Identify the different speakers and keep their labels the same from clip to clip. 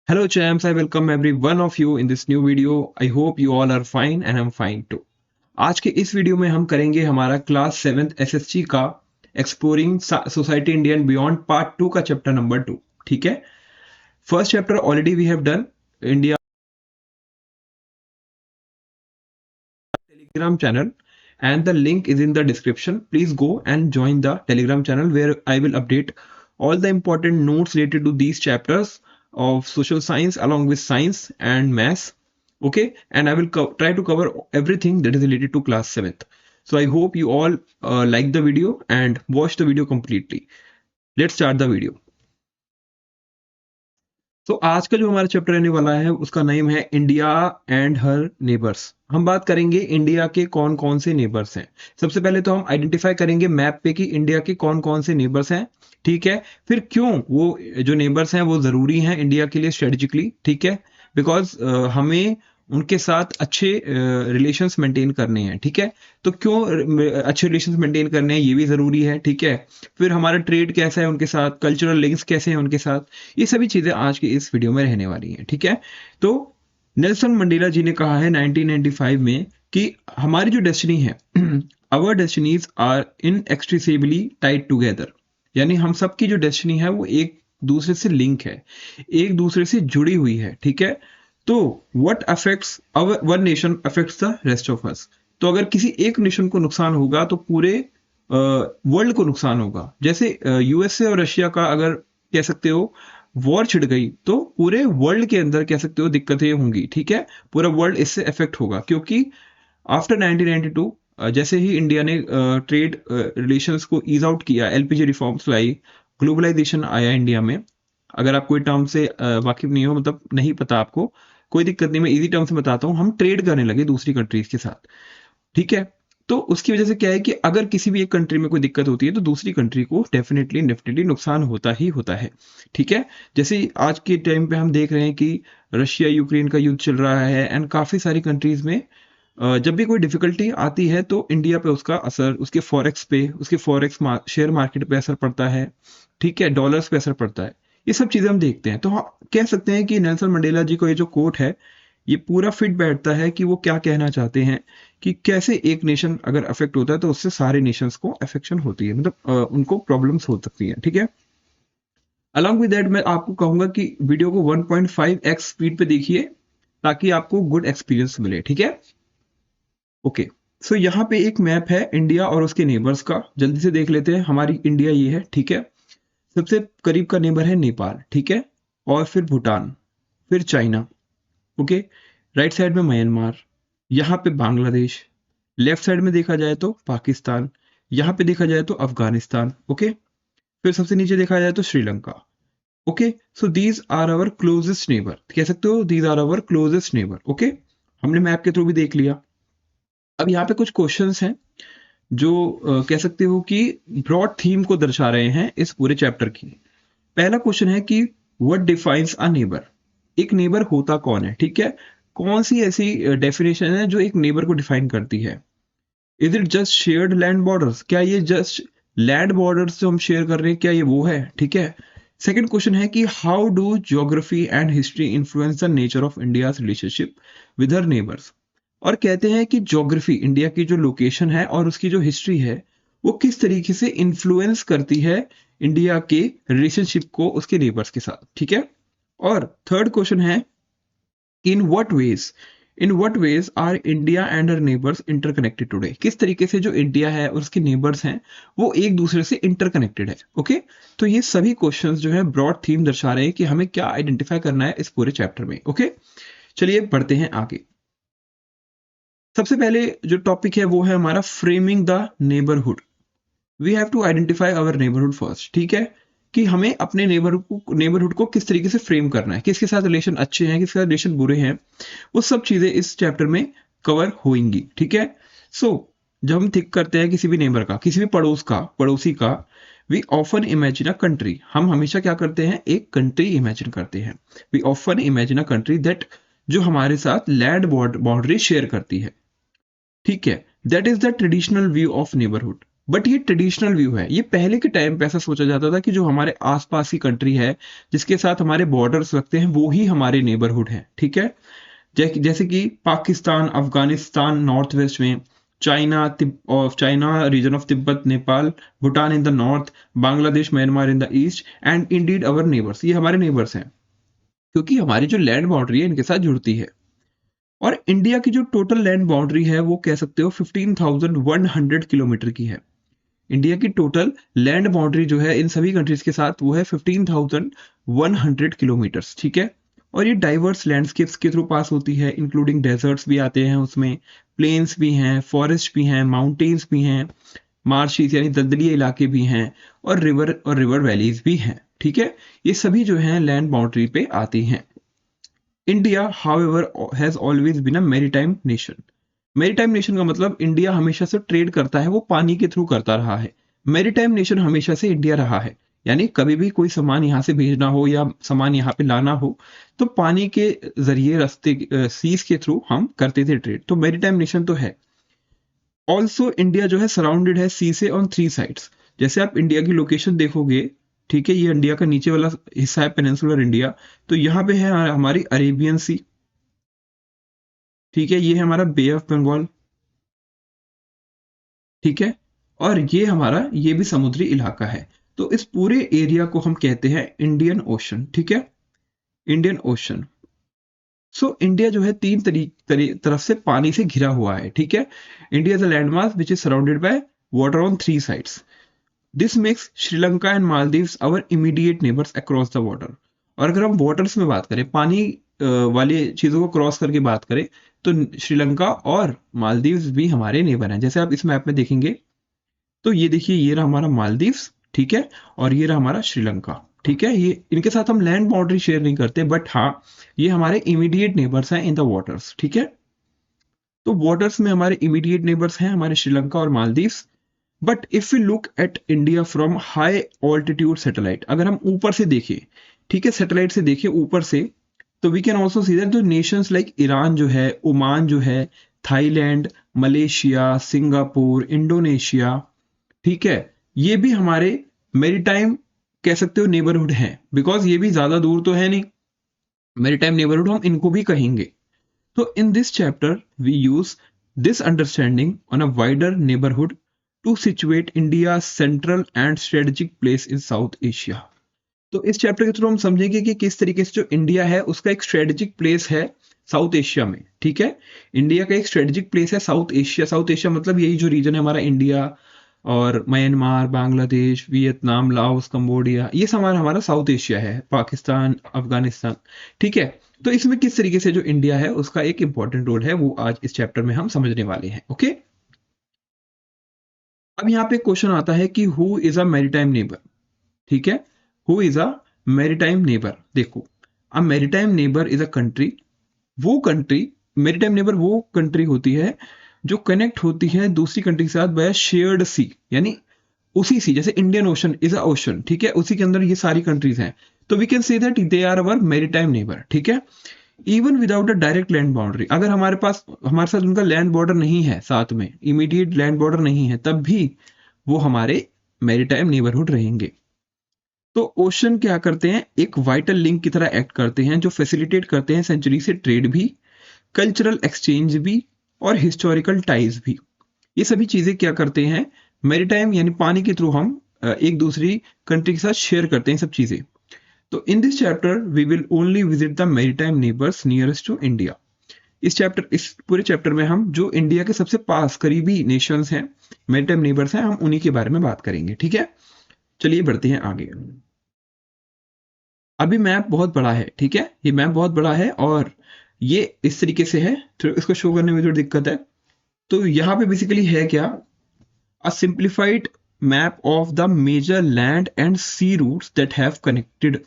Speaker 1: Hello champs, I welcome every one of you in this new video. I hope you all are fine and I'm fine too. आज के इस video में हम करेंगे हमारा class 7th SSC का exploring society India and beyond part 2 का chapter number 2। ठीक है, first chapter already we have done India telegram channel and the link is in the description. Please go and join the telegram channel where I will update all the important notes related to these chapters of social science along with science and maths. Okay, and I will try to cover everything that is related to class 7th. So I hope you all like the video and watch the video completely. Let's start the video. तो आज का जो हमारा chapter रहने वाला है उसका name है इंडिया एंड हर नेबर्स। हम बात करेंगे इंडिया के कौन कौन से नेबर्स हैं। सबसे पहले तो हम आइडेंटिफाई करेंगे मैप पे कि इंडिया के कौन कौन से नेबर्स हैं। ठीक है, फिर क्यों वो जो नेबर्स हैं वो जरूरी हैं इंडिया के लिए स्ट्रेटेजिकली। ठीक है, बिकॉज हमें उनके साथ अच्छे रिलेशंस मेंटेन करने हैं। ठीक है, तो क्यों अच्छे रिलेशंस मेंटेन करने हैं ये भी ज़रूरी है। ठीक है, फिर हमारा ट्रेड कैसा है उनके साथ, कल्चरल लिंक्स कैसे हैं उनके साथ, ये सभी चीज़ें आज की इस वीडियो में रहने वाली हैं। ठीक है, तो नेल्सन मंडेला जी ने कहा है 1995 में कि हमारी जो डेस्टिनी है our destinies are inextricably tied together, यानी हम सबकी जो डेस्टिनी है वो एक दूसरे से लिंक है, एक दूसरे से जुड़ी हुई है। ठीक है, तो what affects our one nation affects the rest of us. तो अगर किसी एक नेशन को नुकसान होगा तो पूरे वर्ल्ड को नुकसान होगा। जैसे यूएसए और रशिया का अगर कह सकते हो वॉर छिड़ गई तो पूरे वर्ल्ड के अंदर कह सकते हो दिक्कतें होंगी। ठीक है, पूरा वर्ल्ड इससे इफेक्ट होगा, क्योंकि आफ्टर 1992 जैसे ही इंडिया ने ट्रेड रिलेशंस को ईज आउट किया, एलपीजी रिफॉर्म्स लाई, ग्लोबलाइजेशन आया इंडिया में। अगर आप कोई टर्म से वाकिफ नहीं हो, मतलब नहीं पता आपको, कोई दिक्कत नहीं, मैं इजी टर्म से बताता हूँ। हम ट्रेड करने लगे दूसरी कंट्रीज के साथ। ठीक है, तो उसकी वजह से क्या है कि अगर किसी भी एक कंट्री में कोई दिक्कत होती है तो दूसरी कंट्री को डेफिनेटली नुकसान होता ही होता है। ठीक है, जैसे आज के टाइम पे हम देख रहे हैं कि रशिया यूक्रेन का युद्ध चल रहा है एंड काफ़ी सारी कंट्रीज में जब भी कोई डिफिकल्टी आती है तो इंडिया पे उसका असर, उसके फॉरेक्स पे, उसके फॉरेक्स शेयर मार्केट पे असर पड़ता है। ठीक है, डॉलर्स पे असर पड़ता है। ये सब चीज़ें हम देखते हैं, तो कह सकते हैं कि नेल्सन मंडेला जी को ये जो कोट है ये पूरा फिट बैठता है कि वो क्या कहना चाहते हैं कि कैसे एक नेशन अगर अफेक्ट होता है तो उससे सारे नेशंस को अफेक्शन होती है, मतलब उनको प्रॉब्लम्स हो सकती हैं। ठीक है, अलॉन्ग विद दैट मैं आपको कहूंगा कि वीडियो को 1.5x स्पीड पे देखिए ताकि आपको गुड एक्सपीरियंस मिले। ठीक है, ओके, सो यहाँ पे एक मैप है इंडिया और उसके नेबर्स का, जल्दी से देख लेते हैं। हमारी इंडिया ये है। ठीक है, सबसे करीब का नेबर है नेपाल। ठीक है, और फिर भूटान, फिर चाइना। ओके, राइट साइड में म्यांमार, यहाँ पे बांग्लादेश, लेफ्ट साइड में देखा जाए तो पाकिस्तान, यहाँ पे देखा जाए तो अफगानिस्तान। ओके, फिर सबसे नीचे देखा जाए तो Sri Lanka. Okay, so these are our closest neighbour, कह सकते हो these are our closest neighbour. Okay, हमने मैप के थ्रू भी देख लिया। अब यहाँ पे कुछ क्वेश्चंस हैं जो कह सकते हो कि ब्रॉड थीम को दर्शा रहे हैं इस पूरे चैप्टर की। पहला क्वेश्चन है कि व्हाट डिफाइंस अ नेबर, एक नेबर होता कौन है। ठीक है, कौन सी ऐसी डेफिनेशन है जो एक नेबर को डिफाइन करती है। Is it just shared land borders, क्या ये जस्ट लैंड बॉर्डर्स जो हम शेयर कर रहे हैं क्या ये वो है। ठीक है, सेकंड क्वेश्चन है कि how do geography and history influence the nature of India's relationship with her neighbours. और कहते हैं कि ज्योग्राफी, इंडिया की जो लोकेशन है और उसकी जो हिस्ट्री है वो किस तरीके से इन्फ्लुएंस करती है इंडिया के रिलेशनशिप को उसके नेबर्स के साथ। ठीक है, और थर्ड क्वेश्चन है in what ways R India and her neighbours interconnected today, किस तरीके से जो इंडिया है और उसके नेबर्स हैं वो एक दूसरे से इंटरकनेक्टेड है। ओके, तो ये सभी क्वेश्चंस जो है ब्रॉड थीम दर्शा रहे हैं कि हमें क्या आइडेंटिफाई करना है इस पूरे चैप्टर में। ओके, चलिए बढ़ते हैं आगे। सबसे पहले जो टॉपिक है वो है हमारा framing the neighbourhood. We have to identify our neighbourhood first. ठीक है, कि हमें अपने नेबरहुड को किस तरीके से फ्रेम करना है, किसके साथ रिलेशन अच्छे हैं, किसके साथ रिलेशन बुरे हैं, वो सब चीजें इस चैप्टर में कवर होंगी। ठीक है, सो जब हम थिंक करते हैं किसी भी नेबर का, किसी भी पड़ोसी का, we often imagine a country, हम हमेशा क्या करते हैं, एक कंट्री इमेजिन करते हैं। We often imagine a country that, जो हमारे साथ लैंड बाउंड्री शेयर करती है। ठीक है, that is the traditional view of neighbourhood. But ये ट्रेडिशनल व्यू है। ये पहले के टाइम पे ऐसा सोचा जाता था कि जो हमारे आसपास की कंट्री है, जिसके साथ हमारे बॉर्डर्स लगते हैं, वो ही हमारे नेबरहुड है। ठीक है, जैसे कि पाकिस्तान, अफगानिस्तान नॉर्थ वेस्ट में, China region of Tibet, Nepal, Bhutan in the north, Bangladesh, Myanmar in the east, and indeed our neighbours. ये हमारे नेबर्स हैं, क्योंकि हमारी जो लैंड बाउंड्री है इनके साथ जुड़ती है। और इंडिया की जो टोटल लैंड बाउंड्री है वो कह सकते हो 15,100 किलोमीटर की है। इंडिया की टोटल लैंड बाउंड्री जो है इन सभी कंट्रीज के साथ वो है 15,100 किलोमीटर्स। ठीक है, और ये डाइवर्स लैंडस्केप्स के थ्रू पास होती है, इंक्लूडिंग डेजर्ट्स भी आते हैं उसमें, प्लेन्स भी हैं, फॉरेस्ट भी हैं, माउंटेन्स भी हैं, मार्शीज यानी दलदली इलाके भी हैं, और रिवर वैलीज भी हैं। ठीक है, ये सभी जो हैं लैंड बाउंड्री पे आती हैं। India however has always been a maritime nation. Maritime nation का मतलब इंडिया हमेशा से ट्रेड करता है, वो पानी के थ्रू करता रहा है। मैरीटाइम नेशन हमेशा से इंडिया रहा है, यानी कभी भी कोई सामान यहाँ से भेजना हो या सामान यहाँ पे लाना हो तो पानी के जरिए, रास्ते, सीज के थ्रू हम करते थे ट्रेड। तो मैरीटाइम नेशन तो है। ऑल्सो इंडिया जो है सराउंडेड है सी से ऑन 3 साइड्स। जैसे आप इंडिया की लोकेशन देखोगे, ठीक है, ये इंडिया का नीचे वाला हिस्सा है पेनिनसुलर इंडिया, तो यहाँ पे है हमारी अरेबियन सी। ठीक है, ये है हमारा बे ऑफ बंगाल। ठीक है, और ये हमारा ये भी समुद्री इलाका है। तो इस पूरे एरिया को हम कहते हैं इंडियन ओशन। ठीक है, इंडियन ओशन। सो इंडिया जो है तीन तरफ से पानी से घिरा हुआ है। ठीक है, India is a land mass which is surrounded by water on 3 sides. This makes Sri Lanka and Maldives our immediate neighbours across the water. और अगर हम वाटर्स में बात करें, पानी वाली चीजों को क्रॉस करके बात करें, तो श्रीलंका और मालदीव्स भी हमारे नेबर हैं। जैसे आप इस मैप में देखेंगे तो ये देखिए, ये रहा हमारा मालदीव्स। ठीक है, और ये रहा हमारा श्रीलंका। ठीक है, ये इनके साथ हम लैंड बाउंड्री शेयर नहीं करते, बट हाँ, ये हमारे इमीडिएट नेबर्स हैं इन द वाटर्स। ठीक है, तो वाटर्स में हमारे इमीडिएट नेबर्स हैं हमारे श्रीलंका और Maldives. But if you look at India from high altitude satellite, अगर हम ऊपर से देखें, ठीक है, सैटेलाइट से देखें ऊपर से, तो we can also see that जो नेशंस लाइक ईरान जो है, ओमान जो है, थाईलैंड, मलेशिया, सिंगापुर, इंडोनेशिया, ठीक है, ये भी हमारे मेरीटाइम कह सकते हो नेबरहुड हैं, बिकॉज ये भी ज्यादा दूर तो है नहीं। मेरीटाइम नेबरहुड हम इनको भी कहेंगे। तो in this chapter we use this understanding on a wider neighbourhood to situate India central and strategic place in South Asia. तो इस चैप्टर के थ्रू हम समझेंगे कि किस तरीके से जो इंडिया है उसका एक स्ट्रेटेजिक प्लेस है साउथ एशिया में। ठीक है, इंडिया का एक स्ट्रेटेजिक प्लेस है साउथ एशिया। साउथ एशिया मतलब यही जो रीजन है हमारा, इंडिया और Myanmar, Bangladesh, Vietnam, Laos, Cambodia, ये सब हमारा साउथ एशिया है, पाकिस्तान, अफगानिस्तान। ठीक है, तो इसमें किस तरीके से जो इंडिया है उसका एक इंपॉर्टेंट रोल है वो आज इस चैप्टर में हम समझने वाले हैं। ओके, अब यहाँ पे क्वेश्चन आता है कि who is a maritime neighbour. ठीक है, who is a maritime neighbour. देखो, a maritime neighbour is a country, वो कंट्री, मैरीटाइम नेबर वो कंट्री होती है जो कनेक्ट होती है दूसरी कंट्री के साथ बाय शेयर्ड सी, यानी उसी सी, जैसे Indian ocean is a ocean. ठीक है, उसी के अंदर ये सारी कंट्रीज हैं, तो we can say that they are our maritime neighbour. ठीक है, even without a direct land boundary, अगर हमारे साथ उनका लैंड बॉर्डर नहीं है, साथ में इमीडिएट लैंड बॉर्डर नहीं है, तब भी वो हमारे मैरीटाइम नेबरहुड रहेंगे। तो ओशन क्या करते हैं, एक वाइटल लिंक की तरह एक्ट करते हैं, जो फैसिलिटेट करते हैं सेंचुरी से ट्रेड भी, कल्चरल एक्सचेंज भी, और हिस्टोरिकल टाइज भी। ये सभी चीजें क्या करते हैं, मैरीटाइम यानी पानी के थ्रू हम एक दूसरी कंट्री के साथ शेयर करते हैं सब चीजें। तो in this chapter we will only visit the maritime neighbours nearest to India. इस पूरे चैप्टर में हम जो इंडिया के सबसे पास करीबी नेशंस हैं, मैरीटाइम नेबर्स हैं, हम उन्हीं के बारे में बात करेंगे। ठीक है, चलिए बढ़ते हैं आगे। अभी मैप बहुत बड़ा है। ठीक है, ये मैप बहुत बड़ा है और ये इस तरीके से है, तो इसको शो करने में थोड़ी दिक्कत है। तो यहाँ पे बेसिकली है क्या, a simplified map of the major land and sea routes that have connected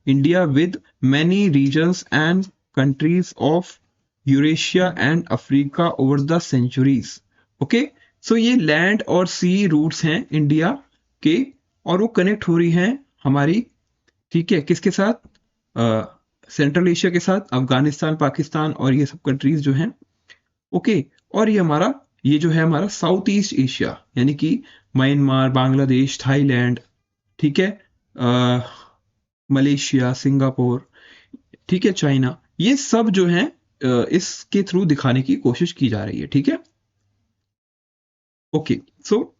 Speaker 1: India with many regions and countries of Eurasia and Africa over the centuries. Okay, so ये लैंड और सी रूट्स हैं India के, और वो connect हो रही हैं हमारी, ठीक है, किसके साथ, सेंट्रल एशिया के साथ, अफगानिस्तान, पाकिस्तान और ये सब कंट्रीज जो हैं। ओके, और ये जो है हमारा साउथ ईस्ट एशिया, यानी कि म्यांमार, बांग्लादेश, थाईलैंड, ठीक है, मलेशिया, सिंगापुर, ठीक है, चाइना, ये सब जो है इसके थ्रू दिखाने की कोशिश की जा रही है, ठीक है। Okay, so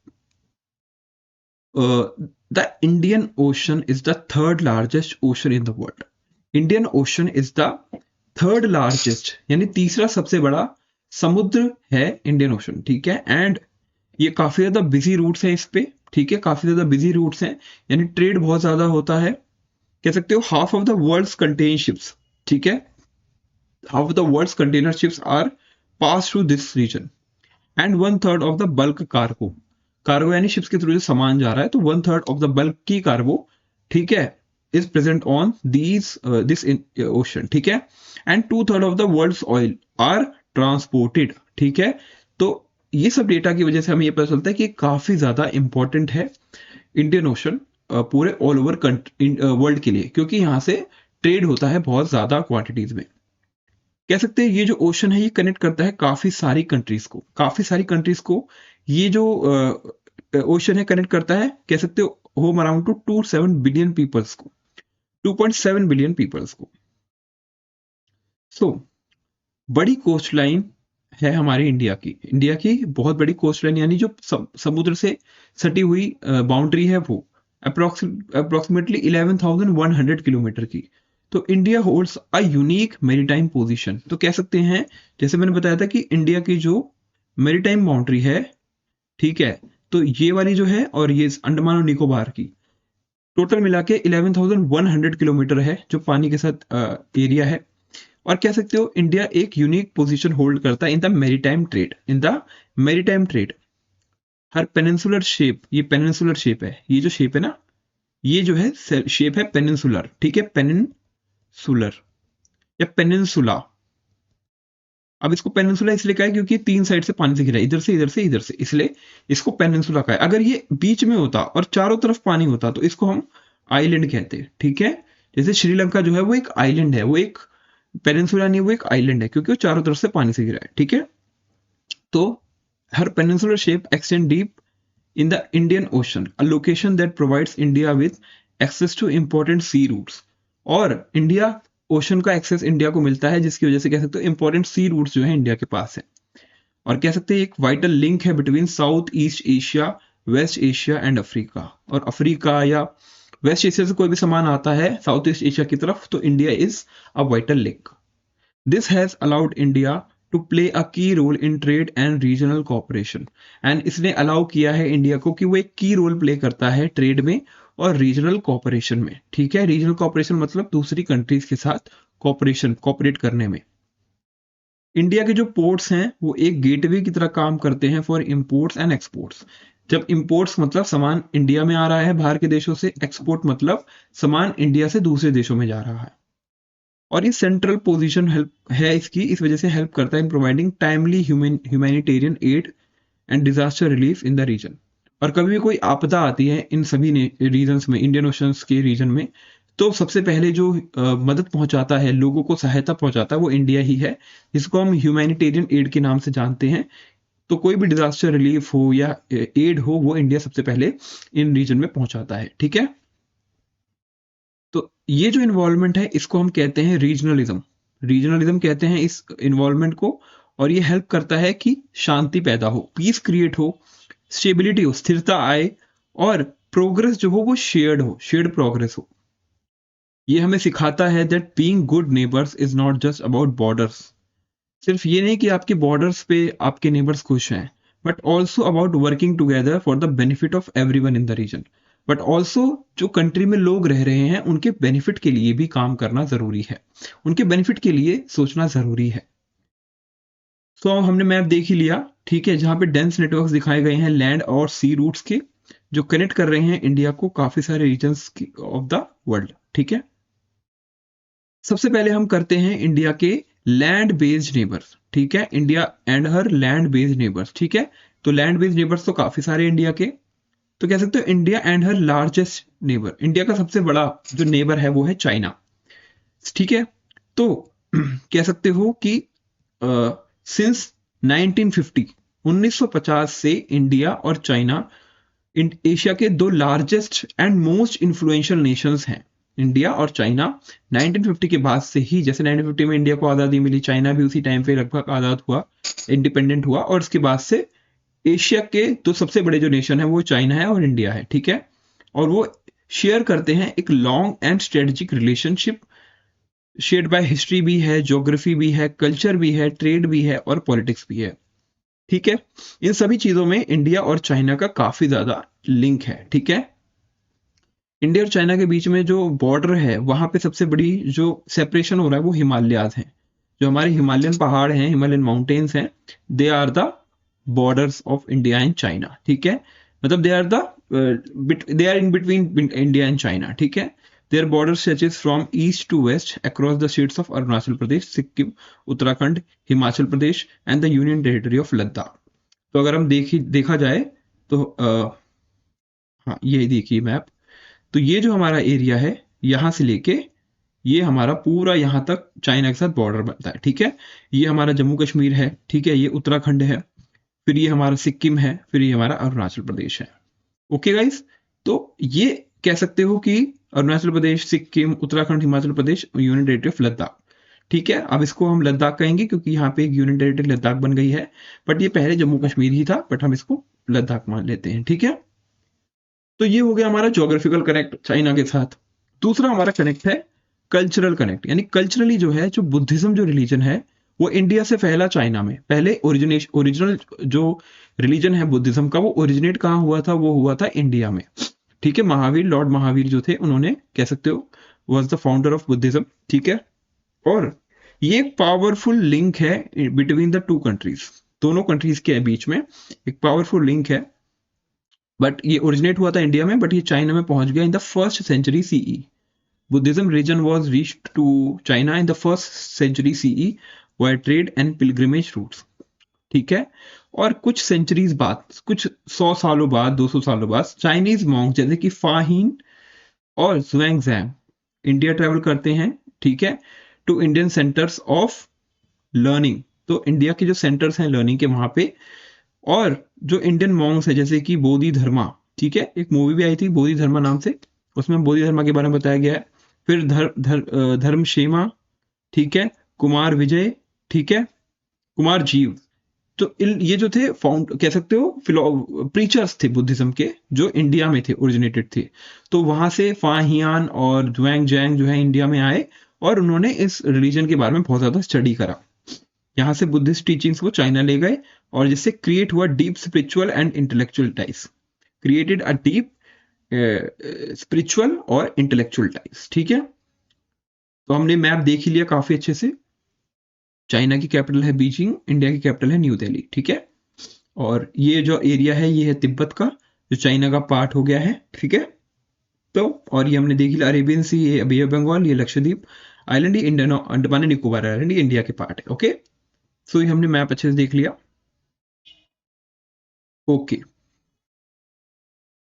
Speaker 1: the Indian ocean is the third largest ocean in the world. Indian ocean is the third largest, यानी तीसरा सबसे बड़ा समुद्र है इंडियन ओशन, ठीक है। एंड ये काफी ज्यादा बिजी रूट्स हैं इस पे, ठीक है, काफी ज्यादा बिजी रूट्स हैं, यानी ट्रेड बहुत ज्यादा होता है। कह सकते हो half of the world's contain ships, ठीक है, half of the world's container ships are pass through this region and one third of the bulk cargo, cargo यानी शिप्स के थ्रू जो सामान जा रहा है, तो one third of the bulk की कार्गो, ठीक है, is present on this ocean, ठीक है। And two third of the world's oil are transported, ठीक है। तो ये सब डेटा की वजह से हमें ये पता चलता है कि काफी ज्यादा इंपॉर्टेंट है इंडियन ओशन पूरे ऑल ओवर वर्ल्ड के लिए, क्योंकि यहाँ से ट्रेड होता है बहुत ज्यादा क्वांटिटीज में। कह सकते हैं ये जो ओशन है ये कनेक्ट करता है काफी सारी कंट्रीज को, काफी सारी कंट्रीज को ये जो ओशन है कनेक्ट करता है, कह सकते हो home around two 27 billion peoples को, 2.7 बिलियन पीपल्स को। सो बड़ी कोस्ट लाइन है हमारी इंडिया की बहुत बड़ी कोस्ट लाइन, यानी जो समुद्र से सटी हुई बाउंड्री है वो अप्रोक्सीमेटली 11,100 किलोमीटर की। तो India holds a unique maritime position. तो कह सकते हैं, जैसे मैंने बताया था कि इंडिया की जो मैरीटाइम बाउंड्री है, ठीक है, तो ये वाली जो है और ये अंडमान और निकोबार की टोटल मिला के 11,100 किलोमीटर है जो पानी के साथ एरिया है। और कह सकते हो इंडिया एक यूनिक पोजीशन होल्ड करता है in the maritime trade, in the maritime trade. Her peninsular shape, ये पेनिनसुलर शेप है, ये जो शेप है ना, ये जो है शेप है पेनिनसुलर, ठीक है, पेनिनसुलर या पेनिनसुला। अब इसको पेनिनसुला इसलिए कहा है क्योंकि तीन साइड से पानी से घिरा है, इधर से इधर से इधर से, इसलिए इसको पेनिनसुला कहा है। अगर ये बीच में होता और चारों तरफ पानी होता तो इसको हम आइलैंड कहते हैं, ठीक है। जैसे श्रीलंका जो है वो एक आइलैंड है, वो एक पेनिनसुला नहीं, वो एक आइलैंड है क्योंकि वो चारों तरफ से पानी से घिरा है, ठीक है। तो हर peninsular shape extend deep in the Indian Ocean, a location that provides India with access to important sea routes। और इंडिया ओशन का एक्सेस इंडिया को मिलता है, जिसकी वजह से कह सकते हो इंपॉर्टेंट सी रूट्स जो है इंडिया के पास है। और कह सकते हैं एक वाइटल लिंक है between South East Asia, West Asia and Africa. और अफ्रीका या वेस्ट एशिया से कोई भी सामान आता है साउथ ईस्ट एशिया की तरफ, तो India is a vital link. This has allowed India to play a key role in trade and regional cooperation. And इसने अलाउ किया है इंडिया को कि वो एक की रोल प्ले करता है ट्रेड में और रीजनल कोऑपरेशन में, ठीक है। रीजनल कोऑपरेशन मतलब दूसरी कंट्रीज के साथ कोऑपरेट करने में। इंडिया के जो पोर्ट्स हैं वो एक गेटवे की तरह काम करते हैं फॉर इंपोर्ट्स एंड एक्सपोर्ट्स। जब इंपोर्ट्स मतलब सामान इंडिया में आ रहा है बाहर के देशों से, एक्सपोर्ट मतलब सामान इंडिया से दूसरे देशों में जा रहा है। और ये सेंट्रल पोजीशन हेल्प है इसकी, इस वजह से हेल्प करता है in providing timely humanitarian aid and disaster relief in the region. और कभी भी कोई आपदा आती है इन सभी रीजन्स में, इंडियन ओशंस के रीजन में, तो सबसे पहले जो मदद पहुंचाता है, लोगों को सहायता पहुंचाता है, वो इंडिया ही है, जिसको हम ह्यूमैनिटेरियन एड के नाम से जानते हैं। तो कोई भी डिजास्टर रिलीफ हो या एड हो, वो इंडिया सबसे पहले इन रीजन में पहुंचाता है, ठीक है। तो ये जो इन्वॉल्वमेंट है इसको हम कहते हैं रीजनलिज्म। रीजनलिज्म कहते हैं इस इन्वॉल्वमेंट को। और ये हेल्प करता है कि शांति पैदा हो, पीस क्रिएट हो, स्टेबिलिटी हो, स्थिरता आए, और प्रोग्रेस जो हो वो शेयर्ड प्रोग्रेस हो। ये हमें सिखाता है that being good neighbours is not just about borders. सिर्फ ये नहीं कि आपके बॉर्डर्स पे आपके नेबर्स खुश हैं, but also about working together for the benefit of everyone in the region. But also जो कंट्री में लोग रह रहे हैं उनके बेनिफिट के लिए भी काम करना जरूरी है, उनके बेनिफिट के लिए सोचना जरूरी है। सो हमने मैप देख ही लिया, ठीक है, जहां पे डेंस नेटवर्क्स दिखाए गए हैं लैंड और सी रूट्स के, जो कनेक्ट कर रहे हैं इंडिया को काफी सारे रीजन्स ऑफ द वर्ल्ड, ठीक है। सबसे पहले हम करते हैं इंडिया के लैंड बेस्ड नेबर्स, ठीक है, India and her land based neighbours, ठीक है। तो लैंड बेस्ड नेबर्स तो काफी सारे इंडिया के। तो कह सकते हो India and her largest neighbour, India का सबसे बड़ा जो नेबर है वो है चाइना, ठीक है। तो कह सकते हो कि सिंस 1950 1950 से इंडिया और चाइना एशिया के दो largest and most influential Nations हैं इंडिया और चाइना। 1950 के बाद से ही, जैसे 1950 में इंडिया को आज़ादी मिली, चाइना भी उसी टाइम पे लगभग आज़ाद हुआ, इंडिपेंडेंट हुआ, और उसके बाद से एशिया के दो सबसे बड़े जो नेशन है वो चाइना है और इंडिया है, ठीक है। और वो शेयर करते हैं एक long and strategic relationship, shared by history भी है, ज्योग्राफी भी है, कल्चर भी है, ट्रेड भी है और पॉलिटिक्स भी है, ठीक है। इन सभी चीजों में इंडिया और चाइना का काफी ज्यादा लिंक है, ठीक है। इंडिया और चाइना के बीच में जो बॉर्डर है वहां पे सबसे बड़ी जो सेपरेशन हो रहा है वो हिमालयाज हैं। जो हमारे हिमालयन पहाड़ हैं, हिमालयन माउंटेन्स हैं, they are the borders of India and China, ठीक है। मतलब they are in between India and China, ठीक है। Their border stretches from east to west across the states of Arunachal Pradesh, Sikkim, Uttarakhand, Himachal Pradesh and the union territory of Ladakh. तो अगर हम देखा जाए तो हाँ, ये देखिए मैप। तो ये जो हमारा एरिया है, यहाँ से लेके ये हमारा पूरा यहाँ तक चाइना के साथ बॉर्डर बनता है, ठीक है। ये हमारा जम्मू कश्मीर है, ठीक है, ये उत्तराखंड है, फिर ये हमारा सिक्किम है, फिर ये हमारा अरुणाचल प्रदेश है। ओके गाइस, तो ये कह सकते हो कि अरुणाचल प्रदेश, सिक्किम, उत्तराखंड, हिमाचल प्रदेश, यूनियन टेरिटरी ऑफ लद्दाख, ठीक है। अब इसको हम लद्दाख कहेंगे क्योंकि यहाँ पे एक यूनियन टेरिटरी लद्दाख बन गई है, बट ये पहले जम्मू कश्मीर ही था, बट हम इसको लद्दाख मान लेते हैं, ठीक है। तो ये हो गया हमारा ज्योग्राफिकल कनेक्ट चाइना के साथ। दूसरा हमारा कनेक्ट है कल्चरल कनेक्ट, यानी कल्चरली जो है, जो बुद्धिज्म जो रिलीजन है वो इंडिया से फैला चाइना में। पहले ओरिजिनल जो रिलीजन है बुद्धिज्म का, वो ओरिजिनेट कहाँ हुआ था, वो हुआ था इंडिया में, ठीक है। महावीर, लॉर्ड महावीर जो थे, उन्होंने कह सकते हो was the founder of Buddhism, ठीक है। और ये एक पावरफुल लिंक है बिटवीन द टू कंट्रीज, दोनों कंट्रीज के बीच में एक पावरफुल लिंक है। बट ये ओरिजिनेट हुआ था इंडिया में, बट ये चाइना में पहुंच गया in the first century CE. Buddhism religion was reached to China in the first century CE via trade and pilgrimage routes, ठीक है। और कुछ सेंचुरीज बाद, कुछ 100 सालों बाद, 200 सालों बाद, चाइनीज मॉन्क जैसे कि फाहिन और ज़ुएंगज़ैंग इंडिया ट्रेवल करते हैं, ठीक है, to Indian centres of learning. तो इंडिया के जो सेंटर्स हैं लर्निंग के वहां पे, और जो इंडियन मॉन्क्स है जैसे कि बोधि धर्मा, ठीक है, एक मूवी भी आई थी बोधि धर्मा नाम से, उसमें बोधि धर्मा के बारे में बताया गया है। फिर धर्मशेमा, ठीक है, कुमार विजय, ठीक है, कुमार जीव। तो ये जो थे फाउंड कह सकते हो प्रीचर्स थे बुद्धिज्म के, जो इंडिया में थे, ओरिजिनेटेड थे। तो वहां से फाहियान और जुएंग जैंग जो है इंडिया में आए और उन्होंने इस रिलीजन के बारे में बहुत ज्यादा स्टडी करा। यहाँ से बुद्धिस्ट टीचिंग्स को चाइना ले गए और जिससे क्रिएट हुआ deep spiritual and intellectual ties, created a deep spiritual और इंटेलेक्चुअल टाइज, ठीक है। तो हमने मैप देख ही लिया काफी अच्छे से। चाइना की कैपिटल है बीजिंग, इंडिया की कैपिटल है न्यू दिल्ली, ठीक है। और ये जो एरिया है ये है तिब्बत का, जो चाइना का पार्ट हो गया है, ठीक है। तो और ये हमने देख लिया अरेबियन सी, ये बे ऑफ बंगाल, ये लक्षद्वीप आइलैंड, ये अंडमान एंड निकोबार आइलैंड, ये इंडिया के पार्ट है, ओके। सो ये हमने मैप अच्छे से देख लिया, okay.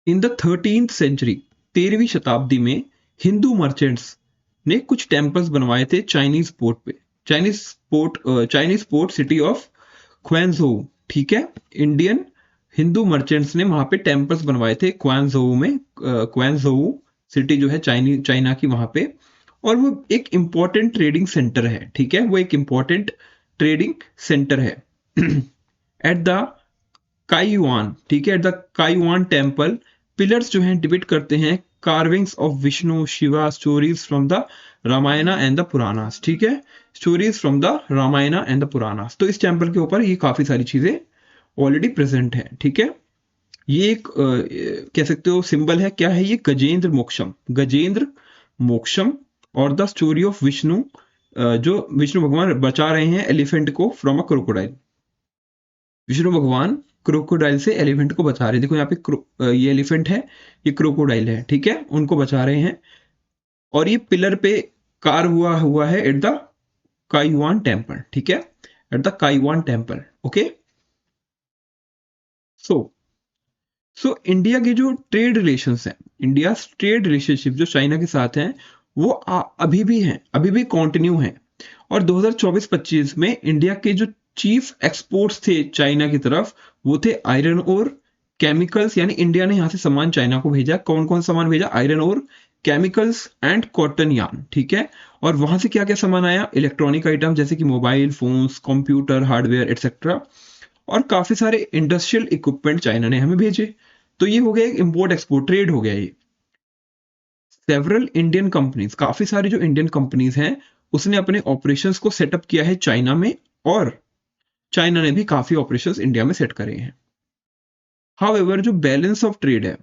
Speaker 1: In the 13th century, 13वीं शताब्दी में हिंदू मर्चेंट्स ने कुछ टेम्पल्स बनवाए थे चाइनीज पोर्ट पे, Chinese port city of Quanzhou, ठीक है। इंडियन हिंदू मर्चेंट्स ने वहां पे टेम्पल्स बनवाए थे क्वेंजोउ में, क्वेंजोउ सिटी जो है चाइना की वहां पे। और वो एक इंपॉर्टेंट ट्रेडिंग सेंटर है, ठीक है, वो एक इंपॉर्टेंट ट्रेडिंग सेंटर है। एट द काईयुआन, ठीक है, at the Kaiyuan temple, pillars जो हैं डिपिक्ट करते हैं carvings of Vishnu, Shiva, stories from the Ramayana and the Puranas, ठीक है, stories from the Ramayana and the Puranas. तो इस टेम्पल के ऊपर ये काफी सारी चीजें ऑलरेडी प्रेजेंट है, ठीक है। ये एक कह सकते हो सिंबल है, क्या है ये, गजेंद्र मोक्षम, गजेंद्र मोक्षम। और द स्टोरी ऑफ विष्णु, जो विष्णु भगवान बचा रहे हैं एलिफेंट को फ्रॉम अ क्रोकोडाइल। विष्णु भगवान क्रोकोडाइल से एलिफेंट को बचा रहे हैं, देखो यहाँ पे ये एलिफेंट है, ये क्रोकोडाइल है, ठीक है, उनको बचा रहे हैं। और ये पिलर पे कार हुआ है एट द काईयुआन टेम्पल, ठीक है, at the Kaiyuan temple, okay. So India के जो ट्रेड रिलेशंस हैं, इंडिया ट्रेड रिलेशनशिप जो चाइना के साथ हैं, वो अभी भी हैं, अभी भी कंटिन्यू हैं। और 2024-25 में इंडिया के जो चीफ एक्सपोर्ट्स थे चाइना की तरफ, वो थे आयरन ओर, केमिकल्स, यानी इंडिया ने यहाँ से सामान चाइना को भेजा। कौन कौन सामान भेजा? आयरन और केमिकल्स एंड कॉटन यार्न, ठीक है। और वहां से क्या क्या सामान आया? इलेक्ट्रॉनिक आइटम जैसे कि mobile phones, computer, hardware etcetera, और काफी सारे इंडस्ट्रियल इक्विपमेंट चाइना ने हमें भेजे। तो ये हो गया एक इम्पोर्ट एक्सपोर्ट ट्रेड हो गया ये। सेवरल इंडियन कंपनीज, काफी सारी जो इंडियन कंपनीज हैं उसने अपने ऑपरेशंस को सेटअप किया है चाइना में, और चाइना ने भी काफी ऑपरेशंस इंडिया में सेट करे हैं। हाउएवर जो बैलेंस ऑफ ट्रेड है,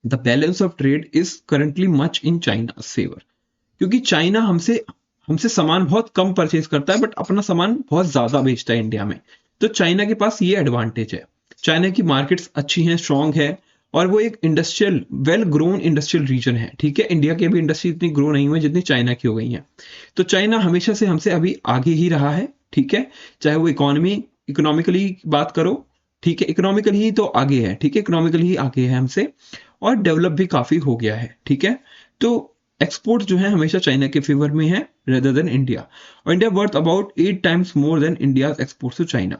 Speaker 1: the balance of trade is currently much in China favour, क्योंकि चाइना हमसे हमसे सामान बहुत कम परचेज करता है बट अपना सामान बहुत ज्यादा बेचता है इंडिया में। तो चाइना के पास ये एडवांटेज है। चाइना की मार्केट्स अच्छी हैं, स्ट्रांग है, और वो एक industrial, well grown industrial region है, ठीक है। इंडिया की अभी इंडस्ट्री इतनी ग्रो नहीं हुई जितनी चाइना की हो गई है। तो चाइना हमेशा से हमसे अभी आगे ही रहा है, ठीक है। चाहे वो इकोनॉमिकली बात करो, ठीक है, इकोनॉमिकली ही तो आगे है, ठीक है, इकोनॉमिकली ही आगे है हमसे, और डेवलप भी काफी हो गया है, ठीक है। तो एक्सपोर्ट जो है हमेशा चाइना के फेवर में है रेदर देन इंडिया, और India worth about 8 times more than India export to China,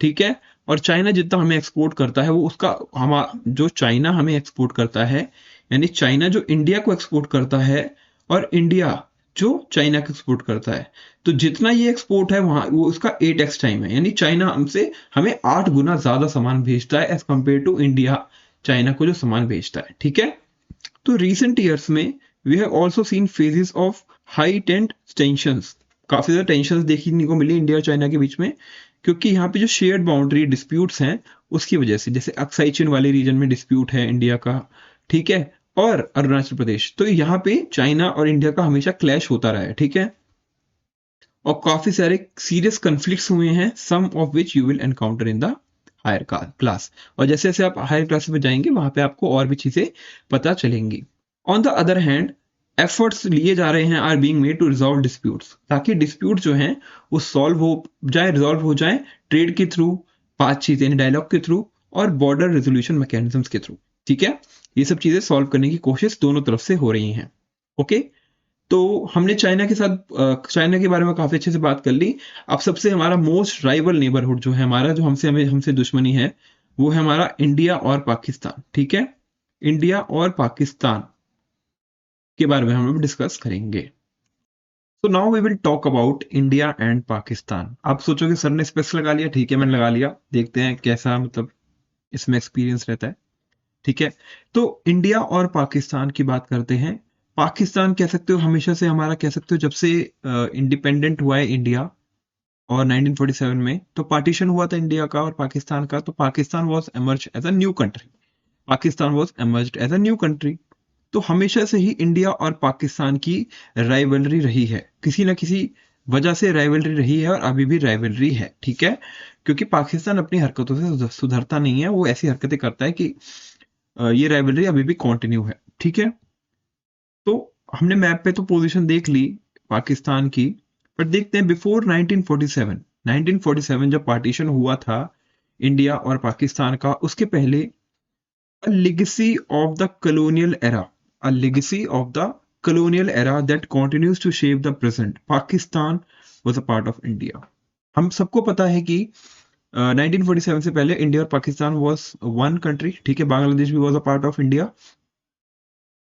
Speaker 1: ठीक है। और चाइना जितना हमें एक्सपोर्ट करता है वो उसका हम जो चाइना हमें एक्सपोर्ट करता है, यानी चाइना जो इंडिया को एक्सपोर्ट करता है और इंडिया जो चाइना को एक्सपोर्ट करता है, तो जितना ये एक्सपोर्ट है वहां वो उसका 8x टाइम है, यानी चाइना हमसे हमें 8 गुना ज्यादा सामान भेजता है as compare to India China को जो सामान भेजता है, ठीक है। तो रिसेंट ईयर्स में we have also seen phases of high tensions, काफी ज्यादा टेंशंस देखने को मिली इंडिया और चाइना के बीच में, क्योंकि यहाँ पे जो शेयर्ड बाउंड्री डिस्प्यूट्स हैं उसकी वजह से, जैसे अक्साई चीन वाले रीजन में डिस्प्यूट है इंडिया का, ठीक है, और अरुणाचल प्रदेश, तो यहाँ पे चाइना और इंडिया का हमेशा क्लैश होता रहा है, ठीक है। और काफी सारे सीरियस कन्फ्लिक्ट्स हुए हैं, some of which you will encounter in the higher class, और जैसे जैसे आप हायर क्लास में जाएंगे वहां पे आपको और भी चीजें पता चलेंगी। On the other hand efforts लिए जा रहे हैं, are being made to resolve disputes, ताकि डिस्प्यूट जो हैं वो सॉल्व हो जाए, रिजॉल्व हो जाए ट्रेड के थ्रू, बातचीत यानी डायलॉग के थ्रू, और बॉर्डर रेजोल्यूशन मैकेनिज्म्स के थ्रू, ठीक है। ये सब चीजें सॉल्व करने की कोशिश दोनों तरफ से हो रही हैं, ओके। तो हमने चाइना के साथ चाइना के बारे में काफी अच्छे से बात कर ली। अब सबसे हमारा मोस्ट राइवल नेबरहुड जो है हमारा, जो हमसे दुश्मनी है, वो है हमारा इंडिया और पाकिस्तान, ठीक है। इंडिया और पाकिस्तान के बारे में हम डिस्कस करेंगे। तो now we will talk about India and Pakistan. आप सोचोगे सर ने स्पेक्स लगा लिया, ठीक है, मैंने लगा लिया, देखते हैं कैसा मतलब इसमें एक्सपीरियंस रहता है, ठीक है। तो इंडिया और पाकिस्तान की बात करते हैं। पाकिस्तान कह सकते हो हमेशा से हमारा, कह सकते हो जब से इंडिपेंडेंट हुआ है इंडिया, और 1947 में तो पार्टीशन हुआ था इंडिया का और पाकिस्तान का, तो Pakistan was emerge as a new country, Pakistan was emerged as a new country. तो हमेशा से ही इंडिया और पाकिस्तान की राइवलरी रही है, किसी ना किसी वजह से राइवलरी रही है, और अभी भी राइवलरी है, ठीक है। क्योंकि पाकिस्तान अपनी हरकतों से सुधरता नहीं है, वो ऐसी हरकतें करता है कि ये राइवलरी अभी भी कंटिन्यू है, ठीक है। तो हमने मैप पे तो पोजीशन देख ली पाकिस्तान की, पर देखते हैं बिफोर 1947 जब पार्टीशन हुआ था इंडिया और पाकिस्तान का, उसके पहले a legacy of the colonial era, a legacy of the colonial era that continues to shape the present. Pakistan was a part of India. हम सबको पता है कि 1947 से पहले इंडिया और पाकिस्तान was one country, ठीक है, बांग्लादेश भी was a part of India,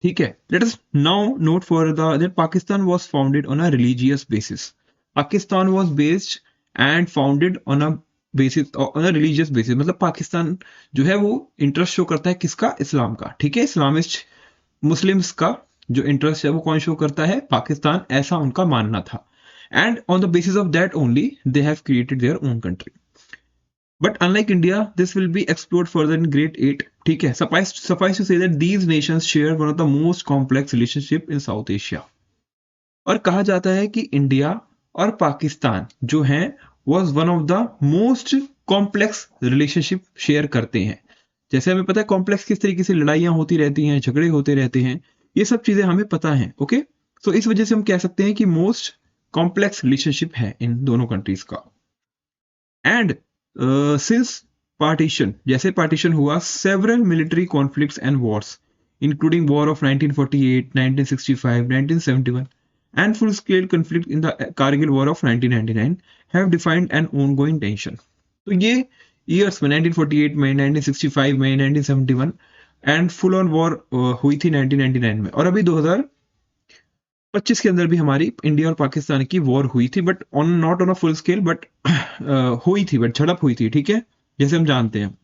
Speaker 1: ठीक है। Let us now note for that Pakistan was founded on a religious basis. Pakistan was based and founded on a religious basis, मतलब पाकिस्तान जो है वो इंटरेस्ट शो करता है किसका? इस्लाम का, ठीक है। इस्लामिस्ट मुस्लिम्स का जो इंटरेस्ट है वो कौन शो करता है? पाकिस्तान, ऐसा उनका मानना था। And on the basis of that only they have created their own country. But unlike India this will be explored further in grade 8, ठीक है। Suffice to say that these nations share one of the most complex relationship in South Asia. और कहा जाता है कि India और पाकिस्तान जो हैं was one of the most complex relationship share करते हैं। जैसे हमें पता है कॉम्प्लेक्स किस तरीके से लड़ाइयां होती रहती हैं, झगड़े होते रहते हैं, ये सब चीजें हमें पता है, ओके। तो इस वजह से हम कह सकते हैं कि मोस्ट कॉम्प्लेक्स रिलेशनशिप है इन दोनों कंट्रीज का। एंड सिंस पार्टीशन, जैसे पार्टीशन हुआ, several military conflicts and Wars including war of 1948, 1965, 1971 and full-scale conflict in the Kargil War of 1999 have defined an ongoing tension. तो ये ईयर्स में 1948 में, 1965 में, 1971 एंड फुल ऑन वॉर हुई थी 1999 में, और अभी 2025 के अंदर भी हमारी इंडिया और पाकिस्तान की वॉर हुई थी, but on not on a full scale, but हुई थी, बट झड़प हुई थी, ठीक है, जैसे हम जानते हैं.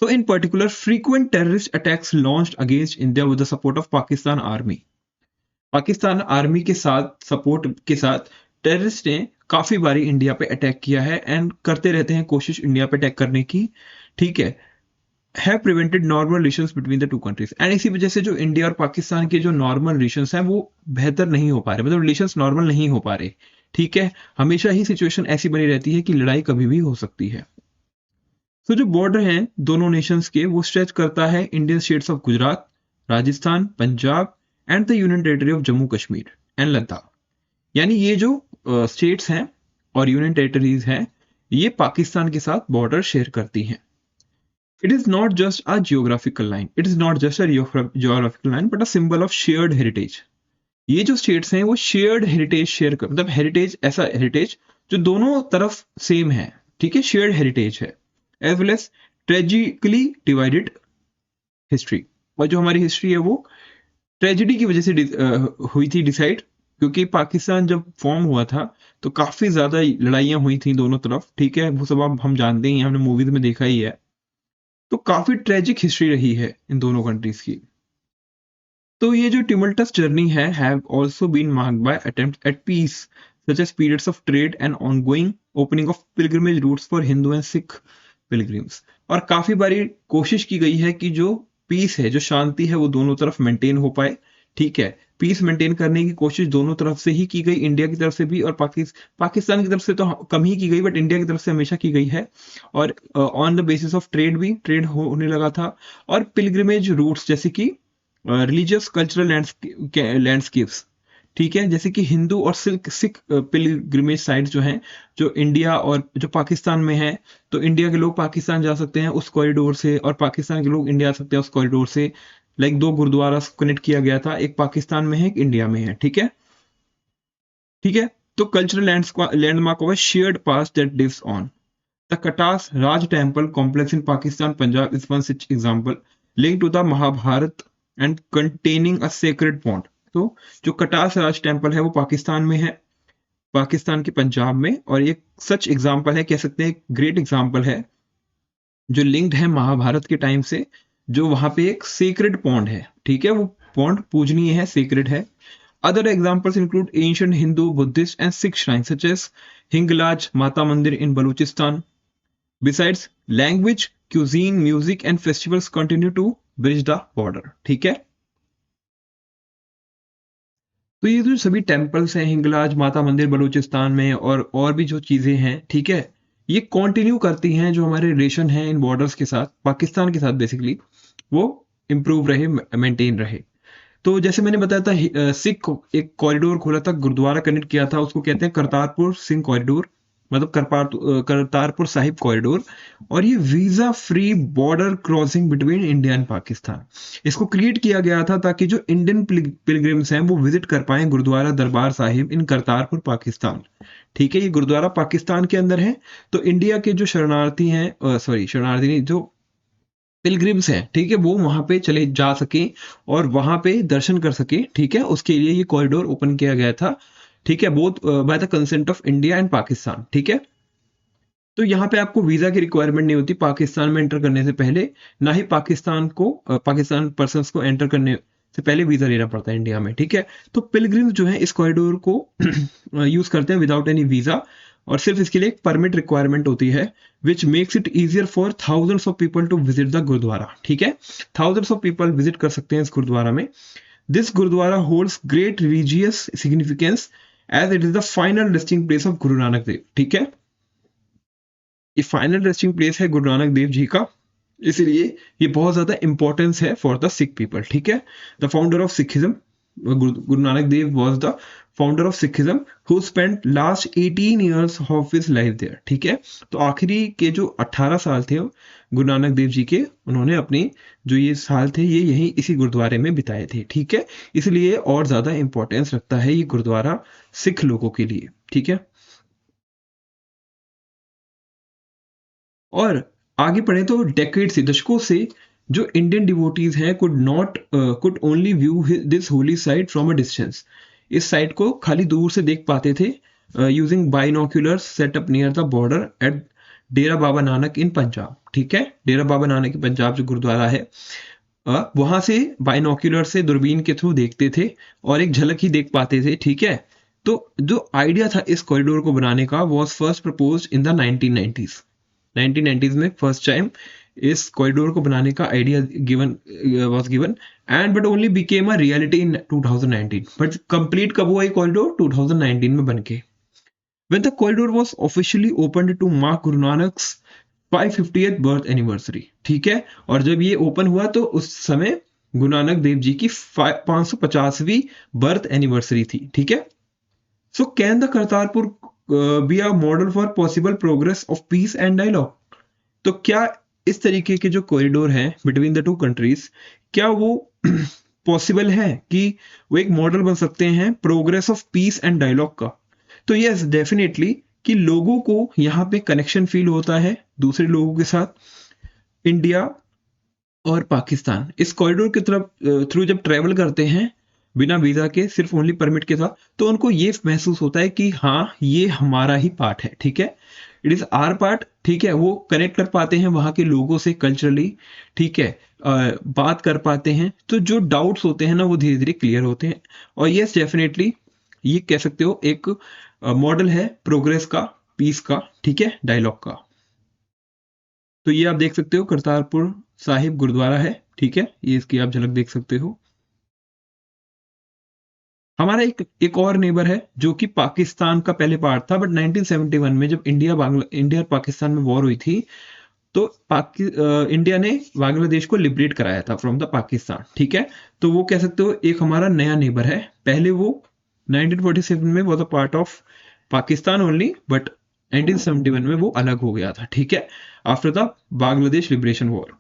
Speaker 1: So in particular, frequent terrorist attacks launched against India with the support of Pakistan Army. Pakistan army के साथ सपोर्ट के साथ टेररिस्ट ने काफी बारी इंडिया पे अटैक किया है एंड करते रहते हैं कोशिश इंडिया पे अटैक करने की, ठीक है. Have prevented normal relations between the two countries, and इसी वजह से जो इंडिया और पाकिस्तान के जो नॉर्मल रिलेशंस हैं वो बेहतर नहीं हो पा रहे, मतलब रिलेशंस नॉर्मल नहीं हो पा रहे, ठीक है. हमेशा ही सिचुएशन ऐसी बनी रहती है कि लड़ाई कभी भी हो सकती है. तो जो बॉर्डर हैं दोनों नेशंस के, वो स्ट्रेच करता है Indian states of Gujarat, Rajasthan, Punjab and the union territory of Jammu Kashmir and Ladakh. यानी ये जो स्टेट्स हैं और यूनियन टेरिटरीज हैं, ये पाकिस्तान के साथ बॉर्डर शेयर करती हैं. It is not just a geographical line, it is not just a geographical line, but a symbol of shared heritage. ये जो स्टेट्स हैं वो शेयर्ड हेरिटेज शेयर कर, मतलब हेरिटेज, ऐसा हेरिटेज जो दोनों तरफ सेम है, ठीक है, शेयर्ड हेरिटेज है, as well as tragically divided history. और जो हमारी हिस्ट्री है वो ट्रेजिडी की वजह से हुई थी डिसाइड, क्योंकि पाकिस्तान जब फॉर्म हुआ था तो काफी ज्यादा लड़ाइयां हुई थी दोनों तरफ, ठीक है, वो सब हम जानते ही हैं, हमने मूवीज में देखा ही है. तो काफी ट्रेजिक हिस्ट्री रही है इन दोनों कंट्रीज की. तो ये जो tumultuous जर्नी है have also been marked by attempts at peace, such as periods of trade and ongoing opening of pilgrimage routes for Hindu and Sikh pilgrims. और काफी बारी कोशिश की गई है कि जो पीस है, जो शांति है, वो दोनों तरफ मेंटेन हो पाए, ठीक है. पीस मेंटेन करने की कोशिश दोनों तरफ से ही की गई, इंडिया की तरफ से भी और पाकिस्तान की तरफ से तो कम ही की गई, बट इंडिया की तरफ से हमेशा की गई है. और on the basis of trade भी ट्रेड होने लगा था, और पिलग्रिमेज रूट्स जैसे कि रिलीजियस कल्चरल लैंडस्केप्स, ठीक है, जैसे कि हिंदू और सिख पिलग्रिमेज साइट्स जो हैं, जो इंडिया और जो पाकिस्तान में है, तो इंडिया के लोग पाकिस्तान जा सकते हैं उस कॉरिडोर से, और पाकिस्तान के लोग इंडिया आ सकते हैं उस कॉरिडोर से. लाइक दो गुरुद्वारा कनेक्ट किया गया था, एक पाकिस्तान में है, एक इंडिया में है, ठीक है, ठीक है. तो cultural landmark of shared past that lives on. The Katas Raj temple complex in Pakistan Punjab is one such example link to the Mahabharata and containing a sacred pond. तो जो कटास राज टेम्पल है वो पाकिस्तान में है, पाकिस्तान के पंजाब में, और एक सच एग्जाम्पल है, कह सकते हैं ग्रेट एग्जाम्पल है, जो लिंक्ड है महाभारत के टाइम से, जो वहां पे एक सेक्रेड पॉन्ड है, ठीक है, वो पॉन्ड पूजनीय है, सेक्रेड है. Other examples include ancient Hindu, Buddhist and Sikh shrines such as Hinglaj Mata Mandir in Balochistan. Besides, language, cuisine, music and festivals continue to bridge the border. ठीक है. तो ये जो सभी टेम्पल्स हैं, हिंगलाज माता मंदिर बलूचिस्तान में, और भी जो चीजें हैं, ठीक है, ये कंटिन्यू करती हैं जो हमारे रिलेशन हैं इन बॉर्डर्स के साथ, पाकिस्तान के साथ बेसिकली, वो इम्प्रूव रहे, मेंटेन रहे. तो जैसे मैंने बताया था, सिख एक कॉरिडोर खोला था, गुरुद्वारा कनेक्ट किया था, उसको कहते हैं करतारपुर सिंह कॉरिडोर, मतलब करतारपुर साहिब कॉरिडोर. और ये visa free border crossing between India and Pakistan, इसको क्रिएट किया गया था ताकि जो इंडियन पिलग्रिम्स हैं वो विजिट कर पाए गुरुद्वारा दरबार साहिब इन करतारपुर पाकिस्तान, ठीक है. ये गुरुद्वारा पाकिस्तान के अंदर है, तो इंडिया के जो शरणार्थी हैं, सॉरी शरणार्थी नहीं, जो पिलग्रिम्स हैं, ठीक है, वो वहां पे चले जा सके और वहां पे दर्शन कर सके, ठीक है, उसके लिए ये कॉरिडोर ओपन किया गया था, ठीक है, both by the consent of India and Pakistan, ठीक है. तो यहाँ पे आपको वीजा की रिक्वायरमेंट नहीं होती पाकिस्तान में एंटर करने से पहले, ना ही पाकिस्तान पर्सन्स को एंटर करने से पहले वीजा लेना पड़ता है इंडिया में, ठीक है. तो पिलग्रिम्स जो है इस कॉरिडोर को यूज करते हैं विदाउट एनी वीजा, और सिर्फ इसके लिए एक परमिट रिक्वायरमेंट होती है, which makes it easier for thousands of people to visit the gurdwara, ठीक है. थाउजेंड्स ऑफ पीपल विजिट कर सकते हैं इस गुरुद्वारा में. This gurdwara holds great religious significance as it is the final resting place of Guru Nanak देव, ठीक है. ये फाइनल रेस्टिंग प्लेस है गुरु नानक देव जी का, इसलिए ये बहुत ज्यादा इंपॉर्टेंस है फॉर द सिख पीपल, ठीक है. The founder of Sikhism, Guru Nanak Dev was the founder of Sikhism who spent last 18 years of his life there, ठीक है. तो आखिरी के जो 18 साल थे गुरु नानक देव जी के, उन्होंने अपनी जो ये साल थे ये यहीं इसी गुरुद्वारे में बिताए थे, ठीक है. इसलिए और ज्यादा इंपॉर्टेंस रखता है ये गुरुद्वारा सिख लोगों के लिए, ठीक है. और आगे पढ़े तो डेकेड से, दशकों से जो इंडियन डिवोटीज हैं could only view this holy site from a distance. इस साइट को खाली दूर से देख पाते थे using binoculars set up near the border at Dera Baba Nanak in Punjab. ठीक है, डेरा बाबा नानक की पंजाब जो गुरुद्वारा है, वहां से बाइनोक्यूलर से दूरबीन के थ्रू देखते थे और एक झलक ही देख पाते थे। ठीक है, तो जो आइडिया था इस कॉरिडोर को बनाने का was first propose in the 1990s में फर्स्ट टाइम इस कॉरिडोर को बनाने का idea given and but only became a reality in 2019। But complete कब हुआ ये कॉरिडोर? 2019 में बनके। When the corridor was officially opened to mark Guru Nanak's 550th birth anniversary। ठीक है, और जब ये ओपन हुआ तो उस समय गुरु नानक देव जी की 550वीं बर्थ एनिवर्सरी थी। ठीक है, so can the Kartarpur be a model for possible progress of peace and dialogue? तो क्या इस तरीके के जो कॉरिडोर हैं बिटवीन द टू कंट्रीज, क्या वो पॉसिबल है कि वो एक मॉडल बन सकते हैं progress of peace and dialogue का? तो यस डेफिनेटली, कि लोगों को यहाँ पे कनेक्शन फील होता है दूसरे लोगों के साथ। इंडिया और पाकिस्तान इस कॉरिडोर की तरफ थ्रू जब ट्रेवल करते हैं बिना वीजा के, सिर्फ ओनली परमिट के साथ, तो उनको ये महसूस होता है कि हाँ ये हमारा ही पार्ट है। ठीक है, इट इज आर पार्ट। ठीक है, वो कनेक्ट कर पाते हैं वहां के लोगों से कल्चरली। ठीक है, बात कर पाते हैं, तो जो डाउट्स होते हैं ना वो धीरे धीरे क्लियर होते हैं। और यस डेफिनेटली ये कह सकते हो एक मॉडल है प्रोग्रेस का, पीस का। ठीक है, डायलॉग का। तो ये आप देख सकते हो करतारपुर साहिब गुरुद्वारा है। ठीक है, ये इसकी आप झलक देख सकते हो। हमारा एक और नेबर है जो कि पाकिस्तान का पहले पार्ट था, बट 1971 में जब इंडिया और पाकिस्तान में वॉर हुई थी, तो इंडिया ने बांग्लादेश को लिबरेट कराया था फ्रॉम द पाकिस्तान। ठीक है, तो वो कह सकते हो एक हमारा नया नेबर है। पहले वो 1947 में was a part of Pakistan only, but 1971 में वो अलग हो गया था। ठीक है, after the Bangladesh liberation war.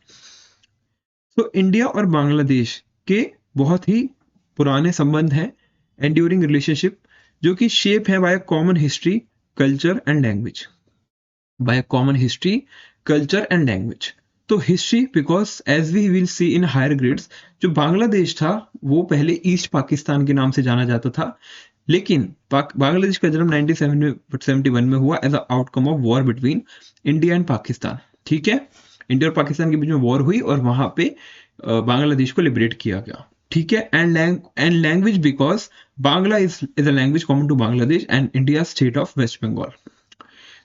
Speaker 1: तो इंडिया और बांग्लादेश के बहुत ही पुराने संबंध हैं, एंड्यूरिंग रिलेशनशिप, जो कि शेप है by common history, culture and language. By common history, culture and language. तो history because as we will see in higher grades, जो बांग्लादेश था वो पहले ईस्ट पाकिस्तान के नाम से जाना जाता था, लेकिन बांग्लादेश का जन्म 1971 में हुआ as a outcome of war between India and Pakistan. ठीक है, इंडिया और पाकिस्तान के बीच में वॉर हुई और वहां पे बांग्लादेश को लिबरेट किया गया। ठीक है, and language because Bangla is a language common to Bangladesh and India state of West Bengal.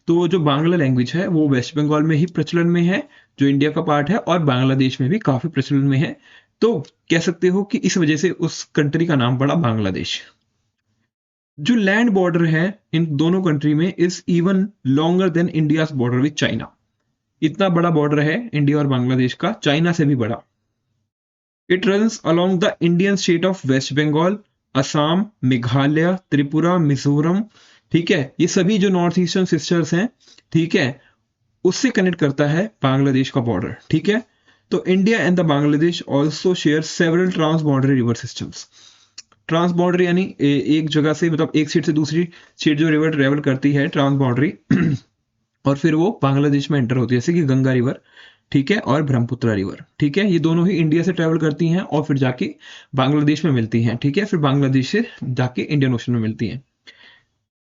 Speaker 1: तो जो बांग्ला लैंग्वेज है वो वेस्ट बंगाल में ही प्रचलन में है, जो इंडिया का पार्ट है, और बांग्लादेश में भी काफी प्रचलन में है। तो कह सकते हो कि इस वजह से उस कंट्री का नाम पड़ा बांग्लादेश। जो लैंड बॉर्डर है इन दोनों कंट्री में is even longer than India border with China. इतना बड़ा बॉर्डर है इंडिया और बांग्लादेश का, चाइना से भी बड़ा। It runs along the Indian state of West Bengal, Assam, Meghalaya, Tripura, Mizoram. ठीक है, ये सभी जो नॉर्थ ईस्टर्न सिस्टर्स हैं, ठीक है, उससे कनेक्ट करता है बांग्लादेश का बॉर्डर। ठीक है, तो India and the Bangladesh also share several trans boundary river systems. Trans border यानी एक जगह से, मतलब एक स्टेट से दूसरी स्टेट जो रिवर ट्रेवल करती है ट्रांस बॉर्डरी और फिर वो बांग्लादेश में एंटर होती है, जैसे कि गंगा रिवर, ठीक है, और ब्रह्मपुत्र रिवर। ठीक है, ये दोनों ही इंडिया से ट्रेवल करती हैं और फिर जाके बांग्लादेश में मिलती हैं। ठीक है, फिर बांग्लादेश से जाके इंडियन ओशन में मिलती हैं।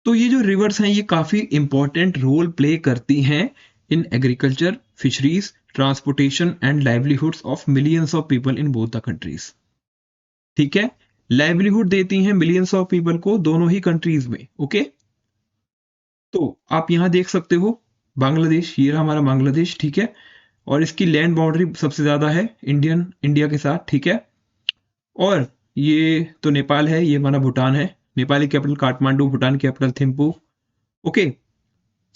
Speaker 1: तो ये जो रिवर्स हैं ये काफी इंपॉर्टेंट रोल प्ले करती हैं in agriculture, fisheries, transportation and livelihoods of millions of people in both the countries. ठीक है, लाइवलीहुड देती हैं मिलियंस ऑफ पीपल को दोनों ही कंट्रीज में। ओके, तो आप यहां देख सकते हो बांग्लादेश, ये रहा हमारा बांग्लादेश। ठीक है, और इसकी लैंड बाउंड्री सबसे ज्यादा है इंडिया के साथ। ठीक है, और ये तो नेपाल है, ये हमारा भूटान है। Nepali capital Kathmandu, Bhutan capital Thimphu. Okay,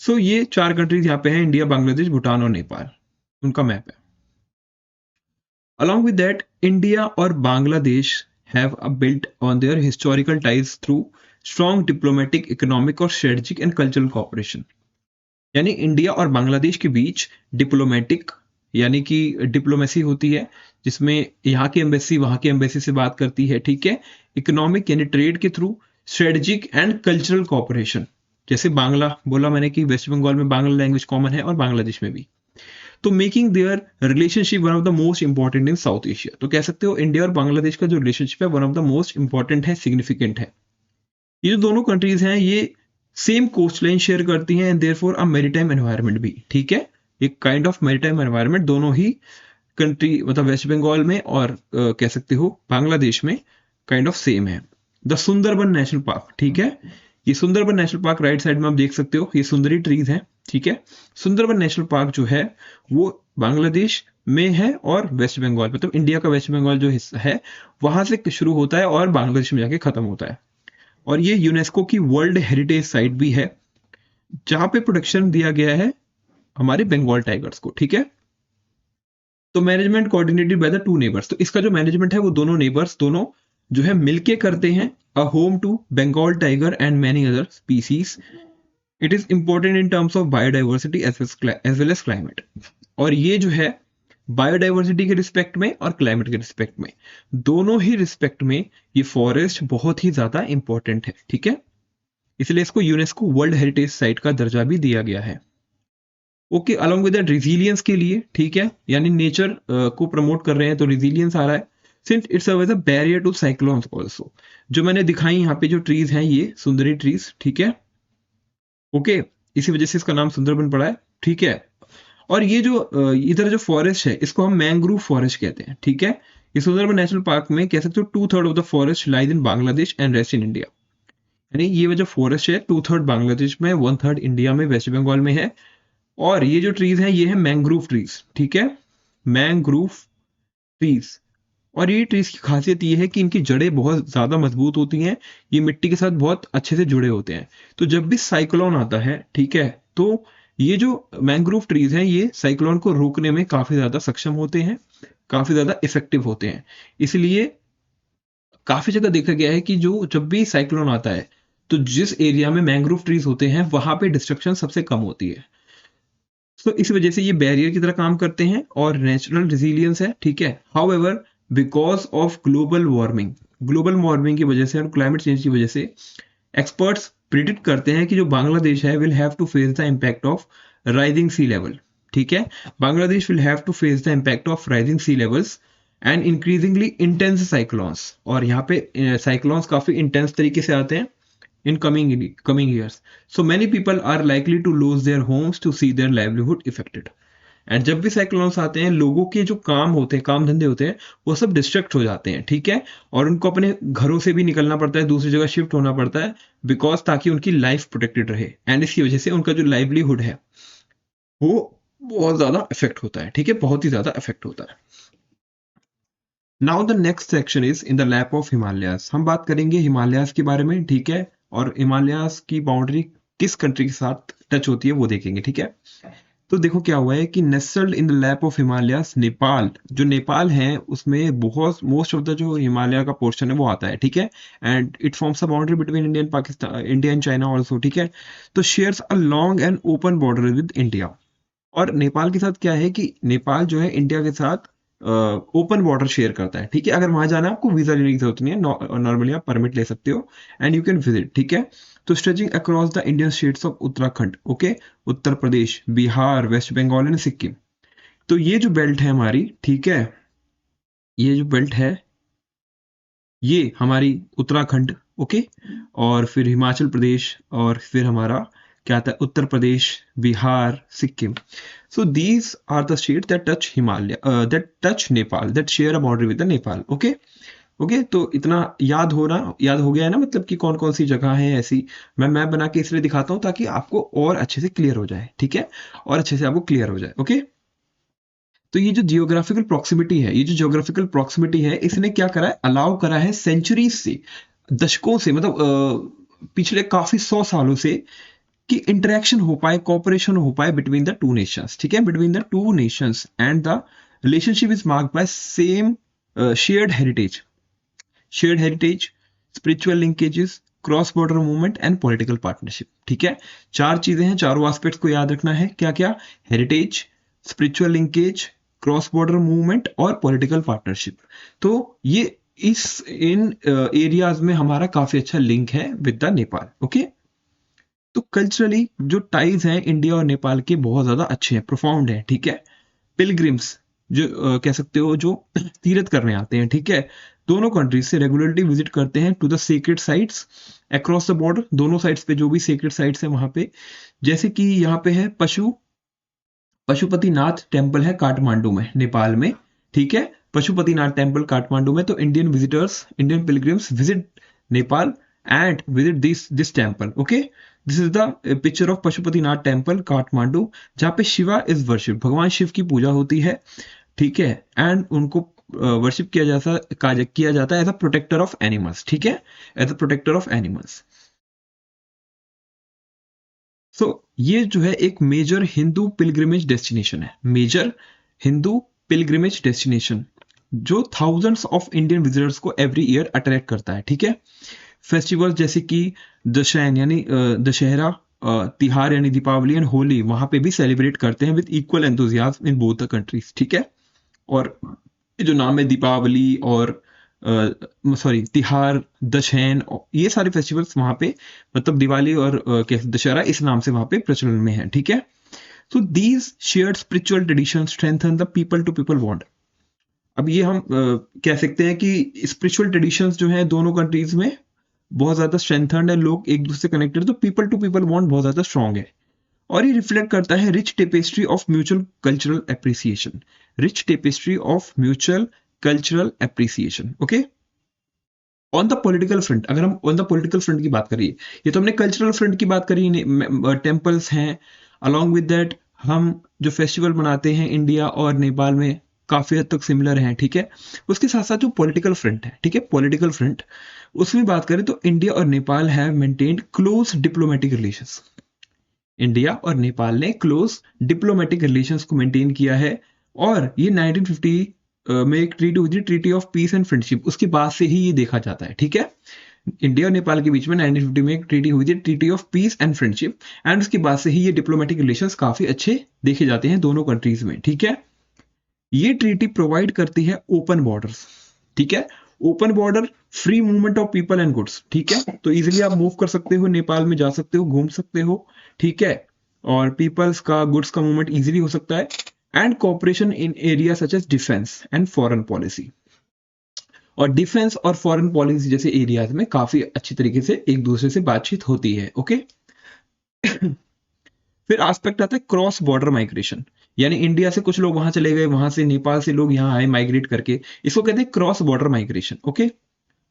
Speaker 1: so ये चार कंट्रीज यहाँ पे हैं, इंडिया, बांग्लादेश, भूटान और नेपाल, उनका मैप है। अलॉन्ग विद दैट इंडिया और Bangladesh have built on their historical ties through strong diplomatic, economic और strategic and cultural cooperation। यानी इंडिया और बांग्लादेश के बीच डिप्लोमेटिक यानी कि डिप्लोमेसी होती है, जिसमें यहाँ की एम्बेसी वहां की एम्बेसी से बात करती है। ठीक है, इकोनॉमिक यानी ट्रेड के through, strategic and cultural cooperation, जैसे बांग्ला बोला मैंने कि वेस्ट बंगाल में बांग्ला लैंग्वेज कॉमन है और बांग्लादेश में भी। तो making their relationship one of the most important in South Asia. तो कह सकते हो इंडिया और बांग्लादेश का जो रिलेशनशिप है one of the most important है, सिग्निफिकेंट है। ये जो दोनों कंट्रीज हैं ये सेम कोस्ट लाइन शेयर करती हैं and therefore a maritime environment भी, ठीक है। एक काइंड ऑफ मैरीटाइम एनवायरनमेंट दोनों ही कंट्री मतलब वेस्ट बंगाल में और कह सकते हो बांग्लादेश में काइंड ऑफ सेम है। द सुंदरबन नेशनल पार्क, ठीक है। ये Sundarban national park right side में आप देख सकते हो, ये सुंदरी ट्रीज हैं, ठीक है। सुंदरबन नेशनल पार्क जो है वो बांग्लादेश में है और वेस्ट बंगाल मतलब इंडिया का वेस्ट बंगाल जो हिस्सा है वहां से शुरू होता है और बांग्लादेश में जाके खत्म होता है। और ये यूनेस्को की वर्ल्ड हेरिटेज साइट भी है जहां पे प्रोटेक्शन दिया गया है हमारे बंगाल टाइगर्स को, ठीक है। तो management coordinated by the two neighbours, तो इसका जो मैनेजमेंट है वो दोनों नेबर्स दोनों जो है मिलके करते हैं। A home to Bengal tiger and many other species, it is important in terms of biodiversity as well as climate. और ये जो है बायोडाइवर्सिटी के रिस्पेक्ट में और क्लाइमेट के रिस्पेक्ट में, दोनों ही रिस्पेक्ट में ये फॉरेस्ट बहुत ही ज्यादा इंपॉर्टेंट है, ठीक है। इसलिए इसको यूनेस्को वर्ल्ड हेरिटेज साइट का दर्जा भी दिया गया है। Okay, along with that resilience के लिए, ठीक है, यानी नेचर को प्रमोट कर रहे हैं तो रिजिलियंस आ रहा है। Since it's a barrier to cyclones also, जो मैंने दिखाई यहाँ पे जो ट्रीज हैं ये सुंदरी ट्रीज, ठीक है। ओके, इसी वजह से इसका नाम सुंदरबन पड़ा है, ठीक है। और ये जो इधर जो फॉरेस्ट है इसको हम मैंग्रोव फॉरेस्ट कहते हैं, ठीक है। ये सुंदरबन नेशनल पार्क में कह सकते हो 2/3 of the forest lies in Bangladesh and rest in India. यानी ये जो फॉरेस्ट है 2/3 बांग्लादेश में, 1/3 इंडिया में वेस्ट बंगाल में है। और ये जो ट्रीज हैं ये है मैंग्रोव ट्रीज, ठीक है, मैंग्रोव ट्रीज। और ये ट्रीज की खासियत ये है कि इनकी जड़ें बहुत ज्यादा मजबूत होती हैं, ये मिट्टी के साथ बहुत अच्छे से जुड़े होते हैं। तो जब भी साइक्लोन आता है, ठीक है, तो ये जो मैंग्रोव ट्रीज हैं ये साइक्लोन को रोकने में काफी ज्यादा सक्षम होते हैं, काफी ज्यादा इफेक्टिव होते हैं। इसलिए काफी जगह देखा गया है कि जो जब भी साइक्लोन आता है तो जिस एरिया में मैंग्रोव ट्रीज होते हैं वहां पे डिस्ट्रक्शन सबसे कम होती है। तो इस वजह से ये बैरियर की तरह काम करते हैं और नेचुरल रिजिलियंस है, ठीक है। However because of global warming की वजह से और क्लाइमेट चेंज की वजह से एक्सपर्ट्स प्रिडिक्ट करते हैं कि जो बांग्लादेश है will have to face the impact of rising sea level, ठीक है। Bangladesh will have to face the impact of rising sea levels and increasingly intense cyclones. और यहाँ पे साइक्लोन्स काफी इंटेंस तरीके से आते हैं in coming years. So many people are likely to lose their homes to see their livelihood affected. And जब भी साइक्लोन्स आते हैं लोगों के जो काम होते हैं, काम धंधे होते हैं, वो सब डिस्ट्रैक्ट हो जाते हैं, ठीक है। और उनको अपने घरों से भी निकलना पड़ता है, दूसरी जगह शिफ्ट होना पड़ता है, बिकॉज ताकि उनकी लाइफ प्रोटेक्टेड रहे। एंड इसकी वजह से उनका जो लाइवलीहुड है वो बहुत ज्यादा इफेक्ट होता है, ठीक है, बहुत ही ज्यादा इफेक्ट होता है। Now the next section is in the lap of Himalayas. हम बात करेंगे हिमालयाज के बारे में, ठीक है, और हिमालयाज की बाउंड्री किस कंट्री के साथ टच होती है वो देखेंगे, ठीक है। तो देखो क्या हुआ है कि nestled in the lap of Himalayas Nepal, जो नेपाल है उसमें बहुत मोस्ट ऑफ द जो हिमालय का पोर्शन है वो आता है, ठीक है। And it forms a boundary between India and Pakistan, India and China also, ठीक है। तो shares a long and open border with India. और नेपाल के साथ क्या है कि नेपाल जो है इंडिया के साथ ओपन बॉर्डर शेयर करता है, ठीक है। अगर वहां जाना है आपको वीजा लेने की जरूरत नहीं है, नॉर्मली आप परमिट ले सकते हो एंड यू कैन विजिट, ठीक है। तो stretching across the Indian states of Uttarakhand, okay, Uttar Pradesh, Bihar, West Bengal and Sikkim. तो ये जो बेल्ट है हमारी, ठीक है, ये जो बेल्ट है ये हमारी उत्तराखंड, ओके, और फिर हिमाचल प्रदेश, और फिर हमारा क्या आता है Uttar Pradesh, Bihar, Sikkim. So these are the states that touch Himalaya, that touch Nepal, that share a boundary with the Nepal. Okay, okay, तो इतना याद हो गया है ना, मतलब कि कौन कौन सी जगह है ऐसी। मैं मैप बना के इसलिए दिखाता हूं ताकि आपको और अच्छे से क्लियर हो जाए, ठीक है, और अच्छे से आपको क्लियर हो जाए, ओके। तो ये जो जियोग्राफिकल प्रॉक्सिमिटी है, ये जो जियोग्राफिकल प्रॉक्सिमिटी है, इसने क्या करा है, अलाउ करा है सेंचुरीज से, दशकों से, मतलब पिछले काफी 100 सालों से कि इंटरेक्शन हो पाए, कॉपरेशन हो पाए बिटवीन द टू नेशंस, ठीक है, between the two nations. And the relationship is marked by same shared heritage, spiritual linkages, cross border movement and political partnership, ठीक है। 4 चीजें हैं, चारों एस्पेक्ट्स को याद रखना है। क्या क्या? Heritage, spiritual linkage, cross border movement और पॉलिटिकल पार्टनरशिप। तो ये इन एरियाज में हमारा काफी अच्छा लिंक है विद द नेपाल, ओके। तो कल्चरली जो टाइज हैं इंडिया और नेपाल के बहुत ज्यादा अच्छे हैं, प्रोफाउंड हैं, ठीक है। पिलग्रिम्स जो कह सकते हो जो तीर्थ करने आते हैं, ठीक है, दोनों कंट्रीज से रेगुलरली विजिट करते हैं to the secret sites across the border. दोनों साइड्स पे जो भी सीक्रेट साइट्स हैं वहां पे, जैसे कि यहाँ पे है पशुपतिनाथ टेम्पल है काठमांडू में, नेपाल में, ठीक है, पशुपतिनाथ टेम्पल काठमांडू में। तो Indian visitors, Indian pilgrims visit Nepal and visit this temple, okay. This is the picture of Pashupatinath temple Kathmandu, जहाँ पे शिवा इज वर्शिप, भगवान शिव की पूजा होती है, ठीक है, एंड उनको वर्शिप किया जाता है as a protector of animals, ठीक है, as a protector of animals. So ये जो है एक मेजर हिंदू पिलग्रिमेज डेस्टिनेशन है, मेजर हिंदू पिलग्रिमेज डेस्टिनेशन, जो थाउजेंड्स ऑफ इंडियन विजिटर्स को एवरी ईयर अट्रैक्ट करता है, ठीक है। फेस्टिवल्स जैसे कि दशैन यानी दशहरा, तिहार यानी दीपावली एंड होली वहां पे भी सेलिब्रेट करते हैं with equal enthusiasm in both the countries, ठीक है। और ये जो नाम है दीपावली और सॉरी तिहार, दशहन, ये सारे फेस्टिवल्स वहां पे, मतलब दिवाली और कैसे दशहरा इस नाम से वहां पे प्रचलन में है, ठीक है। तो these shared spiritual tradition strengthen the people to people bond. अब ये हम कह सकते हैं कि स्पिरिचुअल ट्रेडिशंस जो है दोनों कंट्रीज में बहुत ज्यादा स्ट्रेंथन्ड है, लोग एक दूसरे से कनेक्टेड, तो पीपल टू पीपल बॉन्ड बहुत ज्यादा स्ट्रांग है। और ये रिफ्लेक्ट करता है rich tapestry of mutual cultural appreciation, rich tapestry of mutual cultural appreciation, okay. On the political front, अगर हम ऑन द पॉलिटिकल फ्रंट की बात करिए, ये तो हमने कल्चरल फ्रंट की बात करी, टेम्पल्स हैं, अलॉन्ग विद दैट हम जो फेस्टिवल मनाते हैं इंडिया और नेपाल में काफी हद तक सिमिलर हैं, ठीक है। उसके साथ साथ जो पॉलिटिकल फ्रंट है, ठीक है, पॉलिटिकल फ्रंट, उसमें बात करें तो इंडिया और Nepal have maintained close diplomatic relations. India और नेपाल ने क्लोज डिप्लोमेटिक रिलेशंस को मेंटेन किया है, और ये 1950 में एक ट्रीटी हुई थी, treaty of peace and friendship, उसके बाद से ही ये देखा जाता है, ठीक है। इंडिया और नेपाल के बीच में 1950 में एक ट्रीटी हुई थी, treaty of peace and friendship, and उसके बाद से ही ये डिप्लोमेटिक रिलेशंस काफी अच्छे देखे जाते हैं दोनों कंट्रीज में, ठीक है। ये ट्रीटी प्रोवाइड करती है ओपन बॉर्डर्स, ठीक है, open border, free movement of people and goods, ठीक है, तो इजीली आप मूव कर सकते हो, नेपाल में जा सकते हो, घूम सकते हो, ठीक है, और पीपल्स का, गुड्स का मूवमेंट इजीली हो सकता है, and cooperation in area such as defence and foreign policy. और डिफेंस और फॉरेन पॉलिसी जैसे एरियाज में काफी अच्छी तरीके से एक दूसरे से बातचीत होती है, ओके। फिर एस्पेक्ट आता है क्रॉस बॉर्डर माइग्रेशन, यानी इंडिया से कुछ लोग वहां चले गए, वहां से नेपाल से लोग यहाँ आए माइग्रेट करके, इसको कहते हैं क्रॉस बॉर्डर माइग्रेशन, ओके।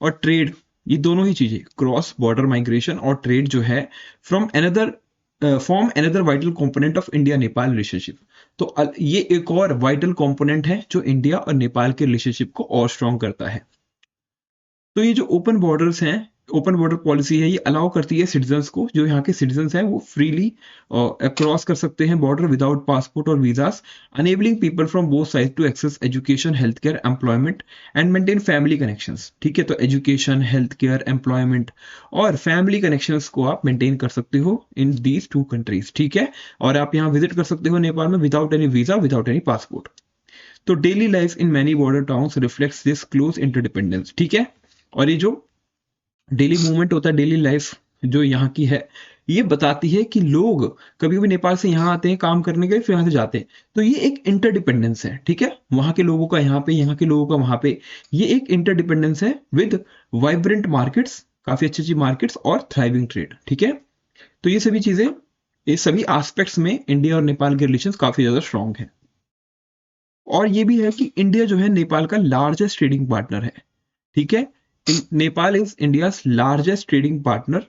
Speaker 1: और ट्रेड, ये दोनों ही चीजें, क्रॉस बॉर्डर माइग्रेशन और ट्रेड जो है, from another form another vital component of India Nepal relationship. तो ये एक और वाइटल कंपोनेंट है जो इंडिया और नेपाल के रिलेशनशिप को और स्ट्रॉन्ग करता है। तो ये जो ओपन बॉर्डर्स हैं, ओपन बॉर्डर पॉलिसी है, ये अलाउ करती है सिटीजन्स को, जो यहाँ के सिटीजन्स हैं वो फ्रीली क्रॉस कर सकते हैं बॉर्डर विदाउट पासपोर्ट और visas, enabling people from both side to access education, health care, employment and maintain family connections, ठीक है। तो एजुकेशन, हेल्थ केयर, एम्प्लॉयमेंट और फैमिली कनेक्शंस को आप मेंटेन कर सकते हो इन दीज टू कंट्रीज, ठीक है। और आप यहाँ विजिट कर सकते हो नेपाल में without any visa, without any passport. तो daily life in many border towns reflects this close interdependence, ठीक है। और ये जो डेली मूवमेंट होता है, डेली लाइफ जो यहाँ की है, ये बताती है कि लोग कभी कभी नेपाल से यहाँ आते हैं काम करने के लिए, फिर यहाँ से जाते हैं, तो ये एक इंटरडिपेंडेंस है, ठीक है, वहां के लोगों का यहाँ पे, यहाँ के लोगों का वहां पे, ये एक इंटरडिपेंडेंस है विद वाइब्रेंट मार्केट्स, काफी अच्छी अच्छी मार्केट्स और थ्राइविंग ट्रेड, ठीक है। तो ये सभी चीजें, ये सभी एस्पेक्ट्स में इंडिया और नेपाल के रिलेशन काफी ज्यादा स्ट्रांग है। और ये भी है कि इंडिया जो है नेपाल का लार्जेस्ट ट्रेडिंग पार्टनर है, ठीक है। Nepal is India's largest trading partner,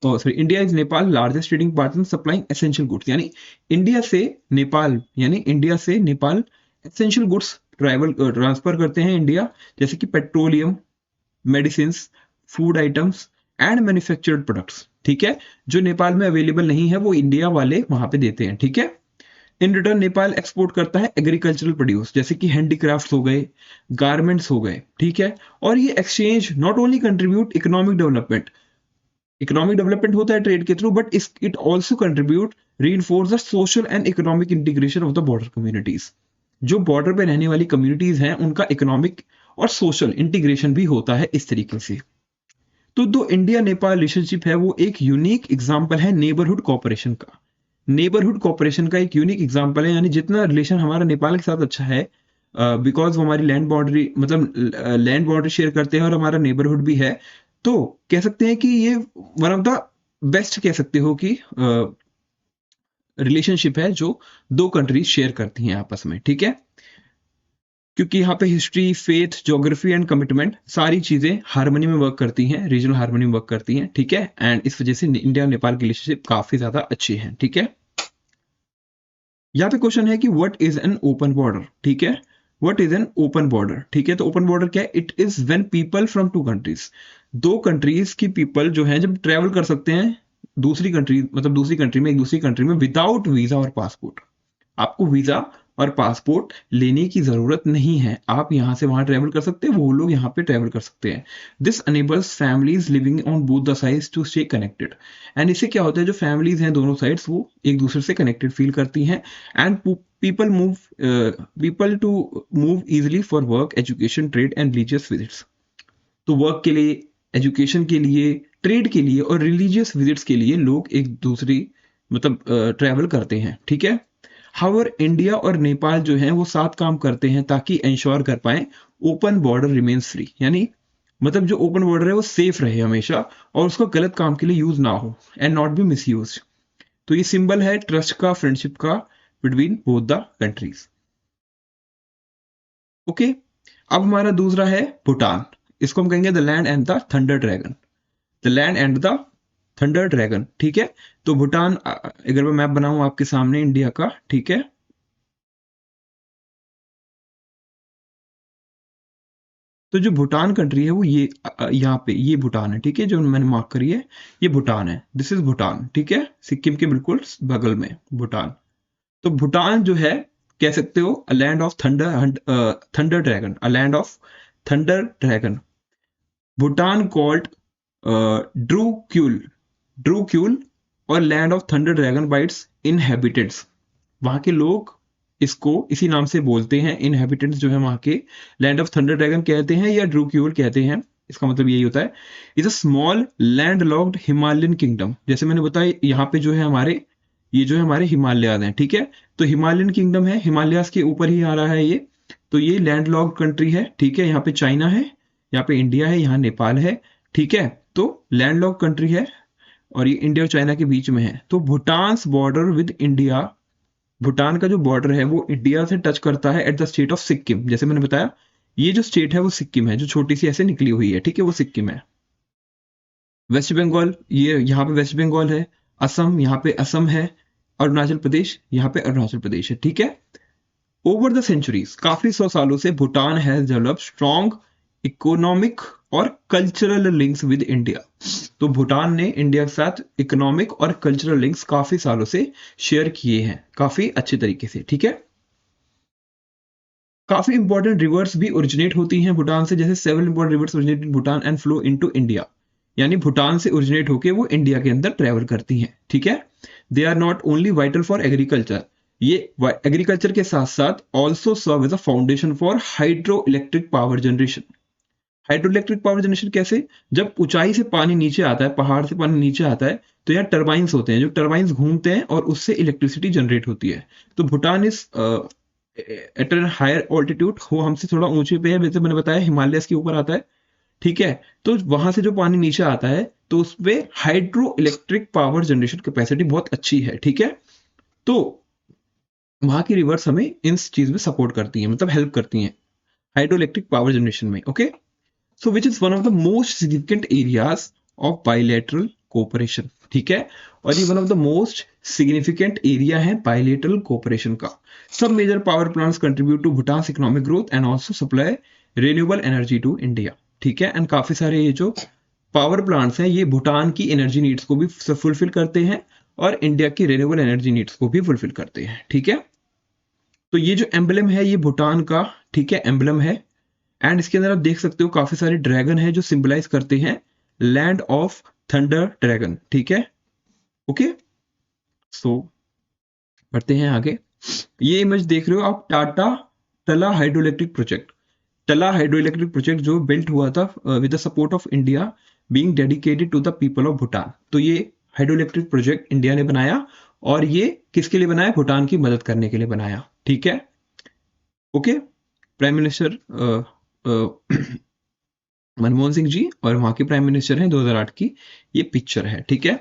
Speaker 1: sorry, India is Nepal largest trading partner supplying essential goods, यानी इंडिया से नेपाल, यानी इंडिया से नेपाल एसेंशियल गुड्स ट्रांसफर करते हैं इंडिया, जैसे कि petroleum, medicine, food items and manufactured products, ठीक है, जो नेपाल में अवेलेबल नहीं है वो इंडिया वाले वहां पे देते हैं, ठीक है। इन रिटर्न नेपाल एक्सपोर्ट करता है एग्रीकल्चरल प्रोड्यूस, जैसे कि हैंडीक्राफ्ट्स हो गए, गारमेंट्स हो गए, ठीक है। और ये exchange not only contribute economic development होता है ट्रेड के through, but it also contribute reinforce the social and economic integration of the border communities. जो बॉर्डर पे रहने वाली कम्युनिटीज हैं उनका इकोनॉमिक और सोशल इंटीग्रेशन भी होता है इस तरीके से। तो जो इंडिया नेपाल रिलेशनशिप है वो एक यूनिक एग्जाम्पल है नेबरहुड कोऑपरेशन का, नेबरहुड कोऑपरेशन का एक यूनिक एग्जांपल है, यानी जितना रिलेशन हमारा नेपाल के साथ अच्छा है, बिकॉज वो हमारी लैंड बाउंड्री मतलब लैंड बाउंड्री शेयर करते हैं और हमारा नेबरहुड भी है, तो कह सकते हैं कि ये वन ऑफ द बेस्ट कह सकते हो कि रिलेशनशिप है जो दो कंट्रीज शेयर करती हैं आपस में, ठीक है। क्योंकि यहाँ पे history, faith, geography and commitment सारी चीजें हार्मनी में वर्क करती हैं, रीजनल हार्मनी में वर्क करती हैं, ठीक है। एंड इस वजह से इंडिया और नेपाल की रिलेशनशिप काफी ज्यादा अच्छी है, ठीक है। यहाँ पे क्वेश्चन है कि what is an open border, ठीक है। What is an open border, ठीक है। तो ओपन बॉर्डर क्या है? It is when people from two countries, दो कंट्रीज की पीपल जो है जब ट्रेवल कर सकते हैं दूसरी कंट्री, मतलब दूसरी कंट्री में, एक दूसरी कंट्री में विदाउट वीजा और पासपोर्ट। आपको वीजा और पासपोर्ट लेने की जरूरत नहीं है, आप यहां से वहां ट्रेवल कर सकते हैं, वो लोग यहाँ पे ट्रेवल कर सकते हैं। This enables families living on both the sides to stay connected. And इससे क्या होता है, जो फैमिलीज हैं दोनों साइड्स वो एक दूसरे से कनेक्टेड फील करती हैं। And people to move easily for work, education, trade and religious visits. तो वर्क के लिए, एजुकेशन के लिए, ट्रेड के लिए और रिलीजियस विजिट्स के लिए लोग एक दूसरी मतलब ट्रैवल करते हैं, ठीक है। हाउएवर इंडिया और नेपाल जो है वो साथ काम करते हैं ताकि इंश्योर कर पाए ओपन बॉर्डर रिमेन्स फ्री, यानी मतलब जो ओपन बॉर्डर है वो सेफ रहे हमेशा और उसको गलत काम के लिए यूज ना हो and not be miss use. तो ये सिंबल है ट्रस्ट का, फ्रेंडशिप का between both the countries. Okay, अब हमारा दूसरा है भूटान। इसको हम कहेंगे the land and the thunder dragon. The land and the thunder dragon, ठीक है। तो भूटान, अगर मैं मैप बनाऊं आपके सामने इंडिया का, ठीक है। तो जो भूटान कंट्री है वो ये यहाँ पे ये भूटान है, ठीक है, जो मैंने मार्क करी है ये भूटान है। दिस इज भूटान, ठीक है, सिक्किम के बिल्कुल बगल में भूटान। तो भूटान जो है कह सकते हो a land of thunder dragon, a land of thunder dragon. Bhutan called Druk Yul, Druk Yul और land of thunder dragon by its inhabitants. वहां के लोग इसको इसी नाम से बोलते हैं, इनहेबिटेंट्स जो है वहां के, लैंड ऑफ थंडर ड्रैगन कहते हैं या ड्रूक्यूल कहते हैं। इसका मतलब यही होता है, is a small land locked Himalayan kingdom. जैसे मैंने बताया यहाँ पे जो है हमारे, ये जो है हमारे हिमालयाज हैं, ठीक है। तो हिमालयन किंगडम है, हिमालयाज के ऊपर ही आ रहा है ये। तो ये लैंड लॉक्ड कंट्री है, ठीक है। यहाँ पे चाइना है, यहाँ पे इंडिया है, यहाँ नेपाल है, ठीक है। तो लैंड लॉक्ड कंट्री है और ये इंडिया और चाइना के बीच में है। तो Bhutan border with India, Bhutan का जो बॉर्डर है वो इंडिया से टच करता है at the state of Sikkim. जैसे मैंने बताया ये जो स्टेट है वो सिक्किम है, जो छोटी सी ऐसे निकली हुई है, ठीक है, वो सिक्किम है। वेस्ट बंगाल, ये यहाँ पे वेस्ट बंगाल है। असम, यहाँ पे असम है। अरुणाचल प्रदेश, यहाँ पे अरुणाचल प्रदेश है, ठीक है। ओवर द सेंचुरीज, काफी सौ सालों से Bhutan has develop strong economic और कल्चरल लिंक्स विद इंडिया। तो भूटान ने इंडिया के साथ इकोनॉमिक और कल्चरल लिंक्स काफी सालों से शेयर किए हैं, काफी अच्छे तरीके से, ठीक है। काफी इंपॉर्टेंट रिवर्स भी ओरिजिनेट होती हैं भूटान से, जैसे seven important rivers originate in Bhutan and flow into India. यानी भूटान से ओरिजिनेट होके वो इंडिया के अंदर ट्रेवल करती हैं, ठीक है। They are not only vital for agriculture, ये एग्रीकल्चर के साथ साथ also serve as a foundation for hydro electric power generation. Hydro electric power generation कैसे? जब ऊंचाई से पानी नीचे आता है, पहाड़ से पानी नीचे आता है, तो यहाँ टर्बाइंस होते हैं, जो टर्बाइंस घूमते हैं और उससे इलेक्ट्रिसिटी जनरेट होती है। तो भूटान इस एट एन हायर ऑल्टीट्यूड, वो हमसे थोड़ा ऊंचे पे है, जैसे मैंने बताया हिमालयस के ऊपर आता है, ठीक है। तो वहां से जो पानी नीचे आता है तो उसपे hydro electric power generation capacity बहुत अच्छी है, ठीक है। तो वहां की रिवर्स हमें इन चीज में सपोर्ट करती है, मतलब हेल्प करती हैं हाइड्रो इलेक्ट्रिक पावर जनरेशन में, okay. So which is one of the most significant areas of bilateral cooperation, ठीक है। और ये one of the most significant area है बायलैटरल कोऑपरेशन का। सब major power plants contribute to Bhutan economic growth and also supply renewable energy to India, ठीक है। And काफी सारे ये जो पावर प्लांट्स हैं ये भूटान की एनर्जी नीड्स को भी फुलफिल करते हैं और इंडिया की रिन्यूएबल एनर्जी नीड्स को भी फुलफिल करते हैं, ठीक है। तो ये जो एम्बलम है ये भूटान का, ठीक है, एम्बलम है। एंड इसके अंदर आप देख सकते हो काफी सारे ड्रैगन है जो सिंबलाइज करते हैं लैंड ऑफ थंडर ड्रैगन, ठीक है, ओके। सो बढ़ते हैं आगे। ये इमेज देख रहे हो आप, टाटा Tala hydro electric project. Tala hydro electric project जो बिल्ट हुआ था with the support of India being dedicated to the people of Bhutan. तो ये हाइड्रो इलेक्ट्रिक प्रोजेक्ट इंडिया ने बनाया और ये किसके लिए बनाया? भूटान की मदद करने के लिए बनाया। ठीक है, ओके। प्राइम मिनिस्टर मनमोहन सिंह जी और वहां के प्राइम मिनिस्टर हैं 2008 की ये पिक्चर है। ठीक है,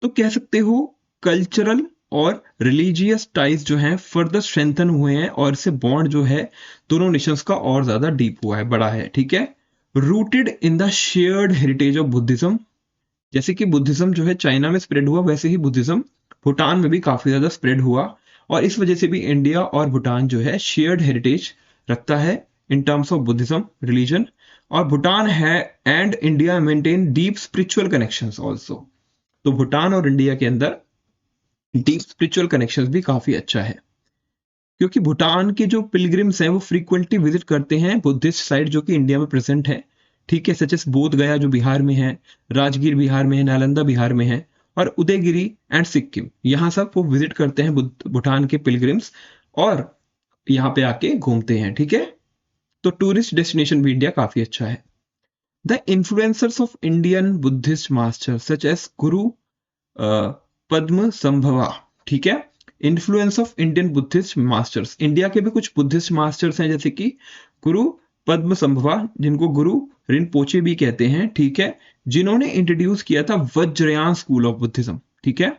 Speaker 1: तो कह सकते हो कल्चरल और रिलीजियस टाइज जो हैं फर्दर स्ट्रेंथन हुए हैं और इससे बॉन्ड जो है दोनों नेशंस का और ज्यादा डीप हुआ है, बड़ा है। ठीक है, rooted in the shared heritage of Buddhism. जैसे कि बुद्धिज्म जो है चाइना में स्प्रेड हुआ, वैसे ही बुद्धिज्म भूटान में भी काफी ज्यादा स्प्रेड हुआ, और इस वजह से भी इंडिया और भूटान जो है शेयर्ड हेरिटेज रखता है इन टर्म्स ऑफ बुद्धिज्म रिलीजन। और भूटान है and India maintain deep spiritual connections also. तो भूटान और इंडिया के अंदर डीप स्पिरिचुअल कनेक्शंस भी काफी अच्छा है, क्योंकि भूटान के जो पिलग्रिम्स हैं वो फ्रीक्वेंटली विजिट करते हैं बुद्धिस्ट साइट जो कि इंडिया में प्रेजेंट है। ठीक है, सच एस बोध गया जो बिहार में है, राजगीर बिहार में है, नालंदा बिहार में है, और उदयगिरी एंड सिक्किम, यहाँ सब वो विजिट करते हैं भूटान के पिलग्रिम्स और यहाँ पे आके घूमते हैं। ठीक है, तो टूरिस्ट डेस्टिनेशन भी इंडिया काफी अच्छा है। The influencers of Indian Buddhist master such as गुरु पद्म संभवा। ठीक है, influence of Indian Buddhist masters, India के भी कुछ बुद्धिस्ट मास्टर्स हैं जैसे कि गुरु पद्म संभवा, जिनको गुरु रिनपोचे भी कहते हैं। ठीक है, जिन्होंने इंट्रोड्यूस किया था वज्रयान स्कूल ऑफ बुद्धिज्म। ठीक है,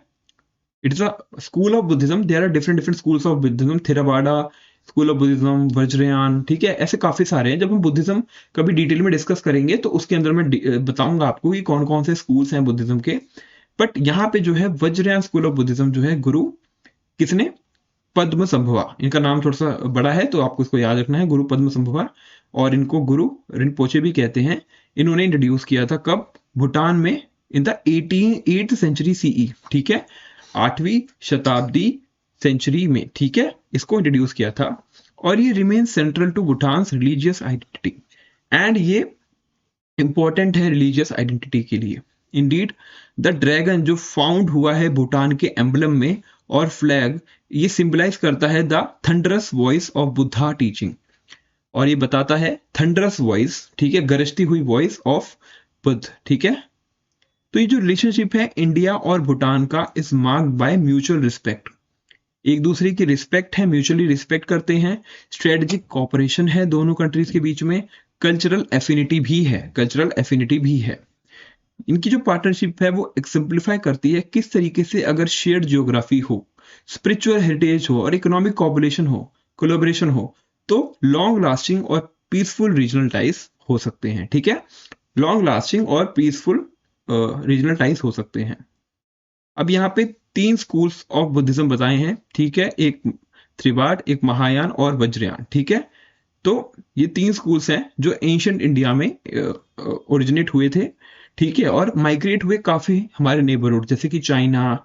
Speaker 1: it is a school of Buddhism, there are different different schools of Buddhism, Theravada school of Buddhism, Vajrayana. ठीक है, ऐसे काफी सारे हैं। जब हम बुद्धिज्म कभी डिटेल में डिस्कस करेंगे तो उसके अंदर मैं बताऊंगा आपको कि कौन कौन से स्कूल्स हैं बुद्धिज्म के। बट यहाँ पे जो है वज्रयान स्कूल ऑफ बुद्धिज्म जो है गुरु किसने? पद्म संभवा। इनका नाम थोड़ा सा बड़ा है तो आपको इसको याद रखना है, गुरु पद्म संभवा, और इनको गुरु रिनपोचे भी कहते हैं। इन्होंने इंट्रोड्यूस किया था कब? भूटान में in the 8th century CE. ठीक है, 8वीं शताब्दी सेंचुरी में। ठीक है, इसको इंट्रोड्यूस किया था, और ये remain central to Bhutan religious identity, and ये इंपॉर्टेंट है रिलीजियस आइडेंटिटी के लिए। इंडीड द ड्रैगन जो फाउंड हुआ है भूटान के एम्बलम में और फ्लैग, ये सिंबलाइज करता है the thunderous voice of Buddha teaching, और ये बताता है थंडरस वॉइस, ठीक है, गरजती हुई वॉइस ऑफ बुद्ध। ठीक है, तो ये जो रिलेशनशिप है इंडिया और भूटान का is marked by mutual respect, एक दूसरे की रिस्पेक्ट है, म्यूचुअली रिस्पेक्ट करते हैं, स्ट्रेटेजिक कॉपरेशन है दोनों कंट्रीज के बीच में, कल्चरल एफिनिटी भी है, कल्चरल एफिनिटी भी है। इनकी जो पार्टनरशिप है वो एक्सम्प्लीफाई करती है किस तरीके से अगर शेयर्ड जियोग्राफी हो, स्पिरिचुअल हेरिटेज हो और इकोनॉमिक कोलैबोरेशन हो तो लॉन्ग लास्टिंग और पीसफुल रीजनल टाइज हो सकते हैं। ठीक है, लॉन्ग लास्टिंग और पीसफुल रीजनल टाइज हो सकते हैं। अब यहाँ पे 3 स्कूल्स ऑफ बुद्धिज्म बताए हैं। ठीक है, एक त्रिवाद, एक महायान और वज्रयान। ठीक है, तो ये 3 स्कूल्स हैं जो एंशिएंट इंडिया में ओरिजिनेट हुए थे। ठीक है, और माइग्रेट हुए काफी हमारे नेबरहुड जैसे कि चाइना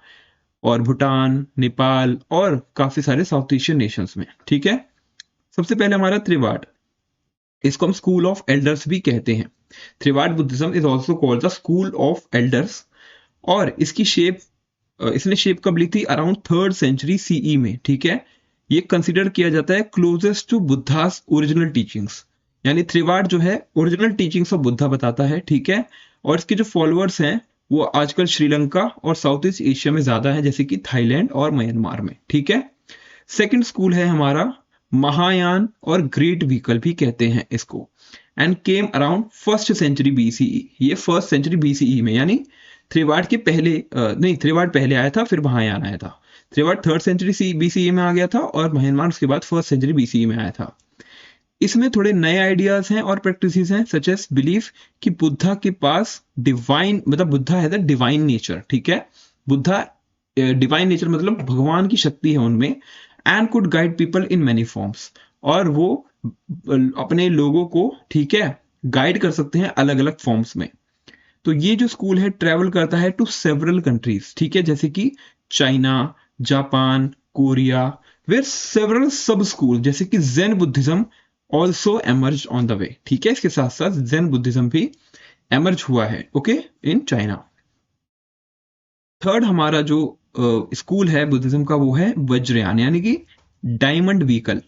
Speaker 1: और भूटान, नेपाल और काफी सारे साउथ एशियन नेशंस में। ठीक है, सबसे पहले हमारा त्रिवाद, इसको हम स्कूल ऑफ एल्डर्स भी कहते हैं। Theravada Buddhism is also called the school of elders, और इसने शेप कब ली थी? अराउंड 3rd सेंचुरी सीई में। ठीक है, ये कंसिडर किया जाता है closest to Buddha's original teachings, यानी त्रिवाद जो है ओरिजिनल टीचिंग्स ऑफ बुद्धा बताता है। ठीक है, और इसके जो फॉलोअर्स हैं वो आजकल श्रीलंका और साउथ ईस्ट एशिया में ज्यादा है, जैसे कि थाईलैंड और म्यांमार में। ठीक है, सेकंड स्कूल है हमारा महायान, और ग्रेट व्हीकल भी कहते हैं इसको, and came around 1st century BCE. ये 1st सेंचुरी बीसीई में, यानी त्रिवाद के पहले नहीं, त्रिवाद पहले आया था फिर महायान आया था। त्रिवाद 3rd सेंचुरी बीसीई में आ गया था और म्यांमार उसके बाद 1st सेंचुरी बीसीई में आया था। इसमें थोड़े नए आइडियाज हैं और प्रैक्टिसेस हैं, सच एस बिलीफ कि बुद्धा के पास डिवाइन, मतलब बुद्धा है द डिवाइन नेचर। ठीक है, बुद्धा डिवाइन नेचर मतलब भगवान की शक्ति है उनमें, and could guide people in many forms, और वो अपने लोगों को, ठीक है, गाइड कर सकते हैं अलग अलग फॉर्म्स में। तो ये जो स्कूल है ट्रेवल करता है टू सेवरल कंट्रीज। ठीक है, जैसे कि China, Japan, Korea, where several sub school जैसे कि Zen Buddhism also emerge on the way. ठीक है, इसके साथ साथ ज़ेन बुद्धिज्म भी एमर्ज हुआ है, ओके, इन चाइना। थर्ड हमारा जो स्कूल है बुद्धिज्म का वो है वज्रयान, यानी कि diamond vehicle,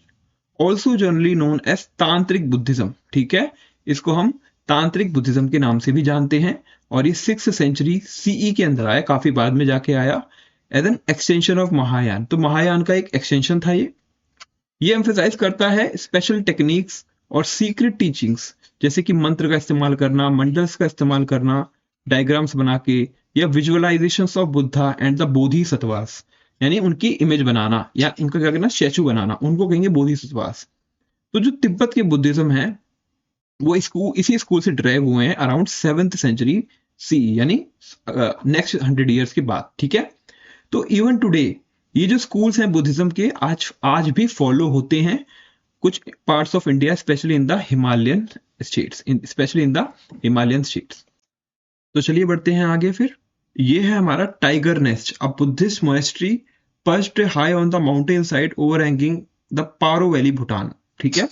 Speaker 1: also generally known as Tantric Buddhism. ठीक है, इसको हम तांत्रिक बुद्धिज्म के नाम से भी जानते हैं, और ये 6th सेंचुरी सीई के अंदर आया, काफी बाद में जाके आया। As an extension of Mahayana. तो महायान का एक एक्सटेंशन था ये एम्फेसाइज करता है स्पेशल टेक्निक्स और सीक्रेट टीचिंग्स, जैसे कि मंत्र का इस्तेमाल करना, मंडल्स का इस्तेमाल करना, डायग्राम्स बना के, या visualisations of Buddha and the bodhisattvas, यानी उनकी इमेज बनाना या उनका क्या कहना स्टैचू बनाना, उनको कहेंगे बोधिसत्वास। तो जो तिब्बत के बुद्धिज्म है वो इसी स्कूल से ड्राइव हुए हैं अराउंड 7th सेंचुरी सी, यानी नेक्स्ट 100 ईयर्स के बाद, ठीक है। तो इवन टुडे ये जो स्कूल्स हैं बुद्धिज्म के आज आज भी फॉलो होते हैं कुछ parts of India, specially in the Himalayan states. तो चलिए बढ़ते हैं आगे फिर। ये है हमारा tiger nest, a Buddhist monastery perched high on the mountain side overhanging the Paro valley, Bhutan, ठीक है।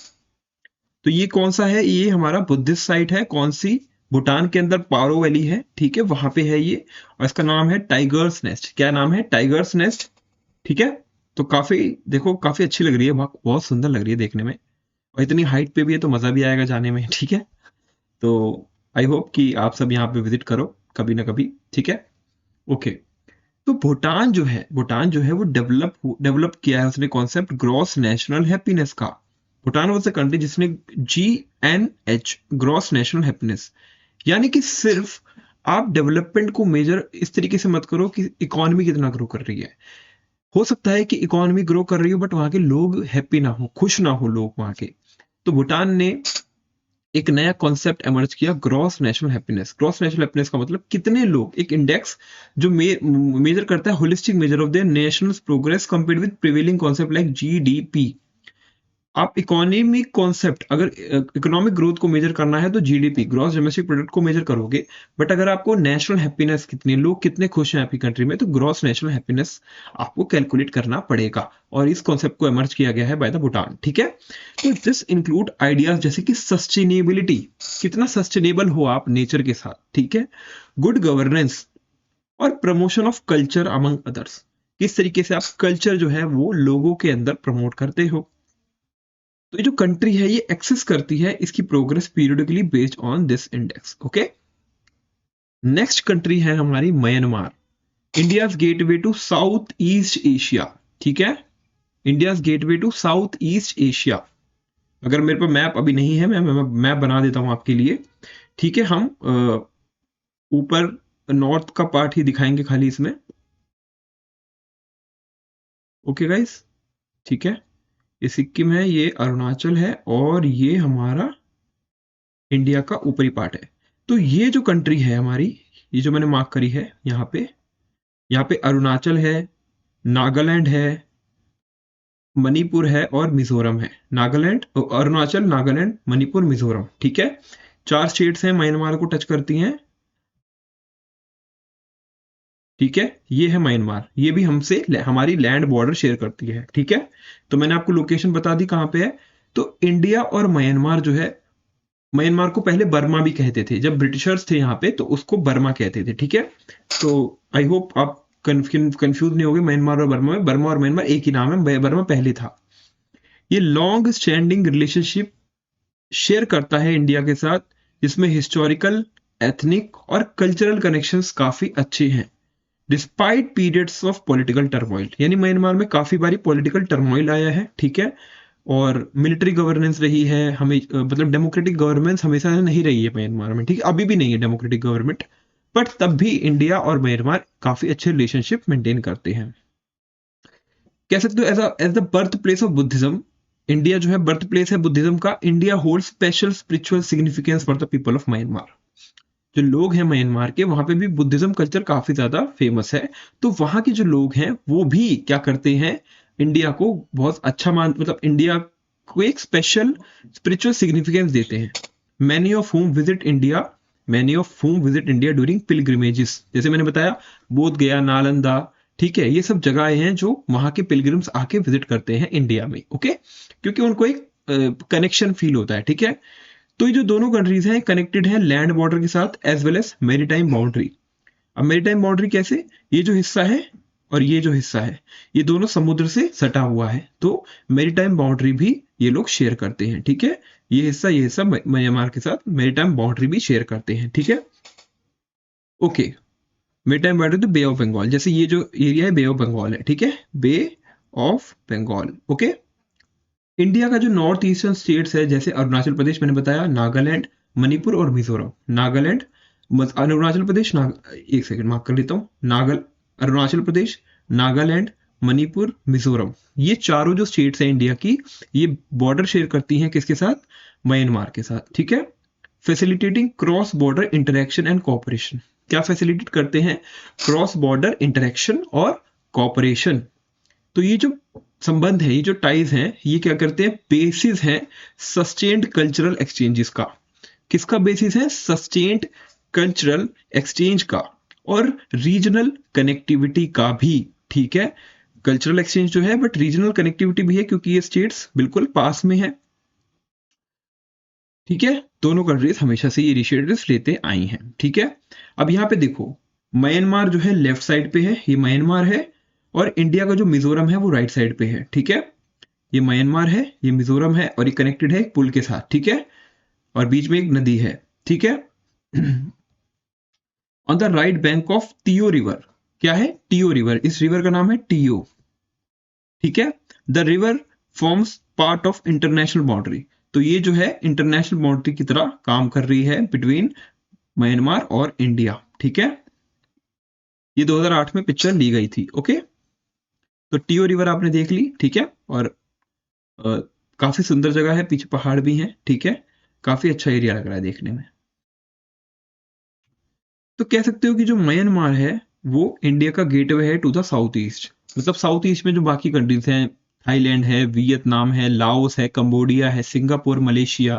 Speaker 1: तो ये कौन सा है? ये हमारा बुद्धिस्ट साइट है, कौन सी? भूटान के अंदर पारो वैली है, ठीक है, वहां पे है ये, और इसका नाम है टाइगर्स नेस्ट। क्या नाम है? टाइगर्स नेस्ट, ठीक है। तो काफी देखो काफी अच्छी लग रही है, बहुत सुंदर लग रही है देखने में, और इतनी हाइट पे भी है तो मजा भी आएगा जाने में, ठीक है। तो आई होप कि आप सब यहाँ पे विजिट करो कभी ना कभी, ठीक है। ओके, तो भूटान जो है वो डेवलप किया है उसने कॉन्सेप्ट ग्रॉस नेशनल हैप्पीनेस का। भूटान वॉज अ कंट्री जिसने GNH, ग्रॉस नेशनल हैप्पीनेस, यानी कि सिर्फ आप डेवलपमेंट को मेजर इस तरीके से मत करो कि इकोनॉमी कितना ग्रो कर रही है। हो सकता है कि इकोनॉमी ग्रो कर रही हो बट वहां के लोग हैप्पी ना हो, खुश ना हो लोग वहां के। तो भूटान ने एक नया कॉन्सेप्ट एमर्ज किया, gross national happiness. Gross national happiness का मतलब कितने लोग, एक इंडेक्स जो मेजर करता है holistic measure of their national progress compared with prevailing concept like GDP। आप इकोनॉमिक कॉन्सेप्ट, अगर इकोनॉमिक ग्रोथ को मेजर करना है तो GDP, ग्रॉस डोमेस्टिक प्रोडक्ट को मेजर करोगे, बट अगर आपको नेशनल हैप्पीनेस, कितने लोग कितने खुश हैं आपकी कंट्री में, तो ग्रॉस नेशनल हैप्पीनेस आपको कैलकुलेट करना पड़ेगा, और इस कॉन्सेप्ट को एमर्ज किया गया है बाय द भूटान, ठीक है। तो दिस इंक्लूड आइडियाज जैसे कि सस्टेनेबिलिटी, कितना सस्टेनेबल हो आप नेचर के साथ, ठीक है, गुड गवर्नेंस, और promotion of culture among others, किस तरीके से आप कल्चर जो है वो लोगों के अंदर प्रमोट करते हो। तो ये जो कंट्री है ये एक्सेस करती है इसकी progress periodically based on this index, okay. Next country है हमारी Myanmar, India's gateway to South East Asia, ठीक है, India's gateway to South East Asia. अगर मेरे पास मैप अभी नहीं है, मैं मैप बना देता हूं आपके लिए, ठीक है। हम ऊपर नॉर्थ का पार्ट ही दिखाएंगे खाली इसमें, ओके गाइस, ठीक है। ये सिक्किम है, ये अरुणाचल है, और ये हमारा इंडिया का ऊपरी पार्ट है। तो ये जो कंट्री है हमारी, ये जो मैंने मार्क करी है यहाँ पे अरुणाचल है, नागालैंड है, मणिपुर है, और मिजोरम है। नागालैंड, अरुणाचल, नागालैंड, मणिपुर, मिजोरम, ठीक है। 4 स्टेट्स हैं म्यांमार को टच करती हैं, ठीक है। ये है म्यांमार, ये भी हमसे हमारी लैंड बॉर्डर शेयर करती है, ठीक है। तो मैंने आपको लोकेशन बता दी कहाँ पे है। तो इंडिया और म्यांमार जो है, म्यांमार को पहले बर्मा भी कहते थे, जब ब्रिटिशर्स थे यहाँ पे तो उसको बर्मा कहते थे, ठीक है। तो आई होप आप कंफ्यूज नहीं होगे म्यांमार और बर्मा में, बर्मा और म्यांमार एक ही नाम है, बर्मा पहले था। ये लॉन्ग स्टैंडिंग रिलेशनशिप शेयर करता है इंडिया के साथ, जिसमें हिस्टोरिकल, एथनिक और कल्चरल कनेक्शंस काफी अच्छे हैं, despite periods of political turmoil. यानी म्यांमार में काफी बारी पॉलिटिकल टर्मोइल आया है, ठीक है, और मिलिट्री गवर्नेंस रही है, हमें मतलब डेमोक्रेटिक गवर्नेंस हमेशा नहीं रही है म्यांमार में, ठीक है, अभी भी नहीं है डेमोक्रेटिक गवर्नमेंट, बट तब भी इंडिया और म्यांमार काफी अच्छे रिलेशनशिप मेंटेन करते हैं। कह सकते हो as the birth place of Buddhism, India जो है बर्थ प्लेस है बुद्धिज्म का। India hold special spiritual significance for the people of Myanmar. जो लोग हैं म्यांमार के, वहां पे भी बुद्धिज्म कल्चर काफी ज्यादा फेमस है, तो वहां के जो लोग हैं वो भी क्या करते हैं, इंडिया को बहुत अच्छा मतलब इंडिया को एक स्पेशल स्पिरिचुअल सिग्निफिकेंस देते हैं। Many of whom visit India during pilgrimages, जैसे मैंने बताया बोध गया, नालंदा, ठीक है, ये सब जगहें हैं जो वहां के पिलग्रिम्स आके विजिट करते हैं इंडिया में, ओके, क्योंकि उनको एक कनेक्शन फील होता है, ठीक है। तो ये जो दोनों कंट्रीज हैं कनेक्टेड हैं लैंड बॉर्डर के साथ as well as maritime boundary. अब मेरीटाइम बाउंड्री कैसे, ये जो हिस्सा है और ये जो हिस्सा है ये दोनों समुद्र से सटा हुआ है, तो मेरीटाइम बाउंड्री भी ये लोग शेयर करते हैं, ठीक है। ये हिस्सा म्यांमार के साथ मेरीटाइम बाउंड्री भी शेयर करते हैं, ठीक है, ओके। मेरीटाइम बॉर्डर तो बे ऑफ बंगाल, जैसे ये जो एरिया है बे ऑफ बंगाल है, ठीक है, बे ऑफ बंगाल। ओके, इंडिया का जो नॉर्थ ईस्टर्न स्टेट्स है, जैसे अरुणाचल प्रदेश मैंने बताया, नागालैंड, मणिपुर और मिजोरम। नागालैंड, अरुणाचल प्रदेश, एक सेकंड मार्क कर लेता हूँ, अरुणाचल प्रदेश, नागालैंड, मणिपुर, मिजोरम, ये चारों जो स्टेट्स हैं इंडिया की, ये बॉर्डर शेयर करती हैं किसके साथ? म्यांमार के साथ, ठीक है। Facilitating cross border interaction and cooperation, क्या फैसिलिटेट करते हैं? क्रॉस बॉर्डर इंटरेक्शन और कोऑपरेशन। तो ये जो संबंध है, ये जो टाइज हैं, ये क्या करते हैं? बेसिस है सस्टेन्ड कल्चरल एक्सचेंजेस का। किसका बेसिस है? सस्टेन्ड कल्चरल एक्सचेंज का और रीजनल कनेक्टिविटी का भी, ठीक है। कल्चरल एक्सचेंज जो है, बट रीजनल कनेक्टिविटी भी है, क्योंकि ये स्टेट्स बिल्कुल पास में है, ठीक है। दोनों कंट्रीज हमेशा से ये इनिशिएटिव्स लेते आई हैं, ठीक है। अब यहाँ पे देखो, म्यांमार जो है लेफ्ट साइड पे है, ये म्यांमार है, और इंडिया का जो मिजोरम है वो राइट साइड पे है, ठीक है। ये म्यांमार है, ये मिजोरम है, और ये कनेक्टेड है एक पुल के साथ, ठीक है, और बीच में एक नदी है, ठीक है। On the right bank of Tiau river, क्या है? टीओ रिवर, इस रिवर का नाम है टीओ, ठीक है। The river forms part of international boundary, तो ये जो है इंटरनेशनल बाउंड्री की तरह काम कर रही है बिटवीन म्यांमार और इंडिया, ठीक है। ये 2008 में पिक्चर ली गई थी, ओके। तो टीओ रिवर आपने देख ली, ठीक है, और काफी सुंदर जगह है, पीछे पहाड़ भी हैं, ठीक है, काफी अच्छा एरिया लग रहा है देखने में। तो कह सकते हो कि जो म्यांमार है वो इंडिया का गेटवे है टू द साउथ ईस्ट, मतलब साउथ ईस्ट में जो बाकी कंट्रीज हैं, थाईलैंड है, वियतनाम है, लाओस है, कंबोडिया है, सिंगापुर, मलेशिया,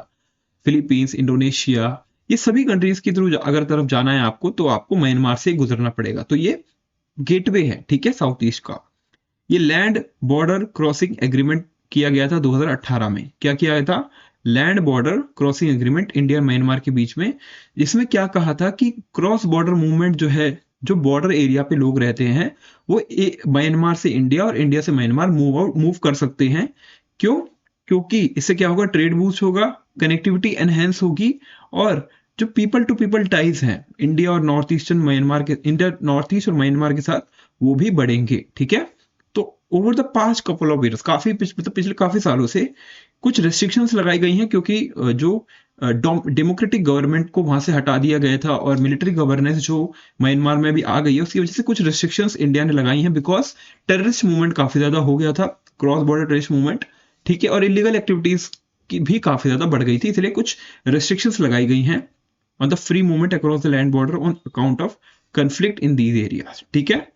Speaker 1: फिलीपींस, इंडोनेशिया, ये सभी कंट्रीज के थ्रू अगर तरफ जाना है आपको, तो आपको म्यांमार से गुजरना पड़ेगा। तो ये गेटवे है, ठीक है, साउथ ईस्ट का। ये लैंड बॉर्डर क्रॉसिंग एग्रीमेंट किया गया था 2018 में। क्या किया गया था? Land border crossing agreement India और म्यांमार के बीच में। इसमें क्या कहा था कि क्रॉस बॉर्डर मूवमेंट जो है, जो बॉर्डर एरिया पे लोग रहते हैं, वो म्यांमार से इंडिया और इंडिया से म्यांमार मूव कर सकते हैं। क्यों? क्योंकि इससे क्या होगा? ट्रेड बूस्ट होगा, कनेक्टिविटी एनहेंस होगी, और जो पीपल टू पीपल टाइज हैं इंडिया और नॉर्थ ईस्टर्न म्यांमार के, इंडिया नॉर्थ ईस्ट और म्यांमार के साथ, वो भी बढ़ेंगे, ठीक है। तो over the past couple of years, मतलब पिछले काफी सालों से कुछ रेस्ट्रिक्शंस लगाई गई हैं, क्योंकि जो डेमोक्रेटिक गवर्नमेंट को वहां से हटा दिया गया था और मिलिट्री गवर्नेंस जो म्यांमार में भी आ गई है, उसकी वजह से कुछ रेस्ट्रिक्शंस इंडिया ने लगाई हैं, बिकॉज टेररिस्ट मूवमेंट काफी ज्यादा हो गया था, क्रॉस बॉर्डर टेररिस्ट मूवमेंट, ठीक है, और इलीगल एक्टिविटीज की भी काफी ज्यादा बढ़ गई थी, इसलिए कुछ रेस्ट्रिक्शंस लगाई गई हैं on the free movement across the land border on account of conflict in these areas, ठीक है,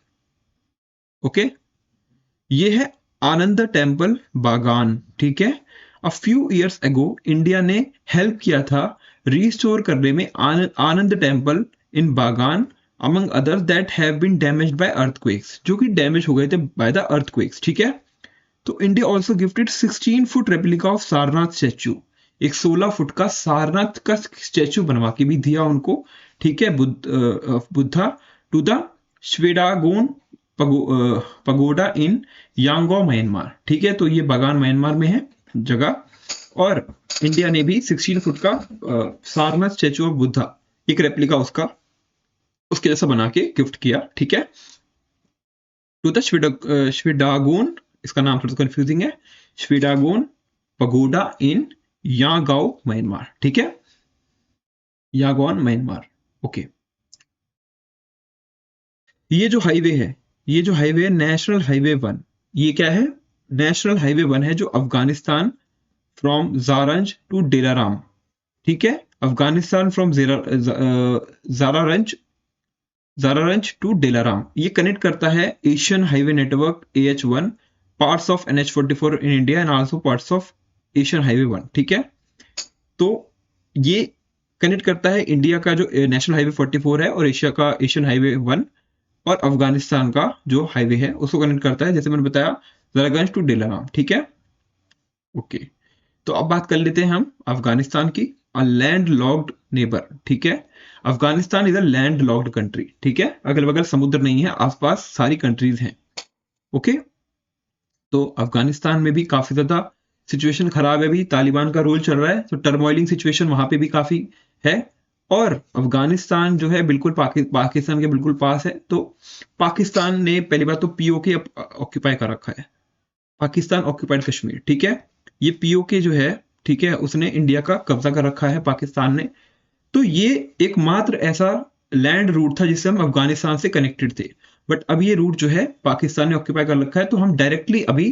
Speaker 1: ओके। ये है आनंद टेम्पल बागान, ठीक है। A few years ago India ने हेल्प किया था रिस्टोर करने में Ananda temple in Bagan, among others that have been damaged by earthquakes, जो कि डैमेज हो गए थे बाय द अर्थक्वेक्स, ठीक है। तो India also gifted 16 foot replica of Sarnath statue, एक 16 फुट का सारनाथ का स्टैचू बनवा के भी दिया उनको, ठीक है, Buddha to the Shwedagon pagoda in Yangon Myanmar, ठीक है। तो ये बागान म्यांमार में है जगह, और इंडिया ने भी 16 फुट का सारनाथ स्टैचू ऑफ बुद्धा, एक रेप्लिका उसका, उसके जैसा बना के गिफ्ट किया, ठीक है, टू द श्वेडागोन, इसका नाम थोड़ा कंफ्यूजिंग है, श्वेडागोन पगोडा इन यांगाओ म्यांमार, ठीक है, यांगोन म्यांमार, ओके। ये जो हाईवे है, ये जो हाईवे है नेशनल हाईवे 1, ये क्या है? नेशनल हाईवे 1 है, जो अफगानिस्तान फ्रॉम जारंज टू डेलाराम, ठीक है, अफगानिस्तान फ्रॉम जारारंज टू डेलाराम, ये कनेक्ट करता है Asian highway network AH1, parts of NH44 in India and also parts of Asian highway 1, ठीक है। तो ये कनेक्ट करता है इंडिया का जो नेशनल हाईवे 44 है और एशिया का एशियन हाईवे 1, और अफगानिस्तान का जो हाईवे है उसको कनेक्ट करता है, जैसे मैंने बताया, जरागंज टू डेलाराम, ठीक है, ओके। तो अब बात कर लेते हैं हम अफगानिस्तान की, अ लैंड लॉक्ड नेबर, ठीक है। Afghanistan is a land locked country, ठीक है, अगल बगल समुद्र नहीं है, आसपास सारी कंट्रीज हैं, ओके। तो अफगानिस्तान में भी काफी ज्यादा सिचुएशन खराब है, अभी तालिबान का रूल चल रहा है, तो टर्मोइलिंग सिचुएशन वहां पे भी काफी है, और अफगानिस्तान जो है बिल्कुल पाकिस्तान के बिल्कुल पास है। तो पाकिस्तान ने पहली बात तो पीओके ऑक्यूपाई कर रखा है, पाकिस्तान ऑक्यूपाइड कश्मीर, ठीक है। ये पीओके जो है, ठीक है, उसने इंडिया का कब्जा कर रखा है पाकिस्तान ने। तो ये एकमात्र ऐसा लैंड रूट था जिससे हम अफगानिस्तान से कनेक्टेड थे। बट अब ये रूट जो है पाकिस्तान ने ऑक्यूपाई कर रखा है, तो हम डायरेक्टली अभी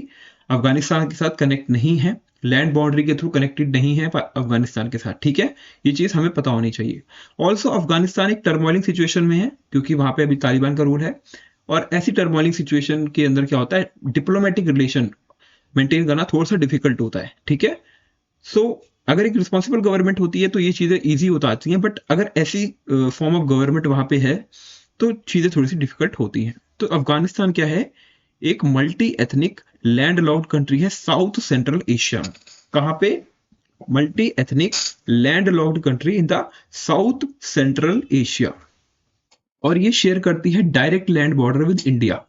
Speaker 1: अफगानिस्तान के साथ कनेक्ट नहीं है, लैंड बाउंड्री के थ्रू कनेक्टेड नहीं है अफगानिस्तान के साथ, ठीक है। ये चीज हमें पता होनी चाहिए। ऑल्सो अफगानिस्तान एक टर्मोइलिंग सिचुएशन में है, क्योंकि वहां पे अभी तालिबान का रूल है। और ऐसी टर्मोइलिंग सिचुएशन के अंदर क्या होता है, डिप्लोमेटिक रिलेशन मेंटेन करना थोड़ा सा डिफिकल्ट होता है, ठीक है। सो अगर एक रिस्पॉन्सिबल गवर्नमेंट होती है तो ये चीजें इजी होता आती हैं, बट अगर ऐसी फॉर्म ऑफ गवर्नमेंट वहां पे है तो चीजें थोड़ी सी डिफिकल्ट होती हैं। तो अफगानिस्तान क्या है, एक multi ethnic land locked country है साउथ सेंट्रल एशिया में। कहाँ पे, multi ethnic land locked country in the south central Asia. और ये शेयर करती है direct land border with India.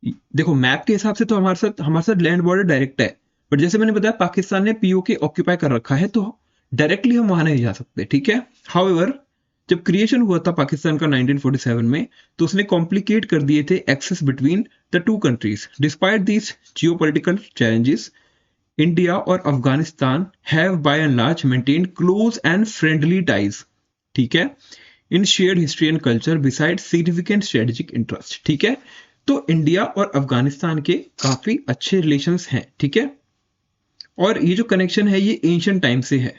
Speaker 1: देखो मैप के हिसाब से तो हमारे साथ लैंड बॉर्डर डायरेक्ट है, बट जैसे मैंने बताया पाकिस्तान ने पीओके ऑक्यूपाई कर रखा है, तो डायरेक्टली हम वहां नहीं जा सकते, ठीक है। हाउएवर जब क्रिएशन हुआ था पाकिस्तान का 1947 में, तो उसने कॉम्प्लिकेट कर दिए थे access between the two countries. Despite these geopolitical challenges, India और Afghanistan have by and large maintained close and friendly ties, ठीक है, in shared history and culture beside significant strategic interest, ठीक है। तो इंडिया और अफगानिस्तान के काफी अच्छे रिलेशंस हैं, ठीक है। और ये जो कनेक्शन है ये एंशियंट टाइम से है,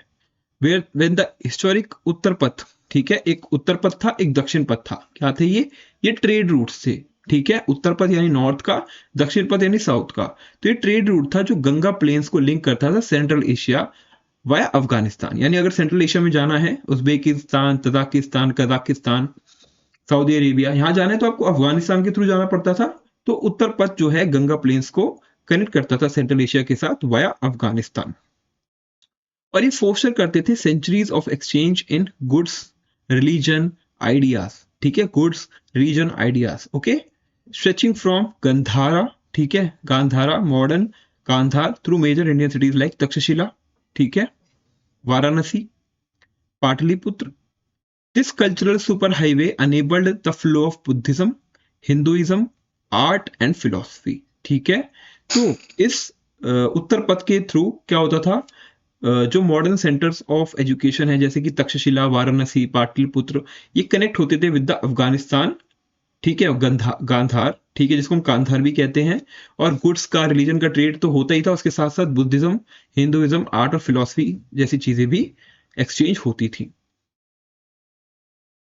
Speaker 1: वेयर व्हेन द हिस्टोरिक उत्तर पथ, ठीक है, एक उत्तर पथ था एक दक्षिण पथ था। क्या थे ये ट्रेड रूट्स थे, ठीक है। उत्तर पथ यानी नॉर्थ का, दक्षिण पथ यानी साउथ का। तो ये ट्रेड रूट था जो गंगा प्लेन्स को लिंक करता था सेंट्रल एशिया वाया अफगानिस्तान। यानी अगर सेंट्रल एशिया में जाना है, Uzbekistan, Tajikistan, Kazakhstan, Saudi Arabia, यहाँ जाना है तो आपको अफगानिस्तान के थ्रू जाना पड़ता था। तो उत्तर पथ जो है गंगा प्लेन्स को कनेक्ट करता था सेंट्रल एशिया के साथ वाया अफगानिस्तान। और ये फोस्टर करते थे centuries of exchange in goods, religion, ideas, ठीक है, goods, religion, ideas, okay, stretching from Gandhara, ठीक है, Gandhara, modern Gandhar, through major Indian cities like Takshashila, ठीक है, Varanasi, Pataliputra. This cultural super highway enabled the flow of Buddhism, Hinduism, art and philosophy, ठीक है। तो इस उत्तर पथ के थ्रू क्या होता था, जो मॉडर्न सेंटर्स ऑफ एजुकेशन है जैसे कि तक्षशिला, वाराणसी, पाटलिपुत्र, ये कनेक्ट होते थे विद द अफगानिस्तान, ठीक है, गांधार, ठीक है, जिसको हम कांधार भी कहते हैं। और गुड्स का, रिलीजन का ट्रेड तो होता ही था, उसके साथ साथ बुद्धिज्म, हिंदुइज्म, आर्ट और फिलोसफी जैसी चीजें भी एक्सचेंज होती थी।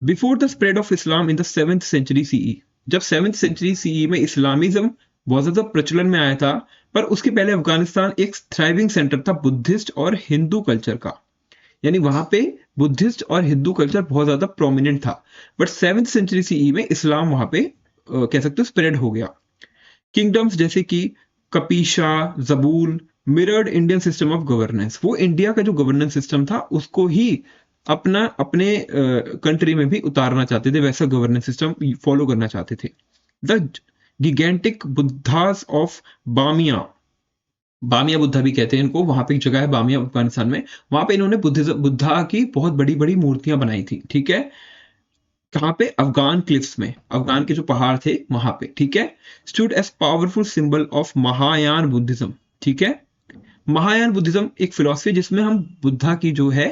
Speaker 1: Before the spread of Islam in the 7th century CE, जब 7th सेंचुरी सीई में इस्लामिज्म बहुत ज्यादा प्रचलन में आया था, पर उसके पहले अफगानिस्तान एक थ्राइविंग सेंटर था बुद्धिस्ट और हिंदू कल्चर का। यानी वहां पे बुद्धिस्ट और हिंदू कल्चर बहुत ज्यादा प्रोमिनेंट था। बट 7th सेंचुरी सीई में इस्लाम वहां पे कह सकते हो स्प्रेड हो गया। किंगडम्स जैसे कि Kapisa, Zabul mirrored Indian system of governance, वो इंडिया का जो गवर्नेंस सिस्टम था उसको ही अपने कंट्री में भी उतारना चाहते थे, वैसा गवर्नेंस सिस्टम फॉलो करना चाहते थे। द गिगेंटिक बुद्धास ऑफ बामिया, बामिया बुद्धा भी कहते हैं इनको, वहां पे एक जगह है बामिया अफगानिस्तान में, वहां पे इन्होंने बुद्धा की बहुत बड़ी बड़ी मूर्तियां बनाई थी, ठीक है। कहाँ पे, अफगान क्लिफ्स में, अफगान के जो पहाड़ थे वहां पे, ठीक है। Stood as powerful symbol of Mahayana Buddhism, ठीक है। महायान बुद्धिज्म एक फिलोसफी जिसमें हम बुद्धा की जो है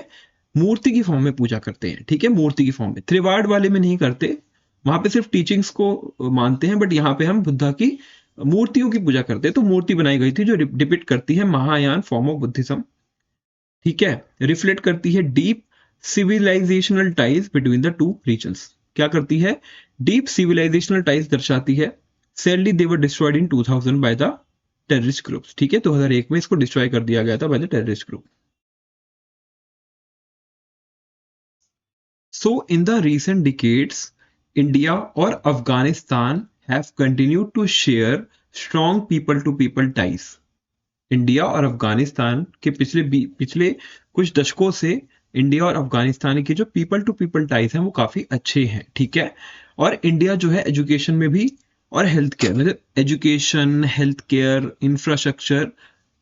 Speaker 1: मूर्ति की फॉर्म में पूजा करते हैं, ठीक है, मूर्ति की फॉर्म में, त्रिवाड़ वाले में नहीं करते, वहां पे सिर्फ टीचिंग्स को मानते हैं, बट यहाँ पे हम बुद्धा की मूर्तियों की पूजा करते हैं। तो मूर्ति बनाई गई थी जो डिपिक्ट करती है महायान फॉर्म ऑफ बुद्धिज्म, ठीक है, रिफ्लेक्ट करती है deep civilisational ties between the two reasons. क्या करती है, डीप सिविलाइजेशनल टाइज दर्शाती है। Sadly they were destroyed in 2000 by the terrorist groups, ठीक है, 2001 में इसको डिस्ट्रॉय कर दिया गया था by the terrorist group. So in the recent decades, India और Afghanistan have continued to share strong people-to-people ties. India और अफगानिस्तान के पिछले कुछ दशकों से इंडिया और अफगानिस्तान के जो पीपल टू पीपल टाइज हैं वो काफी अच्छे हैं, ठीक है। और इंडिया जो है एजुकेशन में भी और हेल्थ केयर, मतलब education, health care, infrastructure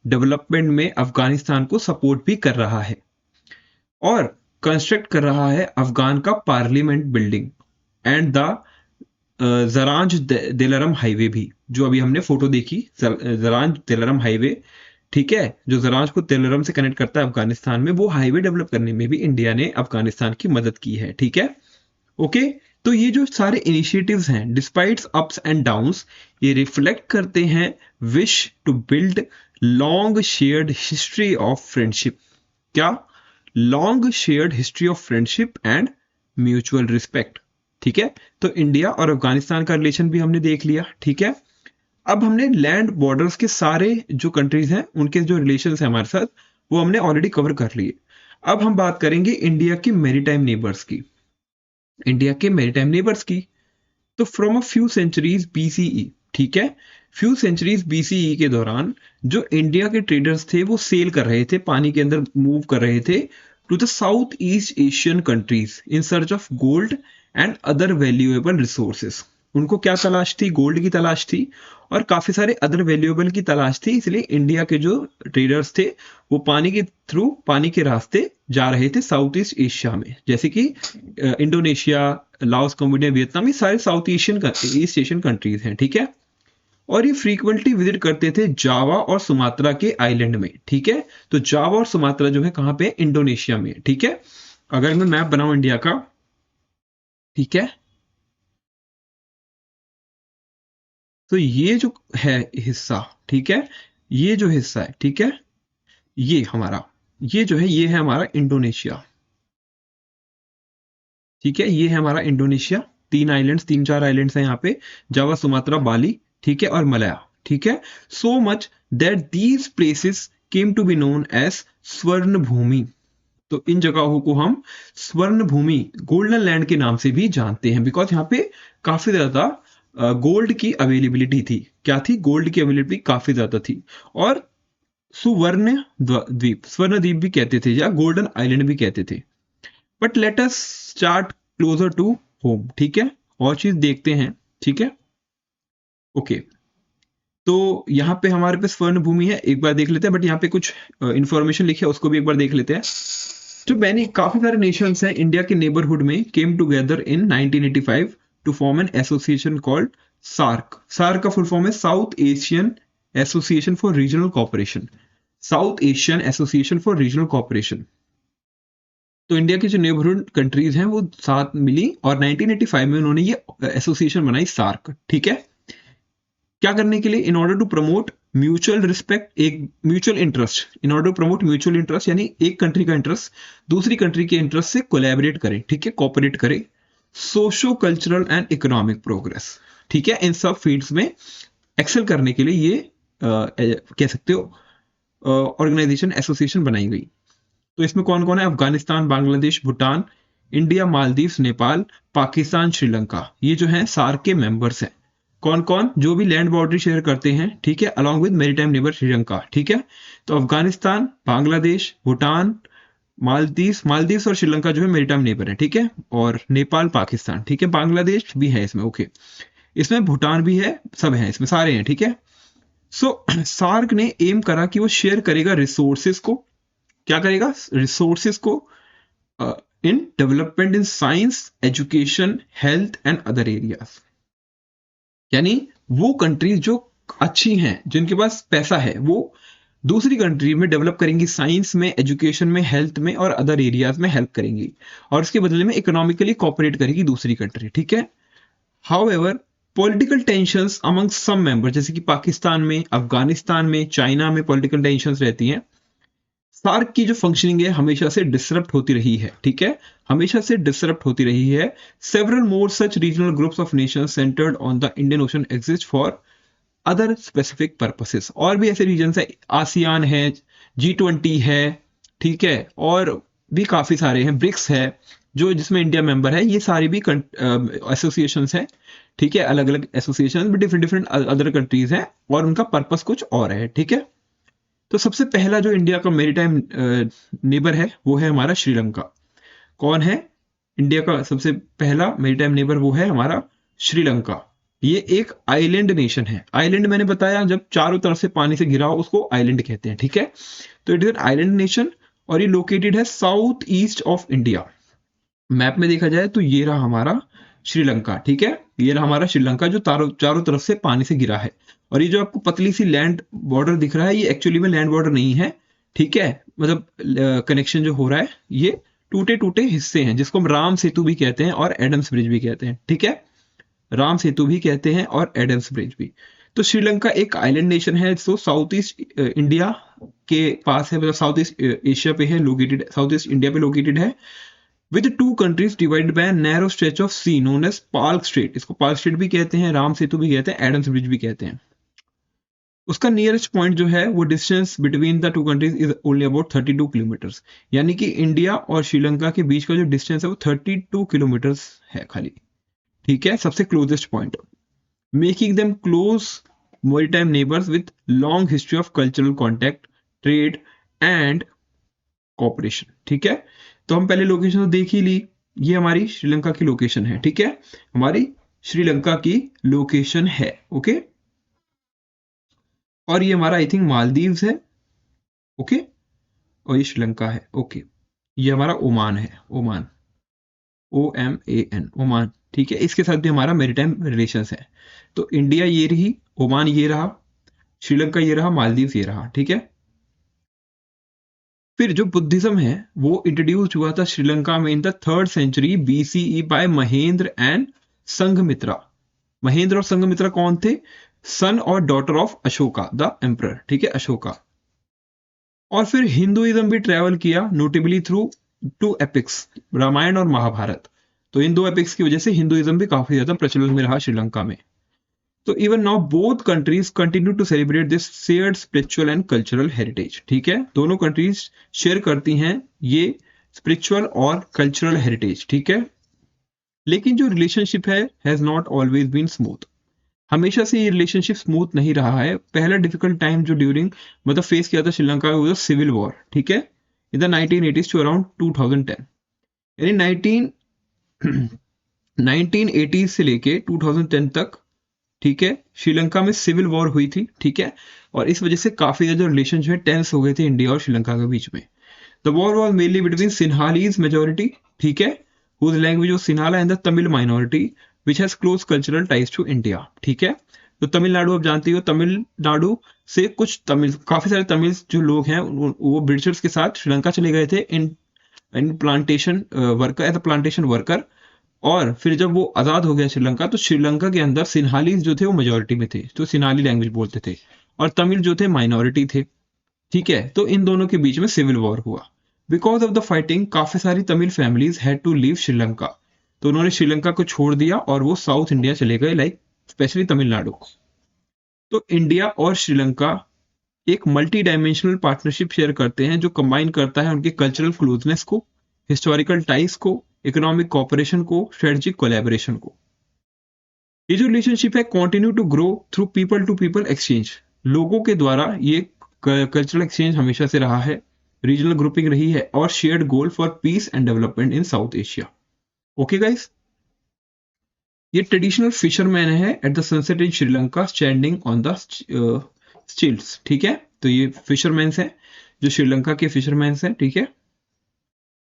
Speaker 1: development में अफगानिस्तान को सपोर्ट भी कर रहा है। और कंस्ट्रक्ट कर रहा है अफगान का parliament building and the Zaranj Delaram highway भी, जो अभी हमने फोटो देखी, जरांज दिलरम हाईवे, ठीक है, जो जरांज को दिलरम से कनेक्ट करता है अफगानिस्तान में, वो हाईवे डेवलप करने में भी इंडिया ने अफगानिस्तान की मदद की है, ठीक है। ओके, तो ये जो सारे इनिशिएटिव्स हैं, डिस्पाइट अप्स एंड डाउन्स, ये रिफ्लेक्ट करते हैं wish to build long shared history of friendship. क्या? Long shared history of friendship and mutual respect, ठीक है। तो इंडिया और अफगानिस्तान का रिलेशन भी हमने देख लिया, ठीक है। अब हमने लैंड बॉर्डर्स के सारे जो कंट्रीज हैं उनके जो रिलेशंस हैं हमारे साथ, वो हमने ऑलरेडी कवर कर लिए। अब हम बात करेंगे इंडिया के मैरीटाइम नेबर्स की, इंडिया के मैरीटाइम नेबर्स की। तो from a few centuries BCE, ठीक है, फ्यू सेंचुरीज बीसीई के दौरान जो इंडिया के ट्रेडर्स थे वो सेल कर रहे थे, पानी के अंदर मूव कर रहे थे to the South East Asian countries in search of gold and other valuable resources. उनको क्या तलाश थी? गोल्ड की तलाश थी और काफी सारे अदर वैल्यूएबल की तलाश थी। इसलिए इंडिया के जो ट्रेडर्स थे वो पानी के थ्रू, पानी के रास्ते जा रहे थे साउथ ईस्ट एशिया में, जैसे कि इंडोनेशिया, लाओस, कंबोडिया, वियतनाम, ये सारे साउथ ईस्ट एशियन कंट्रीज हैं, ठीक है। और ये फ्रीक्वेंटली विजिट करते थे जावा और सुमात्रा के आइलैंड में, ठीक है। तो जावा और सुमात्रा जो है कहाँ पे? इंडोनेशिया में, ठीक है। अगर मैं मैप बनाऊं इंडिया का, ठीक है, तो ये जो है हिस्सा, ठीक है, ये जो हिस्सा है, ठीक है, ये हमारा, ये जो है, ये है हमारा इंडोनेशिया, ठीक है, ये है हमारा इंडोनेशिया। तीन आइलैंड्स, तीन चार आइलैंड्स हैं यहाँ पे, जावा, सुमात्रा, बाली, ठीक है, और मलया, ठीक है। So much that these places came to be known as Swarna Bhumi. तो इन जगहों को हम स्वर्ण भूमि, गोल्डन लैंड के नाम से भी जानते हैं, बिकॉज यहाँ पे काफी ज्यादा गोल्ड की अवेलेबिलिटी थी। क्या थी? गोल्ड की अवेलेबिलिटी काफी ज्यादा थी। और सुवर्ण द्वीप, स्वर्ण द्वीप भी कहते थे या गोल्डन आइलैंड भी कहते थे। But let us start closer to home, ठीक है, और चीज देखते हैं, ठीक है। ओके, तो यहाँ पे हमारे पे स्वर्ण भूमि है, एक बार देख लेते हैं, बट यहाँ पे कुछ इंफॉर्मेशन लिखी है, उसको भी एक बार देख लेते हैं। तो मैंने काफी सारे नेशंस हैं इंडिया के नेबरहुड में came together in 1985 to form an association called SAARC. SAARC का फुल फॉर्म है South Asian Association for Regional Cooperation, South Asian Association for Regional Cooperation. तो इंडिया की जो नेबरहुड कंट्रीज हैं वो साथ मिली और 1985 में उन्होंने ये एसोसिएशन बनाई, सार्क, ठीक है। क्या करने के लिए? In order to promote mutual respect, एक mutual interest, in order to promote mutual interest, यानी एक कंट्री का इंटरेस्ट दूसरी कंट्री के इंटरेस्ट से कोलैबोरेट करे, ठीक है, कोऑपरेट करे। Socio cultural and economic progress, ठीक है, इन सब फील्ड्स में एक्सेल करने के लिए ये कह सकते हो ऑर्गेनाइजेशन, एसोसिएशन बनाई गई। तो इसमें कौन कौन है? अफगानिस्तान, बांग्लादेश, भूटान, इंडिया, मालदीव्स, नेपाल, पाकिस्तान, श्रीलंका, ये जो है सार्क के मेंबर्स हैं। कौन कौन? जो भी लैंड बाउंड्री शेयर करते हैं, ठीक है, along with maritime neighbour Sri Lanka, ठीक है। तो अफगानिस्तान, बांग्लादेश, भूटान, मालदीव्स और श्रीलंका जो है मैरीटाइम नेबर है, ठीक है, और नेपाल, पाकिस्तान, ठीक है, बांग्लादेश भी है इसमें, ओके, इसमें भूटान भी है, सब है इसमें, सारे हैं, ठीक है। सो सार्क ने एम करा कि वो शेयर करेगा रिसोर्सेज को, क्या करेगा? रिसोर्सेज को in development in science, education, health and other areas. यानी वो कंट्रीज जो अच्छी हैं, जिनके पास पैसा है, वो दूसरी कंट्री में डेवलप करेंगी, साइंस में, एजुकेशन में, हेल्थ में और अदर एरियाज में हेल्प करेंगी, और उसके बदले में इकोनॉमिकली कॉपरेट करेगी दूसरी कंट्री, ठीक है। हाउएवर पॉलिटिकल टेंशंस अमंग सम मेंबर, जैसे कि पाकिस्तान में, अफगानिस्तान में, चाइना में पॉलिटिकल टेंशंस रहती हैं। सार्क की जो फंक्शनिंग है हमेशा से डिसरप्ट होती रही है, ठीक है, हमेशा से डिसरप्ट होती रही है। Several more such regional groups of Nations centred on the Indian ocean exist for other specific purposes. और भी ऐसे रीजन है, आसियान है, G20 है, ठीक है, और भी काफी सारे हैं, ब्रिक्स है जो, जिसमें इंडिया मेंबर है, ये सारी भी एसोसिएशंस हैं, ठीक है, अलग अलग association different different other countries हैं और उनका पर्पस कुछ और है, ठीक है। तो सबसे पहला जो इंडिया का मैरीटाइम नेबर है वो है हमारा श्रीलंका। कौन है इंडिया का सबसे पहला मैरीटाइम नेबर? वो है हमारा श्रीलंका। ये एक आइलैंड नेशन है। आइलैंड मैंने बताया, जब चारों तरफ से पानी से घिरा हो उसको आइलैंड कहते हैं, ठीक है। तो it is an island nation और ये लोकेटेड है south east of India. Map में देखा जाए तो ये रहा हमारा श्रीलंका, ठीक है, ये रहा हमारा श्रीलंका जो चारों तरफ से पानी से घिरा है। और ये जो आपको पतली सी लैंड बॉर्डर दिख रहा है, ये एक्चुअली में लैंड बॉर्डर नहीं है, ठीक है, मतलब कनेक्शन जो हो रहा है ये टूटे टूटे हिस्से हैं, जिसको हम राम सेतु भी कहते हैं और एडम्स ब्रिज भी कहते हैं, ठीक है, राम सेतु भी कहते हैं और एडम्स ब्रिज भी। तो श्रीलंका एक आइलैंड नेशन है, जो साउथ ईस्ट इंडिया के पास है, मतलब साउथ ईस्ट एशिया पे है लोकेटेड, साउथ ईस्ट इंडिया पे लोकेटेड है, with two countries divided by narrow stretch of sea known as Palk Strait. इसको पार्क स्ट्रेट भी कहते हैं, राम सेतु भी कहते हैं, एडम्स ब्रिज भी कहते हैं। उसका नियरेस्ट पॉइंट जो है वो distance between the two countries is only about 32 kilometres, यानी कि इंडिया और श्रीलंका के बीच का जो डिस्टेंस है वो 32 किलोमीटर्स है खाली, ठीक है, सबसे closest point, making them close maritime neighbors with long history of cultural contact, trade and cooperation, ठीक है। तो हम पहले लोकेशन तो देख ही ली, ये हमारी श्रीलंका की लोकेशन है, ठीक है, हमारी श्रीलंका की लोकेशन है, ओके। और ये हमारा आई थिंक मालदीव्स है, ओके, और ये श्रीलंका है, ओके। ये हमारा ओमान है, ओमान, OMAN, ओमान, ठीक है, इसके साथ भी हमारा मैरीटाइम रिलेशंस है। तो इंडिया ये रही, ओमान ये रहा, श्रीलंका ये रहा, मालदीव ये रहा, ठीक है। फिर जो बुद्धिज्म है वो इंट्रोड्यूस हुआ था श्रीलंका में in the 3rd century BCE by Mahendra and Sanghamitra. Mahendra और संघमित्रा कौन थे? सन और daughter of Ashoka the emperor, ठीक है, अशोका। और फिर हिंदुइज्म भी ट्रेवल किया, नोटेबली थ्रू 2 एपिक्स, रामायण और महाभारत। तो इन 2 एपिक्स की वजह से हिंदुइज्म भी काफी ज्यादा प्रचलन में रहा श्रीलंका में। तो even now both countries continue to celebrate this shared spiritual and cultural heritage, ठीक है, दोनों कंट्रीज शेयर करती हैं ये स्पिरिचुअल और कल्चरल हेरिटेज, ठीक है। लेकिन जो रिलेशनशिप है has not always been smooth, हमेशा से ये रिलेशनशिप स्मूथ नहीं रहा है। पहला डिफिकल्ट टाइम जो ड्यूरिंग मतलब फेस किया था श्रीलंका में वो सिविल वॉर, ठीक है, in the 1980s to around 2010, यानी 1980 से लेके 2010 तक, ठीक है, श्रीलंका में सिविल वॉर हुई थी, ठीक है, और इस वजह से काफी ज्यादा रिलेशन जो है टेंस हो गए थे इंडिया और श्रीलंका के बीच में। The war was mainly between Sinhalese majority, ठीक है, whose language was Sinhala, and the Tamil minority which has close cultural ties to India, ठीक है। तो तमिलनाडु आप जानती हो, तमिलनाडु से कुछ तमिल, काफी सारे तमिल जो लोग हैं वो ब्रिटिशर्स के साथ श्रीलंका चले गए थे in plantation worker, as a plantation worker. और फिर जब वो आजाद हो गया श्रीलंका, तो श्रीलंका के अंदर सिन्हालीज जो थे वो मेजोरिटी में थे, तो सिन्हाली लैंग्वेज बोलते थे, और तमिल जो थे माइनॉरिटी थे, ठीक है। तो इन दोनों के बीच में सिविल वॉर हुआ। बिकॉज ऑफ द फाइटिंग काफी सारी Tamil families had to leave Sri Lanka, तो उन्होंने श्रीलंका को छोड़ दिया और वो साउथ इंडिया चले गए, लाइक स्पेशली तमिलनाडु। तो इंडिया और श्रीलंका एक मल्टी डायमेंशनल पार्टनरशिप शेयर करते हैं, जो कंबाइन करता है उनके कल्चरल क्लोजनेस को, हिस्टोरिकल टाइज को, इकोनॉमिक कोऑपरेशन को, स्ट्रेटेजिक कोलैबोरेशन को। ये जो रिलेशनशिप है continue to grow through people to people exchange, लोगों के द्वारा ये कल्चरल एक्सचेंज हमेशा से रहा है, रीजनल ग्रुपिंग रही है, और shared goal for piece and development in South Asia. Okay guys, ये ट्रेडिशनल फिशरमैन है at the sunset in Sri Lanka standing on the stilts, ठीक है। तो ये फिशरमैन है जो श्रीलंका के फिशरमैन है, ठीक है।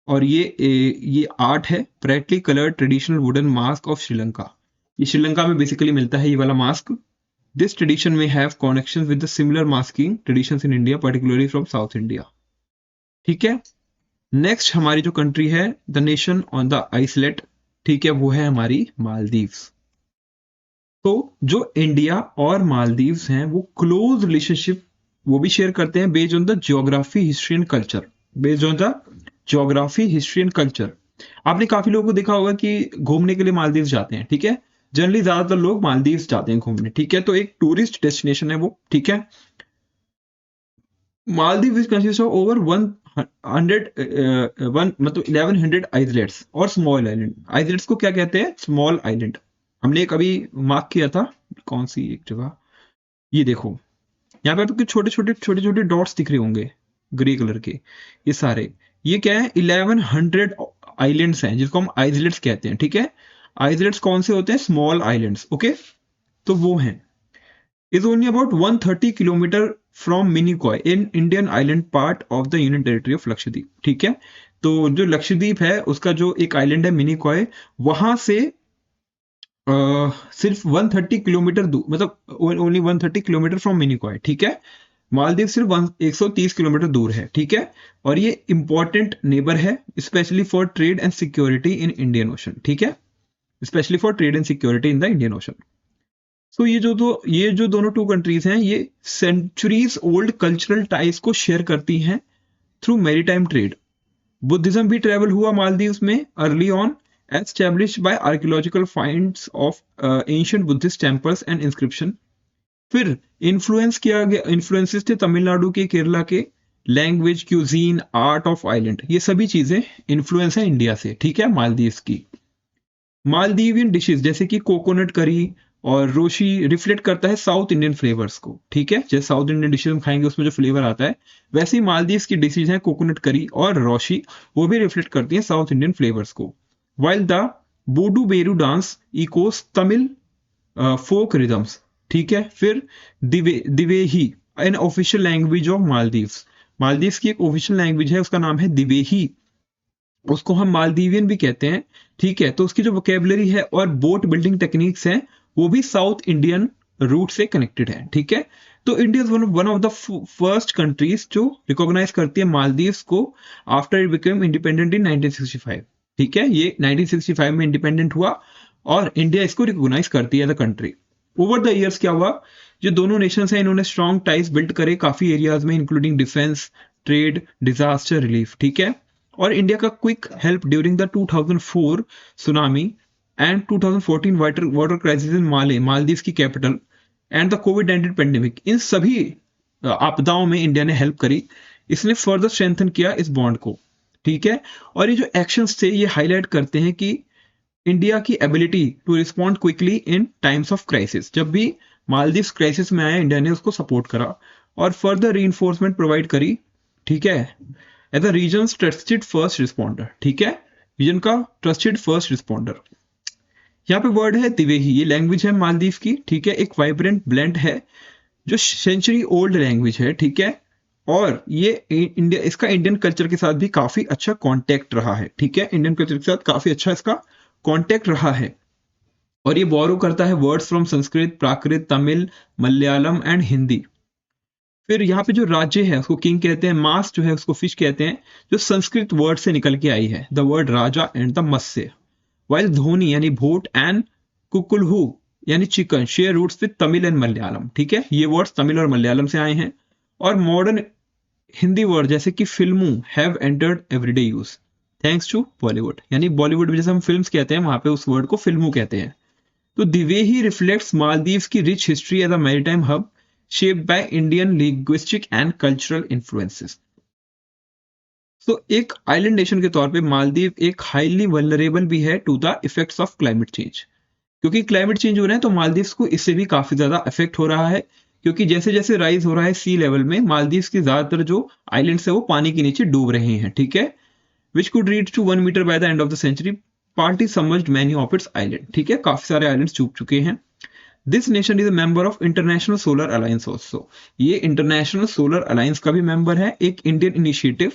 Speaker 1: और ये आर्ट है, brightly coloured traditional wooden mask of Sri Lanka. ये श्रीलंका में बेसिकली मिलता है ये वाला मास्क। दिस ट्रेडिशन में have connections with the similar masking traditions in India, particularly from south India, ठीक है। नेक्स्ट हमारी जो कंट्री है, the nation on the island, ठीक है, वो है हमारी मालदीव्स। तो जो इंडिया और मालदीव्स हैं वो क्लोज रिलेशनशिप वो भी शेयर करते हैं based on the geography, history and culture, based on the geography, history and culture. आपने काफी लोगों को देखा होगा कि घूमने के लिए मालदीव जाते हैं, ठीक है, जनरली ज्यादातर लोग मालदीव जाते हैं घूमने, ठीक है। तो एक टूरिस्ट डेस्टिनेशन है वो, ठीक है। Maldives consist of over 1100 islands और स्मॉल आइलैंड। आइलैंड्स को क्या कहते हैं? Small island. हमने कभी मार्क किया था, कौन सी एक जगह, ये देखो यहाँ पे आपको छोटे छोटे डॉट्स दिख रहे होंगे ग्रे कलर के, ये सारे ये क्या है? 1100 आइलैंड्स हैं जिसको हम आइलैंड्स कहते हैं, ठीक है। आइलैंड्स कौन से होते हैं? स्मॉल आइलैंड्स, ओके, तो वो हैं। is only about 130 kilometre from Minicoy in Indian island part of the union territory of Lakshadweep. ठीक है, तो जो लक्षद्वीप है उसका जो एक आइलैंड है मिनिकॉय, वहां से सिर्फ 130 किलोमीटर दूर, मतलब ओनली 130 किलोमीटर फ्रॉम मिनिकॉय। ठीक है, मालदीव सिर्फ 130 किलोमीटर दूर है। ठीक है, और ये इंपॉर्टेंट नेबर है specially for trade and security in Indian ocean. ठीक है, specially for trade and security in the Indian ocean. So ये जो दोनों टू कंट्रीज हैं, ये सेंचुरीज ओल्ड कल्चरल टाइज को शेयर करती हैं थ्रू मैरीटाइम ट्रेड। बुद्धिज्म भी ट्रेवल हुआ मालदीव्स में early on, established by archaeological finds of ancient Buddhist temples and inscription. फिर इन्फ्लुएंस किया गया, इन्फ्लुएंसेस थे तमिलनाडु के, केरला के, language, cuisine, art of island, ये सभी चीजें इन्फ्लुएंस है इंडिया से। ठीक है, मालदीव्स की मालदीवियन डिशेस जैसे कि कोकोनट करी और रोशी रिफ्लेक्ट करता है साउथ इंडियन फ्लेवर्स को। ठीक है, जैसे साउथ इंडियन डिशेस हम खाएंगे उसमें जो फ्लेवर आता है, वैसे ही मालदीव्स की डिशेज हैं कोकोनट करी और रोशी, वो भी रिफ्लेक्ट करती हैं साउथ इंडियन फ्लेवर्स को। While the Bodu Beru dance echoes Tamil folk rhythms. ठीक है, फिर Dhivehi an official language of Maldives, Maldives की एक ऑफिशियल लैंग्वेज है, उसका नाम है दिवेही, उसको हम मालदीवियन भी कहते हैं। ठीक है, तो उसकी जो वोकेबलरी है और बोट बिल्डिंग टेक्निक्स हैं वो भी साउथ इंडियन रूट से कनेक्टेड है। ठीक है, तो India is one of the first countries जो रिकॉग्नाइज करती है मालदीव्स को after it became independent in 1965। ठीक है, ये 1965 में इंडिपेंडेंट हुआ और इंडिया इसको रिकॉग्नाइज करती है as a country. Over the years क्या हुआ, जो दोनों नेशंस हैं इन्होंने स्ट्रॉन्ग टाइज बिल्ड करे काफी एरियाज में, including defence, trade, disaster relief. ठीक है, और इंडिया का quick help during the 2004 tsunami and 2014 water crisis in Maldives की कैपिटल एंड द कोविड-19 पेंडेमिक, इन सभी आपदाओं में इंडिया ने हेल्प करी। इसने फर्दर स्ट्रेंथन किया इस बॉन्ड को। ठीक है, और ये जो एक्शंस थे ये हाईलाइट करते हैं कि इंडिया की ability to respond quickly in times of crisis. जब भी मालदीव क्राइसिस में आया, इंडिया ने उसको सपोर्ट करा और फर्दर रीइंफोर्समेंट प्रोवाइड करी। ठीक है, as a region trusted first responder. ठीक है, रीजन का ट्रस्टेड फर्स्ट रिस्पॉन्डर। यहाँ पे वर्ड है दिवेही, ये लैंग्वेज है मालदीव की। ठीक है, एक वाइब्रेंट ब्लेंड है जो सेंचुरी ओल्ड लैंग्वेज है। ठीक है, और ये इंडिया, इसका इंडियन कल्चर के साथ भी काफी अच्छा कांटेक्ट रहा है। ठीक है, इंडियन कल्चर के साथ काफी अच्छा इसका कांटेक्ट रहा है, और ये बोरो करता है words from Sanskrit, Prakrit, Tamil, Malayalam and Hindi. फिर यहाँ पे जो राज्य है उसको किंग कहते हैं, मास जो है उसको फिश कहते हैं, जो संस्कृत वर्ड से निकल के आई है, the word raja and the matsya. While dhoni यानी भोट एंड कुकुलहू यानी chicken share roots with Tamil and Malayalam. ठीक है, ये वर्ड्स तमिल और मलयालम से आए हैं। और मॉडर्न हिंदी वर्ड जैसे कि फिल्मू have entered everyday use thanks to Bollywood, यानी बॉलीवुड में जैसे हम फिल्म्स कहते हैं वहां पे उस वर्ड को फिल्मू कहते हैं। तो the way he reflects Maldives की rich history as a maritime hub shaped by Indian linguistic and cultural influences. So, एक आइलैंड नेशन के तौर पे मालदीव एक हाईली वल्नरेबल भी है to the effects of climate change, क्योंकि क्लाइमेट चेंज हो रहा है तो मालदीव्स को इससे भी काफी ज्यादा इफेक्ट हो रहा है, क्योंकि जैसे जैसे राइज हो रहा है सी लेवल में, मालदीव्स की ज्यादातर जो आइलैंड्स है वो पानी के नीचे डूब रहे हैं। ठीक है, which could reach to 1 metre by the end of the century, partly submerged many of its island. ठीक है, काफी सारे आइलैंड्स डूब चुके हैं। This nation is a member of international solar alliance also, ये इंटरनेशनल सोलर अलायंस का भी मेंबर है, एक Indian initiative,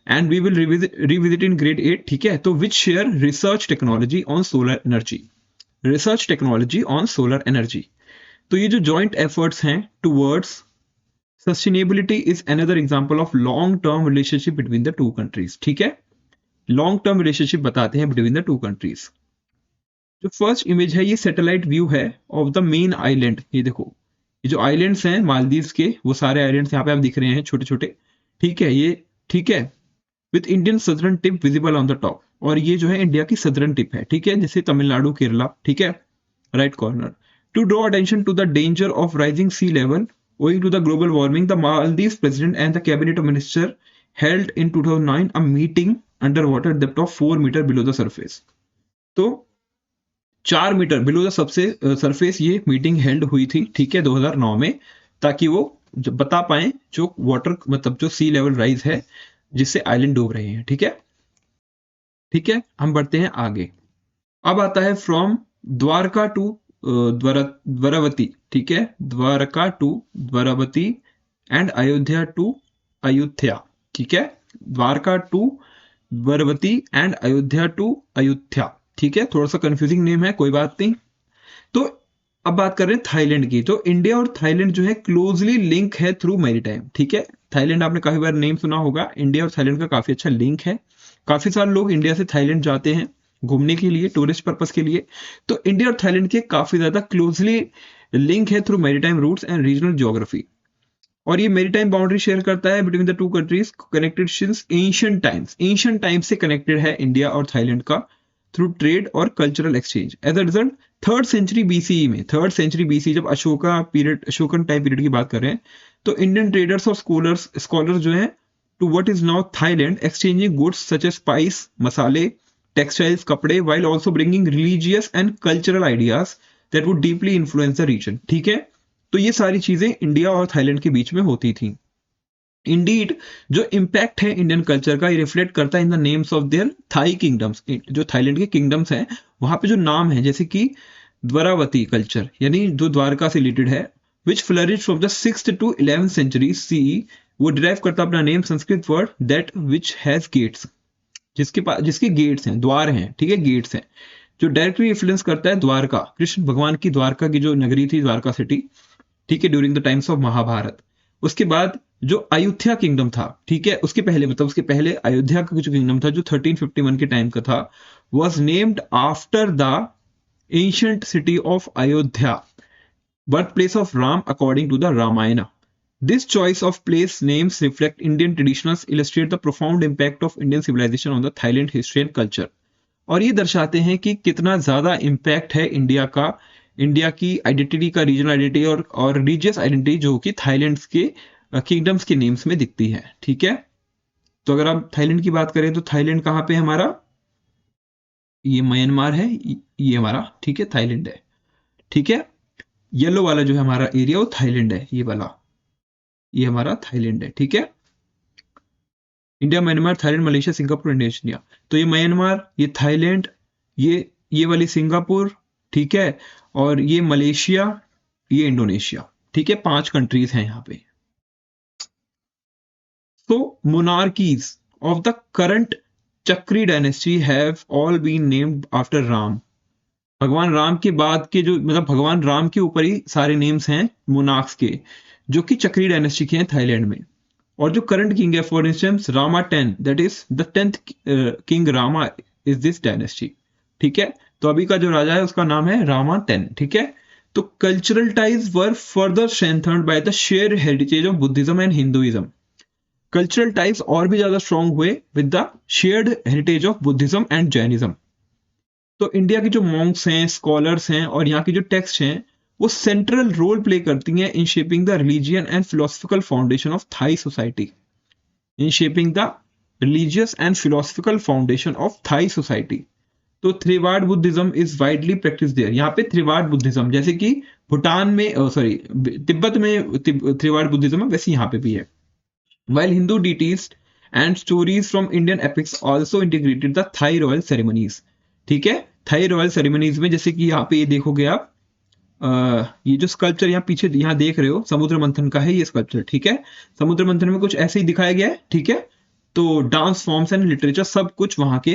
Speaker 1: and we will revisit in grade 8। ठीक है, तो which share research technology on solar energy, research technology on solar energy. तो ये जो जॉइंट एफर्ट्स हैं towards sustainability is another example of long term relationship between the two countries. ठीक है, long term relationship बताते हैं बिटवीन द टू कंट्रीज। जो first image है ये सैटेलाइट व्यू है ऑफ द मेन आइलैंड। ये देखो, ये जो आइलैंड्स हैं मालदीव्स के, वो सारे आइलैंड्स यहाँ पे आप दिख रहे हैं छोटे छोटे। ठीक है, ये ठीक है, with Indian southern tip visible on the top, और ये जो है इंडिया की सदर्न टिप है। ठीक है, जैसे तमिलनाडु, केरला। ठीक है, right corner. To draw attention to the danger of rising sea level owing to the global warming, the Maldives president and the cabinet minister held in 2009 a meeting underwater depth of 4 meter below the surface. तो 4 metre below the सबसे surface ये meeting held हुई थी। ठीक है, 2009 में, ताकि वो बता पाए जो वाटर, मतलब जो सी लेवल राइज है जिससे आइलैंड डूब रहे हैं। ठीक है, ठीक है, हम बढ़ते हैं आगे। अब आता है फ्रॉम द्वारका टू द्वारावती, ठीक है, Dwarka to Dwaravati and Ayodhya to Ayodhya, ठीक है, Dwarka to Dwaravati and Ayodhya to Ayodhya, ठीक है, थोड़ा सा कंफ्यूजिंग नेम है, कोई बात नहीं। तो अब बात कर रहे हैं थाईलैंड की। तो इंडिया और थाईलैंड जो है क्लोजली लिंक है थ्रू मैरीटाइम, ठीक है। थाईलैंड आपने काफी बार नेम सुना होगा, इंडिया और थाईलैंड का काफी अच्छा लिंक है। काफी सारे लोग इंडिया से थाईलैंड जाते हैं घूमने के लिए, टूरिस्ट पर्पस के लिए। तो इंडिया और थाईलैंड के काफी ज्यादा क्लोजली लिंक है through maritime routes and regional geography. और ये मैरीटाइम बाउंड्री शेयर करता है between the two countries, connected since ancient times. Ancient times से कनेक्टेड है इंडिया और थाईलैंड का थ्रू ट्रेड और cultural exchange. As a result 3rd century BCE में, 3rd सेंचुरी बीसी, जब अशोकन टाइम पीरियड की बात कर रहे हैं, तो इंडियन ट्रेडर्स और स्कॉलर्स जो है to what is now Thailand, exchanging goods such as spice, मसाले, टेक्सटाइल्स, कपड़े, while also bringing religious and cultural ideas that would deeply influence the region, ठीक है। तो ये सारी चीजें इंडिया और थाईलैंड के बीच में होती थी। इंडीड जो इम्पैक्ट है इंडियन कल्चर का, ये रिफ्लेक्ट करता है in the names of their Thai kingdoms. जो थाईलैंड के किंगडम्स हैं वहां पे जो नाम है, जैसे कि द्वारावती कल्चर, यानी जो द्वारका से रिलेटेड है, which flourish from the 6th to 11th century CE, वो डिराइव करता अपना name Sanskrit word that which has gates, जिसके पास, जिसके गेट्स हैं, द्वार हैं, ठीक है, गेट्स हैं, जो डायरेक्टली इन्फ्लुएंस करता है द्वारका, कृष्ण भगवान की द्वारका की जो नगरी थी, द्वारका सिटी, ठीक है, during the times of Mahabharata. उसके बाद जो अयोध्या किंगडम था, ठीक है, उसके पहले, मतलब उसके पहले अयोध्या का जो किंगडम था, जो 1351 के टाइम का था, was named after the ancient city of Ayodhya, birth place of Ram according to the Ramayana. This choice of place names reflect Indian traditions, illustrate the profound impact of Indian civilization on the Thailand history and culture. और ये दर्शाते हैं कि कितना ज्यादा impact है India का, India की आइडेंटिटी का, रीजनल आइडेंटिटी और रिलीजियस आइडेंटिटी, जो कि थाईलैंड के किंगडम्स के नेम्स में दिखती है, ठीक है। तो अगर आप थाईलैंड की बात करें तो थाईलैंड कहाँ पे है हमारा, ये म्यांमार है, ये हमारा, ठीक है, थाईलैंड है, ठीक है। येलो वाला जो है हमारा एरिया, वो थाईलैंड है, ये वाला, ये हमारा थाईलैंड है, ठीक है। India, Myanmar, Thailand, Malaysia, Singapore, Indonesia. तो ये म्यांमार, ये थाईलैंड, ये वाली सिंगापुर, ठीक है, और ये मलेशिया, ये इंडोनेशिया, ठीक है, 5 कंट्रीज हैं यहाँ पे। तो monarchies of the current Chakri dynasty have all been named after Ram. भगवान राम के बाद के जो, मतलब भगवान राम के ऊपर ही सारे नेम्स हैं मोनार्क्स के, जो कि चक्री डायनेस्टी के हैं थाईलैंड में। और जो करंट किंग है, for instance Rama 10, that is the 10th king Rama is this dynasty, ठीक है। तो अभी का जो राजा है उसका नाम है रामा 10, ठीक है। तो cultural ties were further strengthened by the share heritage of Buddhism and Hinduism. Cultural ties और भी ज्यादा स्ट्रॉन्ग हुए with the shared heritage of Buddhism and Jainism. तो इंडिया के जो मॉन्क्स हैं, स्कॉलर्स हैं, और यहाँ की जो टेक्स्ट हैं, वो सेंट्रल रोल प्ले करती हैं in shaping the religion and philosophical foundation of Thai society, in shaping the religious and philosophical foundation of Thai society. तो Theravada Buddhism is widely practice there. यहाँ पे थ्रीवार्ड बुद्धिज्म, जैसे कि भूटान में, सॉरी, तिब्बत में थ्रीवार्ड बुद्धिज्म है, वैसे यहाँ पे भी है। While Hindu deities and stories from Indian epics also integrated the Thai royal ceremonies, ठीक है। थाई रॉयल सेरेमनीज में, जैसे कि यहाँ पे ये देखोगे आप, ये जो स्कल्पचर यहाँ पीछे यहाँ देख रहे हो, समुद्र मंथन का है ये स्कल्पचर, ठीक है। समुद्र मंथन में कुछ ऐसे ही दिखाया गया है, ठीक है। तो डांस फॉर्म्स एंड लिटरेचर सब कुछ वहां के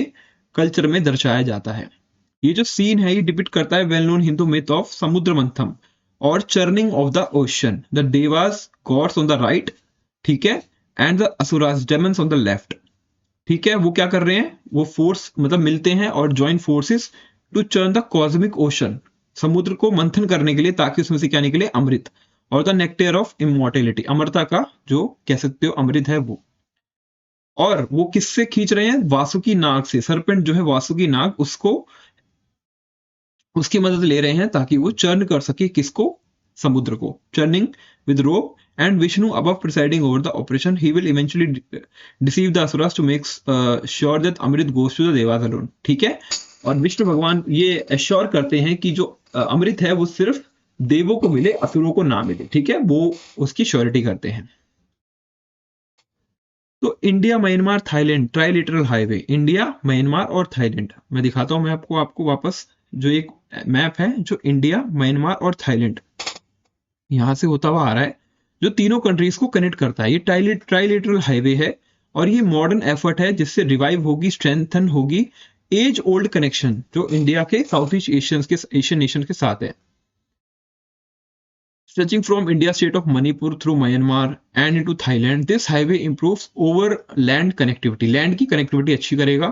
Speaker 1: कल्चर में दर्शाया जाता है। ये जो सीन है ये डिपिक्ट करता है well known Hindu myth of Samudra Manthan और churning of the ocean, the devas gods on the right, ठीक है, and the asuras demons on the left, ठीक है। वो क्या कर रहे हैं, वो फोर्स, मतलब मिलते हैं और join forces to churn the cosmic ocean, समुद्र को मंथन करने के लिए, ताकि उसमें से क्या निकले, अमृत, और द नेक्टर ऑफ इमॉर्टेलिटी, अमरता का जो कह सकते हो अमृत है वो। और वो किससे खींच रहे हैं, वासुकी नाग से, सरपेंट जो है वासुकी नाग, उसको, उसकी मदद ले रहे हैं ताकि वो चर्न कर सके, किसको, समुद्र को, churning with rope. And Vishnu above presiding over the operation, he will eventually deceive the asuras to make sure that Amrit goes to the devas alone, ठीक है। और विष्णु भगवान ये एश्योर करते हैं कि जो अमृत है वो सिर्फ देवों को मिले, असुरों को ना मिले, ठीक है, वो उसकी श्योरिटी करते हैं। तो India, Myanmar, Thailand trilateral highway, India, Myanmar और थाईलैंड, मैं दिखाता हूं मैं आपको वापस जो एक मैप है जो इंडिया, म्यांमार और थाईलैंड यहां से होता हुआ आ रहा है, जो तीनों कंट्रीज को कनेक्ट करता है। ये ट्राइलेटरल हाईवे है और ये मॉडर्न एफर्ट है जिससे रिवाइव होगी, स्ट्रेंथन होगी एज ओल्ड कनेक्शन जो इंडिया के साउथ ईस्ट एशियन नेशन के साथ है। Stretching from India state of Manipur through Myanmar and into Thailand, this highway improves overland connectivity. Land की connectivity अच्छी करेगा,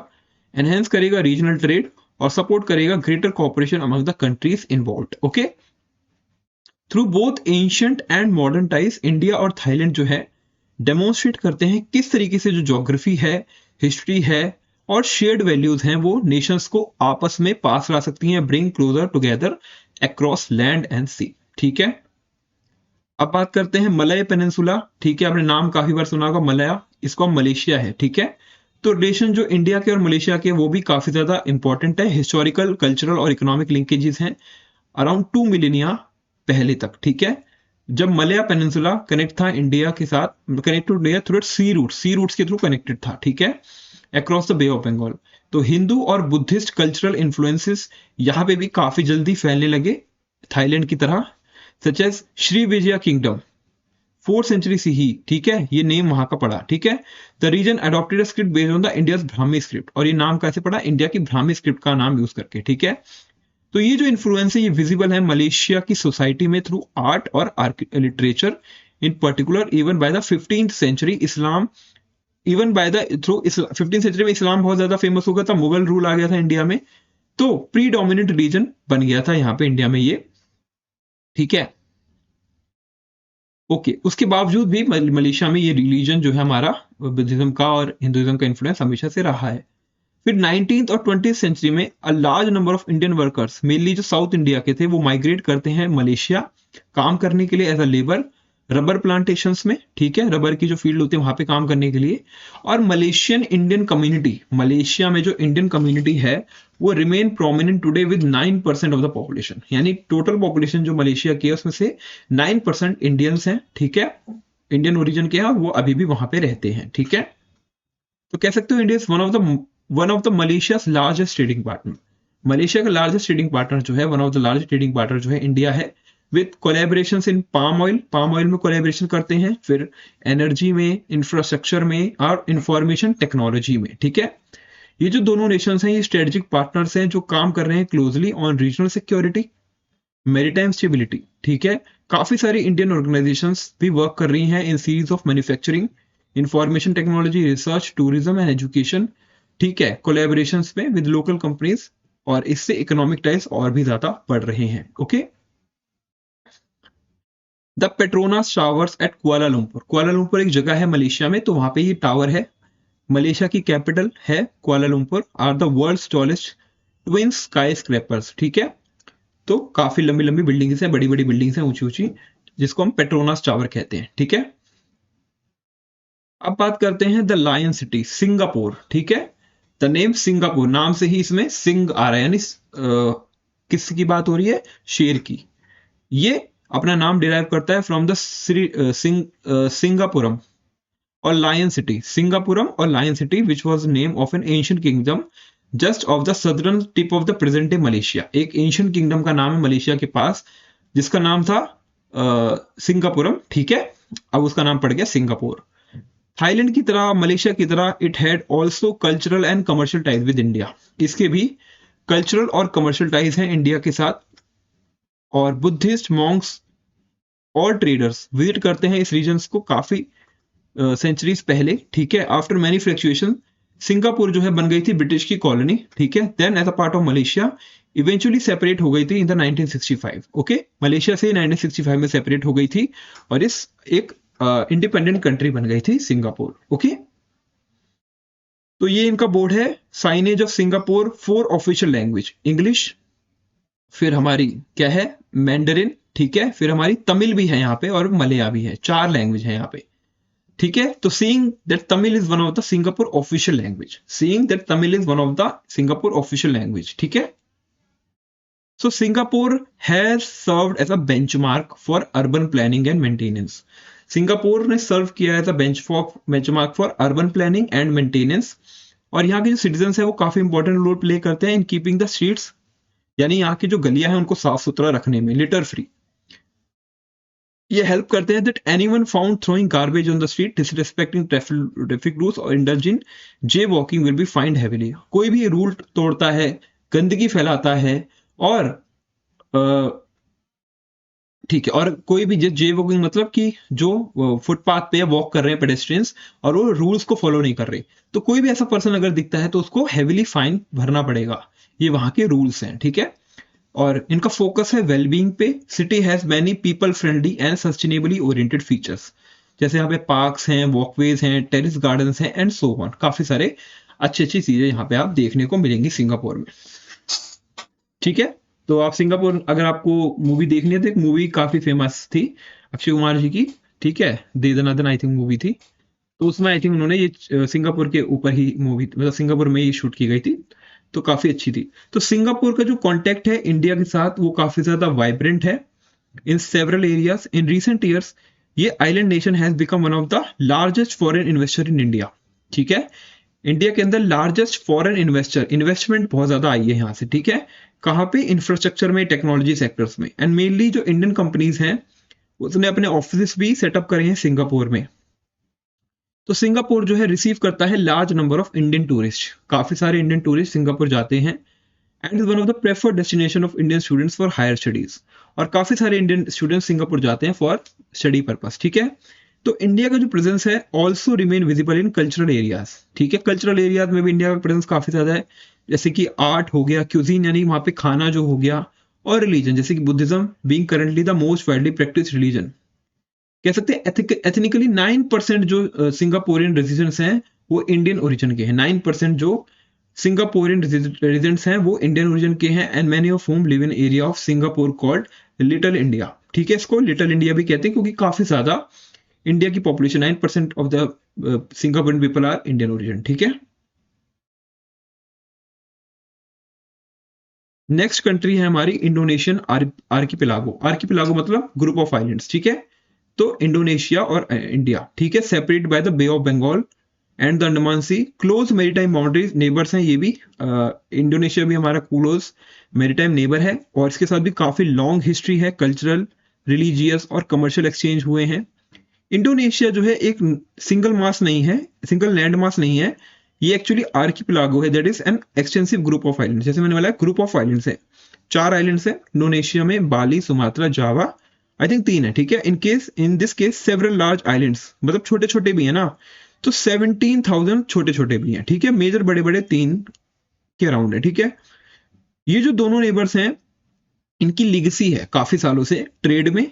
Speaker 1: enhance करेगा regional trade और support करेगा greater cooperation among the countries involved. Okay? Through both ancient and modern ties, India और Thailand जो है demonstrate करते हैं किस तरीके से जो geography है, history है और shared values हैं वो nations को आपस में पास ला सकती हैं, bring closer together across land and sea. ठीक है? अब बात करते हैं मलय पेनिनसुला। ठीक है, आपने नाम काफी बार सुना होगा मलया, इसको मलेशिया है। ठीक है, तो रिलेशन जो इंडिया के और मलेशिया के वो भी काफी ज्यादा इंपॉर्टेंट है। हिस्टोरिकल, कल्चरल और इकोनॉमिक लिंकेजेस हैं अराउंड 2 मिलियनिया पहले तक। ठीक है, जब मलया पेनिनसुला कनेक्ट था इंडिया के साथ, connect to India through sea routes के थ्रू कनेक्टेड था। ठीक है, across the Bay of Bengal. तो हिंदू और बुद्धिस्ट कल्चरल इन्फ्लुएंसेस यहाँ पे भी काफी जल्दी फैलने लगे थाईलैंड की तरह, such as Sri Vijaya kingdom 4th century से ही। ठीक है, ये नेम वहां का पड़ा। ठीक है, the region adopted a script based on the India's Brahmi script, और ये नाम कैसे पड़ा? इंडिया की ब्राह्मी स्क्रिप्ट का नाम यूज करके। ठीक है, तो ये जो इन्फ्लुएंस है ये विजिबल है मलेशिया की सोसाइटी में थ्रू आर्ट और literature, in particular even by the 15th century Islam, even by the through 15th century में इस्लाम बहुत ज्यादा फेमस हो गया था, मुगल रूल आ गया था इंडिया में, तो प्री डोमिनेंट रीजन बन गया था यहाँ पे इंडिया में ये। ठीक है, ओके, उसके बावजूद भी मलेशिया में ये रिलीजन जो है हमारा बुद्धिज्म का और हिंदुइज्म का इन्फ्लुएंस हमेशा से रहा है। फिर 19th और 20th सेंचुरी में a large number of Indian workers, mainly जो साउथ इंडिया के थे, वो माइग्रेट करते हैं मलेशिया काम करने के लिए as a labour, rubber plantations में। ठीक है, रबर की जो फील्ड होती है वहां पे काम करने के लिए। और मलेशियन इंडियन कम्युनिटी, मलेशिया में जो इंडियन कम्युनिटी है वो remain prominent today with 9% of the population, यानी टोटल पॉपुलेशन जो मलेशिया की है उसमें से 9% इंडियंस हैं। ठीक है, इंडियन ओरिजिन के हैं, वो अभी भी वहां पे रहते हैं। ठीक है, तो कह सकते हो India is one of the Malaysia's largest trading partner. Malaysia का लार्जेस्ट ट्रेडिंग पार्टनर जो है, one of the largest trading partner जो है इंडिया है, with collaboration in palm oil में कोलैबोरेशन करते हैं, फिर एनर्जी में, इंफ्रास्ट्रक्चर में और इंफॉर्मेशन टेक्नोलॉजी में। ठीक है, ये जो दोनों नेशंस हैं ये स्ट्रेटेजिक पार्टनर्स हैं जो काम कर रहे हैं closely on regional security, maritime stability. ठीक है, काफी सारी इंडियन ऑर्गेनाइजेशंस भी वर्क कर रही हैं in series of manufacturing, information technology, research, tourism and education. ठीक है, कोलैबोरेशंस में विद लोकल कंपनीज, और इससे इकोनॉमिक टाइज और भी ज्यादा बढ़ रहे हैं। Okay, the Petronas towers at Kuala Lumpur एक जगह है मलेशिया में, तो वहां पे ये टावर है। मलेशिया की कैपिटल है Kuala Lumpur, are the world's tallest twin skyscrapers. ठीक है, तो काफी लंबी लंबी बिल्डिंग्स हैं, बड़ी बड़ी बिल्डिंग्स हैं, ऊंची ऊंची, जिसको हम पेट्रोनास टावर कहते हैं। ठीक है, अब बात करते हैं द लायन सिटी सिंगापुर। ठीक है, द नेम सिंगापुर, नाम से ही इसमें सिंग आ रहा है, यानी किसकी बात हो रही है? शेर की। ये अपना नाम डिराइव करता है फ्रॉम द सिंगापुरम और लायन सिटी, सिंगापुरम और lion city, which was name of an ancient kingdom just off the southern tip of the present day Malaysia. एक एंशियंट किंगडम का नाम है मलेशिया के पास जिसका नाम था सिंगापुरम। ठीक है, अब उसका नाम पड़ गया सिंगापुर। थाईलैंड की तरह, मलेशिया की तरह, it had also cultural and commercial ties with India. इसके भी कल्चरल और कमर्शियल टाइज हैं इंडिया के साथ, और बुद्धिस्ट मॉन्क्स और ट्रेडर्स विजिट करते हैं इस रीजन को काफी सेंचुरीज पहले। ठीक है, आफ्टर मैनी फ्लक्चुएशन सिंगापुर जो है बन गई थी ब्रिटिश की कॉलोनी। ठीक है, then as a part of Malaysia eventually separate हो गई थी इन द 1965। ओके, मलेशिया से 1965 में सेपरेट हो गई थी और इस एक इंडिपेंडेंट कंट्री बन गई थी सिंगापुर। ओके, तो ये इनका बोर्ड है, signage of Singapore, 4 official language, English, फिर हमारी क्या है, मैंडरिन। ठीक है, फिर हमारी तमिल भी है यहाँ पे और मलया भी है, 4 लैंग्वेज है यहाँ पे। ठीक है, तो seeing that Tamil is one of the Singapore official language, seeing that Tamil is one of the Singapore official language. ठीक है, so Singapore has served as a benchmark for urban planning and maintenance. Singapore ने serve किया as a benchmark for urban planning and maintenance, और यहाँ के जो citizen है वो काफी इंपॉर्टेंट रोल प्ले करते हैं इन कीपिंग द स्ट्रीट्स यानी यहाँ की जो गलियां हैं उनको साफ सुथरा रखने में, लिटर फ्री। ये हेल्प करते हैं that anyone found throwing garbage on the street disrespecting traffic rules और indulge in jaywalking will be fined heavily. कोई भी रूल तोड़ता है, गंदगी फैलाता है, और ठीक है, और कोई भी जे वॉकिंग मतलब कि जो फुटपाथ पे वॉक कर रहे हैं पेडेस्ट्रियंस और वो रूल्स को फॉलो नहीं कर रहे, तो कोई भी ऐसा पर्सन अगर दिखता है तो उसको हेविली फाइन भरना पड़ेगा। ये वहां के रूल्स हैं, ठीक है। और इनका फोकस है वेलबींग पे। City has many people friendly and sustainably oriented features, जैसे यहाँ पे पार्क्स हैं, वॉकवेज हैं, टेरिस गार्डन्स हैं एंड सो ऑन। काफी सारे अच्छी अच्छी चीजें यहाँ पे आप देखने को मिलेंगी सिंगापुर में, ठीक है। तो आप सिंगापुर, अगर आपको मूवी देखनी है तो एक मूवी काफी फेमस थी अक्षय कुमार जी की, ठीक है, दे दनादन आई थिंक मूवी थी। तो उसमें आई थिंक उन्होंने ये सिंगापुर के ऊपर ही मूवी, मतलब सिंगापुर में ही शूट की गई थी, तो काफी अच्छी थी। तो सिंगापुर का जो कॉन्टेक्ट है इंडिया के साथ वो काफी ज्यादा वाइब्रेंट है in several areas. In recent years ये island nation has become one of the largest foreign investor in India, ठीक है। इंडिया के अंदर लार्जेस्ट फॉरेन इन्वेस्टर, इन्वेस्टमेंट बहुत ज्यादा आई है यहाँ से, ठीक है। कहाँ पे? इंफ्रास्ट्रक्चर में, टेक्नोलॉजी सेक्टर्स में, एंड मेनली जो इंडियन कंपनीज हैं उसने अपने ऑफिस भी सेटअप करे हैं सिंगापुर में। तो सिंगापुर जो है रिसीव करता है large number of Indian tourist, काफी सारे इंडियन टूरिस्ट सिंगापुर जाते हैं, and is one of the preferred destination of Indian students for higher studies. और काफी सारे इंडियन स्टूडेंट्स सिंगापुर जाते हैं फॉर स्टडी पर्पस, ठीक है। तो इंडिया का जो प्रेजेंस है also remain visible in cultural areas, ठीक है। कल्चरल एरियाज में भी इंडिया का प्रेजेंस काफी ज्यादा है, जैसे कि आर्ट हो गया, क्यूजीन यानी वहां पे खाना जो हो गया, और रिलीजन जैसे कि Buddhism being currently the most widely practice religion. कह सकते हैं एथनिकली 9% जो सिंगापोरियन रेजिडेंट्स हैं वो इंडियन ओरिजिन के हैं। 9% जो सिंगापोरियन रेजिडेंट्स हैं वो इंडियन ओरिजिन के हैं, and many of home live in area of Singapore called little India, ठीक है। इसको लिटिल इंडिया भी कहते हैं क्योंकि काफी ज्यादा इंडिया की population, 9% of the Singaporean people are Indian origin, ठीक है। नेक्स्ट कंट्री है हमारी इंडोनेशियन आर्किपेलागो। आर्किपेलागो मतलब ग्रुप ऑफ आइलैंड्स, ठीक है। तो इंडोनेशिया और इंडिया, ठीक है, separate by the Bay of Bengal and the Andaman sea, close maritime boundaries, neighbours हैं ये भी। इंडोनेशिया भी हमारा क्लोज मेरीटाइम नेबर है, और इसके साथ भी काफी लॉन्ग हिस्ट्री है, कल्चरल, रिलीजियस और कमर्शियल एक्सचेंज हुए हैं। इंडोनेशिया जो है एक सिंगल मास नहीं है, सिंगल लैंड मास नहीं है, ये एक्चुअली आर्किपेलागो है, that is an extensive group of islands. जैसे मैंने बोला ग्रुप ऑफ आइलैंड्स है, 4 आइलैंड्स है इंडोनेशिया में, बाली, सुमात्रा, जावा, आई थिंक 3 है, ठीक है। In this case several large islands, मतलब छोटे छोटे भी है ना, तो 17,000 छोटे छोटे भी हैं, ठीक है। मेजर बड़े बड़े 3 के अराउंड है, ठीक है। ये जो दोनों नेबर्स हैं इनकी लिगेसी है काफी सालों से ट्रेड में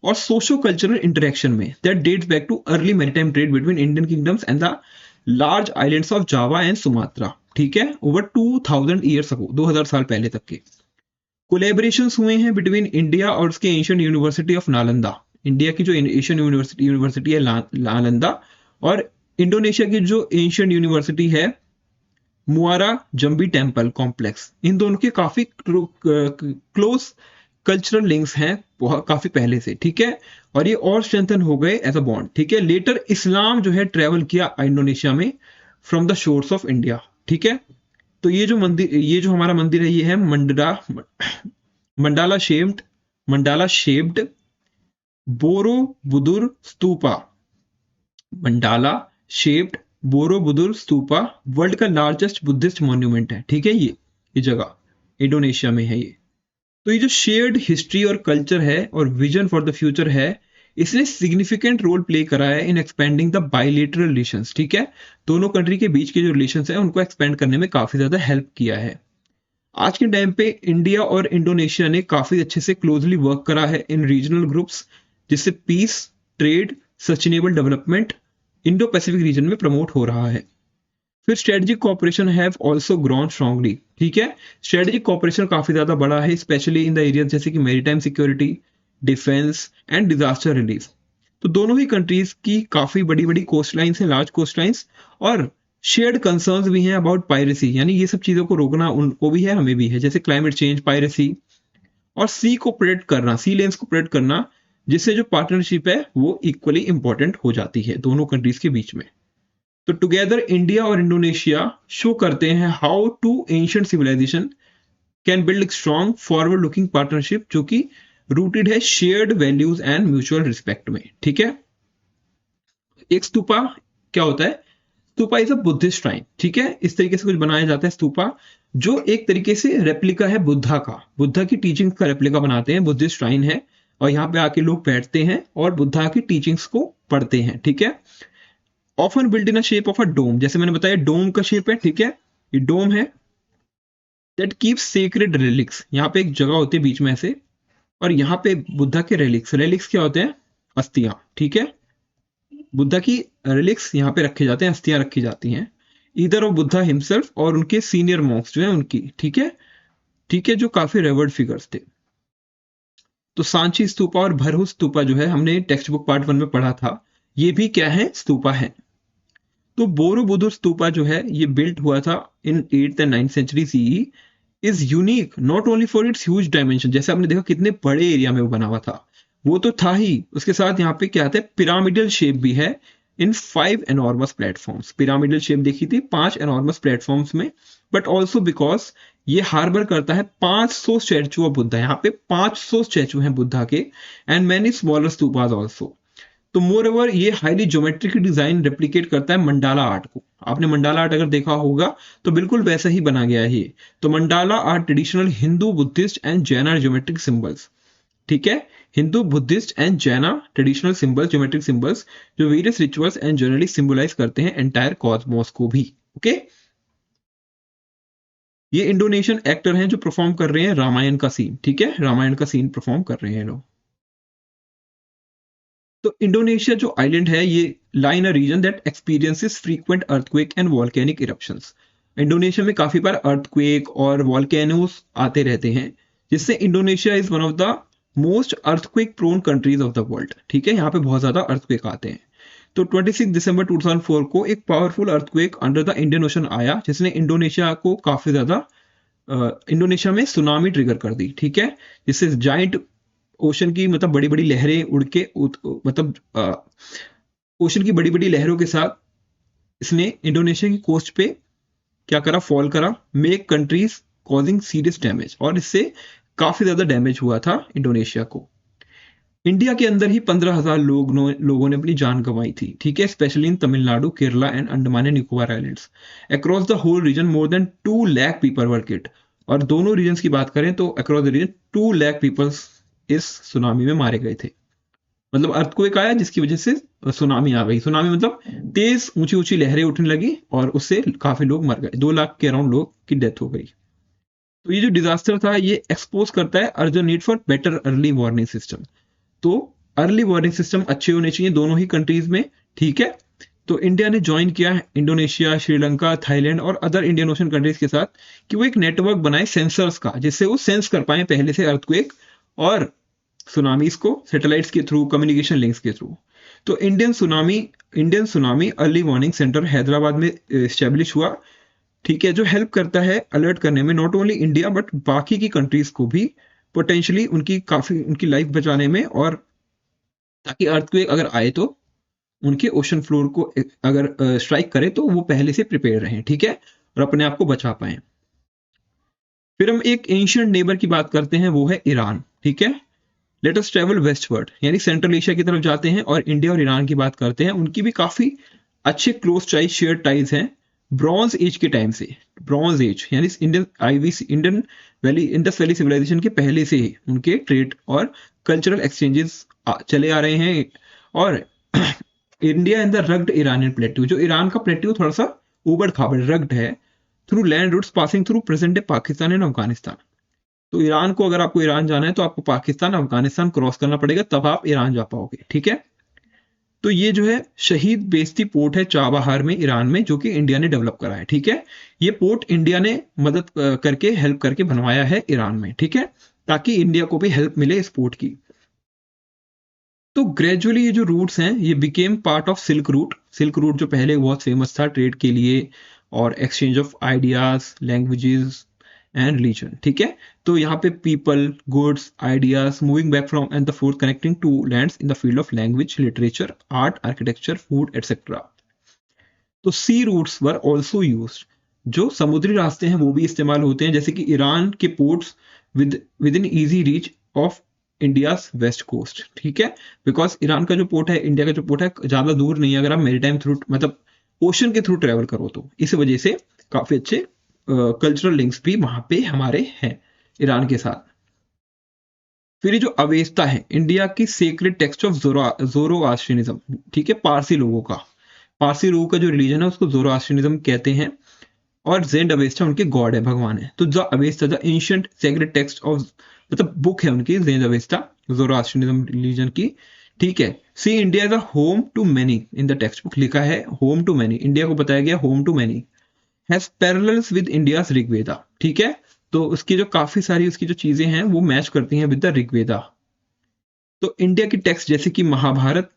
Speaker 1: और सोशो कल्चरल इंटरेक्शन में, that dates back to early maritime trade between Indian kingdoms and the large islands of Java and Sumatra, ठीक है, ओवर 2000 ईयर्स अगो, 2000 साल पहले तक के। कोलेबरेशंस हुए हैं बिटवीन इंडिया और उसके Asian university of Nalanda, India की जो एशियन यूनिवर्सिटी है नालंदा, और इंडोनेशिया की जो एशियन यूनिवर्सिटी है मुआरा जम्बी टेम्पल कॉम्प्लेक्स। इन दोनों के काफी क्लोज कल्चरल लिंक्स हैं काफी पहले से, ठीक है। और ये और स्ट्रेंथन हो गए एज अ बॉन्ड, ठीक है। लेटर इस्लाम जो है ट्रेवल किया इंडोनेशिया में from the shores of India, ठीक है। तो ये जो मंदिर, ये जो हमारा मंदिर है, ये है mandala shaped mandala shaped Borobudur stupa. Mandala shaped Borobudur stupa world का लार्जेस्ट बुद्धिस्ट मॉन्यूमेंट है, ठीक है। ये जगह इंडोनेशिया में है ये। तो ये जो शेयर्ड हिस्ट्री और कल्चर है और विजन फॉर द फ्यूचर है, इसने सिग्निफिकेंट रोल प्ले करा है इन एक्सपेंडिंग द बायलेटरल रिलेशंस, ठीक है। दोनों कंट्री के बीच के जो रिलेशंस हैं उनको एक्सपेंड करने में काफी ज्यादा हेल्प किया है। आज के टाइम पे इंडिया और इंडोनेशिया ने काफी अच्छे से क्लोजली वर्क करा है इन रीजनल ग्रुप्स, जिससे peace, trade, sustainable development Indo Pacific region में प्रमोट हो रहा है। फिर strategic cooperation have also grown strongly, ठीक है। स्ट्रेटेजिक कोऑपरेशन काफी ज्यादा बड़ा है, स्पेशली इन द एरिया जैसे कि maritime security, defence and disaster relief. तो दोनों ही कंट्रीज की काफी बड़ी बड़ी कोस्ट लाइन्स हैं, लार्ज कोस्ट लाइन्स, और शेयर्ड कंसर्न्स भी हैं अबाउट पायरेसी, यानी ये सब चीजों को रोकना उनको भी है, हमें भी है, जैसे क्लाइमेट चेंज, पायरेसी, और सी को प्रोटेक्ट करना, सी लेन्स को प्रोटेक्ट करना, जिससे जो पार्टनरशिप है वो इक्वली इंपॉर्टेंट हो जाती है दोनों कंट्रीज के बीच में। तो टुगेदर इंडिया और इंडोनेशिया शो करते हैं how to ancient civilization can build strong forward looking partnership जो कि रूटेड है shared values and mutual respect में। ठीक है, एक स्तूपा क्या होता है? Stupa is a Buddhist shrine. ठीक है, इस तरीके से कुछ बनाया जाता है स्तूपा, जो एक तरीके से रेप्लिका है बुद्धा का, बुद्धा की टीचिंग का रेप्लिका बनाते हैं, बुद्धिस्ट श्राइन है, और यहाँ पे आके लोग बैठते हैं और बुद्धा की टीचिंग्स को पढ़ते हैं। ठीक है, often build in a shape of a dome, जैसे मैंने बताया डोम का शेप है। ठीक है, ये डोम है। दैट कीप्स सेक्रेड रिलिक्स, यहाँ पे एक जगह होती है बीच में ऐसे, और यहाँ पे बुद्धा के रिलिक्स, रिलिक्स क्या होते हैं? अस्थियां। ठीक है, बुद्धा की रिलिक्स यहाँ पे रखे जाते हैं, अस्थियां रखी जाती हैं, इधर ऑफ बुद्धा हिमसेल्फ और उनके सीनियर मॉन्क्स जो है उनकी। ठीक है, ठीक है, जो काफी रेवर्ड फिगर्स थे। तो सांची स्तूपा और भरहु स्तूपा जो है हमने टेक्स्ट बुक पार्ट 1 में पढ़ा था, ये भी क्या है? स्तूपा है। तो बोरोबुदुर स्तूपा जो है ये बिल्ट हुआ था in 8th and 9th century CE, is unique not only for its huge dimension, जैसे आपने देखा कितने बड़े एरिया में वो बना हुआ था, वो तो था ही, उसके साथ यहाँ पे क्या आता है? पिरामिडल शेप भी है इन 5 एनॉर्मस प्लेटफॉर्म्स। पिरामिडल शेप देखी थी 5 एनॉर्मस प्लेटफॉर्म्स में, बट ऑल्सो बिकॉज ये हार्बर करता है 500 स्टैचू ऑफ बुद्धा, यहाँ पे 500 स्टैचू हैं बुद्धा के, and many smaller stupas also. तो मोर ओवर ये हाईली ज्योमेट्रिक डिजाइन रेप्लिकेट करता है मंडाला आर्ट को। आपने मंडाला आर्ट अगर देखा होगा तो बिल्कुल वैसा ही बना गया है ये। तो mandala art traditional Hindu, Buddhist and Jain geometric symbols. ठीक है, Hindu, Buddhist and Jaina traditional symbols, geometric symbols जो various rituals and generally symbolize करते हैं एंटायर कॉस्मोस को भी। ओके, ये इंडोनेशियन एक्टर हैं जो परफॉर्म कर रहे हैं रामायण का सीन। ठीक है, रामायण का सीन परफॉर्म कर रहे हैं लोग। तो इंडोनेशिया जो आइलैंड है ये lie in a region that experiences frequent earthquake and volcanic eruptions. Indonesia में काफी बार अर्थक्वेक और वॉल्केनोस आते रहते हैं, जिससे Indonesia is one of the most earthquake prone countries of the world. ठीक है, यहाँ पे बहुत ज्यादा अर्थक्वेक आते हैं। तो 26 दिसंबर 2004 को एक powerful earthquake under the Indian ocean आया, जिसने इंडोनेशिया को काफी ज्यादा इंडोनेशिया में सुनामी ट्रिगर कर दी। ठीक है, जिससे जाइंट ओशन की मतलब बड़ी बड़ी लहरें उड़ के मतलब ओशन की बड़ी बड़ी लहरों के साथ इसने इंडोनेशिया की कोस्ट पे क्या करा? फॉल करा, make countries causing serious damage, और इससे काफी ज्यादा डैमेज हुआ था इंडोनेशिया को। इंडिया के अंदर ही 15,000 लोगों ने अपनी जान गंवाई थी। ठीक है, specially in Tamil Nadu, Kerala and Andaman and Nicobar islands. Across the whole region more than 2 lakh people were killed, और दोनों रीजन की बात करें तो across the region 2 lakh peoples इस सुनामी में मारे गए थे। मतलब अर्थक्वेक आया जिसकी वजह से सुनामी आ गई। सुनामी मतलब तेज ऊंची ऊंची लहरें उठने लगी और उससे काफी लोग मर गए, 2 लाख के अराउंड लोग की डेथ हो गई। तो ये जो डिजास्टर था ये एक्सपोज करता है urgent need for better early warning system. तो अर्ली वार्निंग सिस्टम अच्छे होने चाहिए दोनों ही कंट्रीज में। ठीक है, तो इंडिया ने ज्वाइन किया है इंडोनेशिया, श्रीलंका, थाईलैंड और अदर इंडियन ओशन कंट्रीज के साथ कि वो एक नेटवर्क बनाए सेंसर्स का, जिससे वो सेंस कर पाए पहले से अर्थक्वेक और सुनामीज को सैटेलाइट्स के थ्रू, कम्युनिकेशन लिंक्स के थ्रू। तो Indian tsunami early warning centre Hyderabad में एस्टेब्लिश हुआ। ठीक है, जो हेल्प करता है अलर्ट करने में नॉट ओनली इंडिया बट बाकी की कंट्रीज को भी, पोटेंशियली उनकी लाइफ बचाने में, और ताकि अर्थक्वेक अगर आए तो उनके ओशन फ्लोर को अगर स्ट्राइक करे तो वो पहले से प्रिपेयर रहें। ठीक है, और अपने आप को बचा पाए। फिर हम एक एंशिएंट नेबर की बात करते हैं, वो है ईरान। ठीक है, लेट अस ट्रेवल वेस्टवर्ड, यानी सेंट्रल एशिया की तरफ जाते हैं और इंडिया और ईरान की बात करते हैं। उनकी भी काफी अच्छे क्लोज टाइज, शेयर टाइज हैं ब्रॉन्ज एज के टाइम से। ब्रॉन्ज एज यानी Indian valley, Indus valley civilization के पहले से ही उनके ट्रेड और कल्चरल एक्सचेंजेस चले आ रहे हैं। और India and the rugged Iranian plateau, जो ईरान का प्लेट्यू थोड़ा सा उबड़ खाबड़ रग्ड है, through land routes passing through present day Pakistan and Afghanistan. तो ईरान को, अगर आपको ईरान जाना है तो आपको पाकिस्तान, अफगानिस्तान क्रॉस करना पड़ेगा, तब आप ईरान जा पाओगे। ठीक है, तो ये जो है शहीद बेस्ती पोर्ट है चाबहार में, ईरान में, जो कि इंडिया ने डेवलप करा है। ठीक है, ये पोर्ट इंडिया ने मदद करके, हेल्प करके बनवाया है ईरान में। ठीक है, ताकि इंडिया को भी हेल्प मिले इस पोर्ट की। तो ग्रेजुअली ये जो रूट्स हैं ये became part of silk route. Silk route जो पहले बहुत फेमस था ट्रेड के लिए और exchange of ideas, languages and religion. ठीक है, तो यहाँ पे people, goods, ideas moving back from and the forth connecting two lands in the field of language, literature, art, architecture, food etcetera. तो sea routes were also used. जो समुद्री रास्ते हैं वो भी इस्तेमाल होते हैं, जैसे कि ईरान के ports with in easy reach of India's west coast, ठीक है। बिकॉज ईरान का जो पोर्ट है, इंडिया का जो पोर्ट है, ज्यादा दूर नहीं है अगर आप मेरीटाइम थ्रू मतलब ओशन के थ्रू ट्रेवल करो तो। इस वजह से काफी अच्छे कल्चरल लिंक्स भी वहां पे हमारे हैं ईरान के साथ। फिर ये जो अवेस्ता है, इंडिया की सेक्रेड टेक्स्ट ऑफ ज़ोरोआस्ट्रियनिज्म, ठीक है, पारसी लोगों का, पारसी लोगों का जो रिलीजन है उसको ज़ोरोआस्ट्रियनिज्म कहते हैं। और जेंड अवेस्टा उनके गॉड है, भगवान है। तो the Avesta the ancient sacred text of, मतलब बुक है उनकी जेंड अवेस्ता ज़ोरोआस्ट्रियनिज्म रिलीजन की, ठीक है। See India is a home to many, in the text book लिखा है होम टू मैनी, इंडिया को बताया गया home to many, has parallels with India's Rigveda, ठीक है। तो उसकी जो काफी सारी उसकी जो चीजें हैं वो मैच करती हैं विद द ऋग्वेदा। तो इंडिया की टेक्स्ट जैसे कि Mahabharata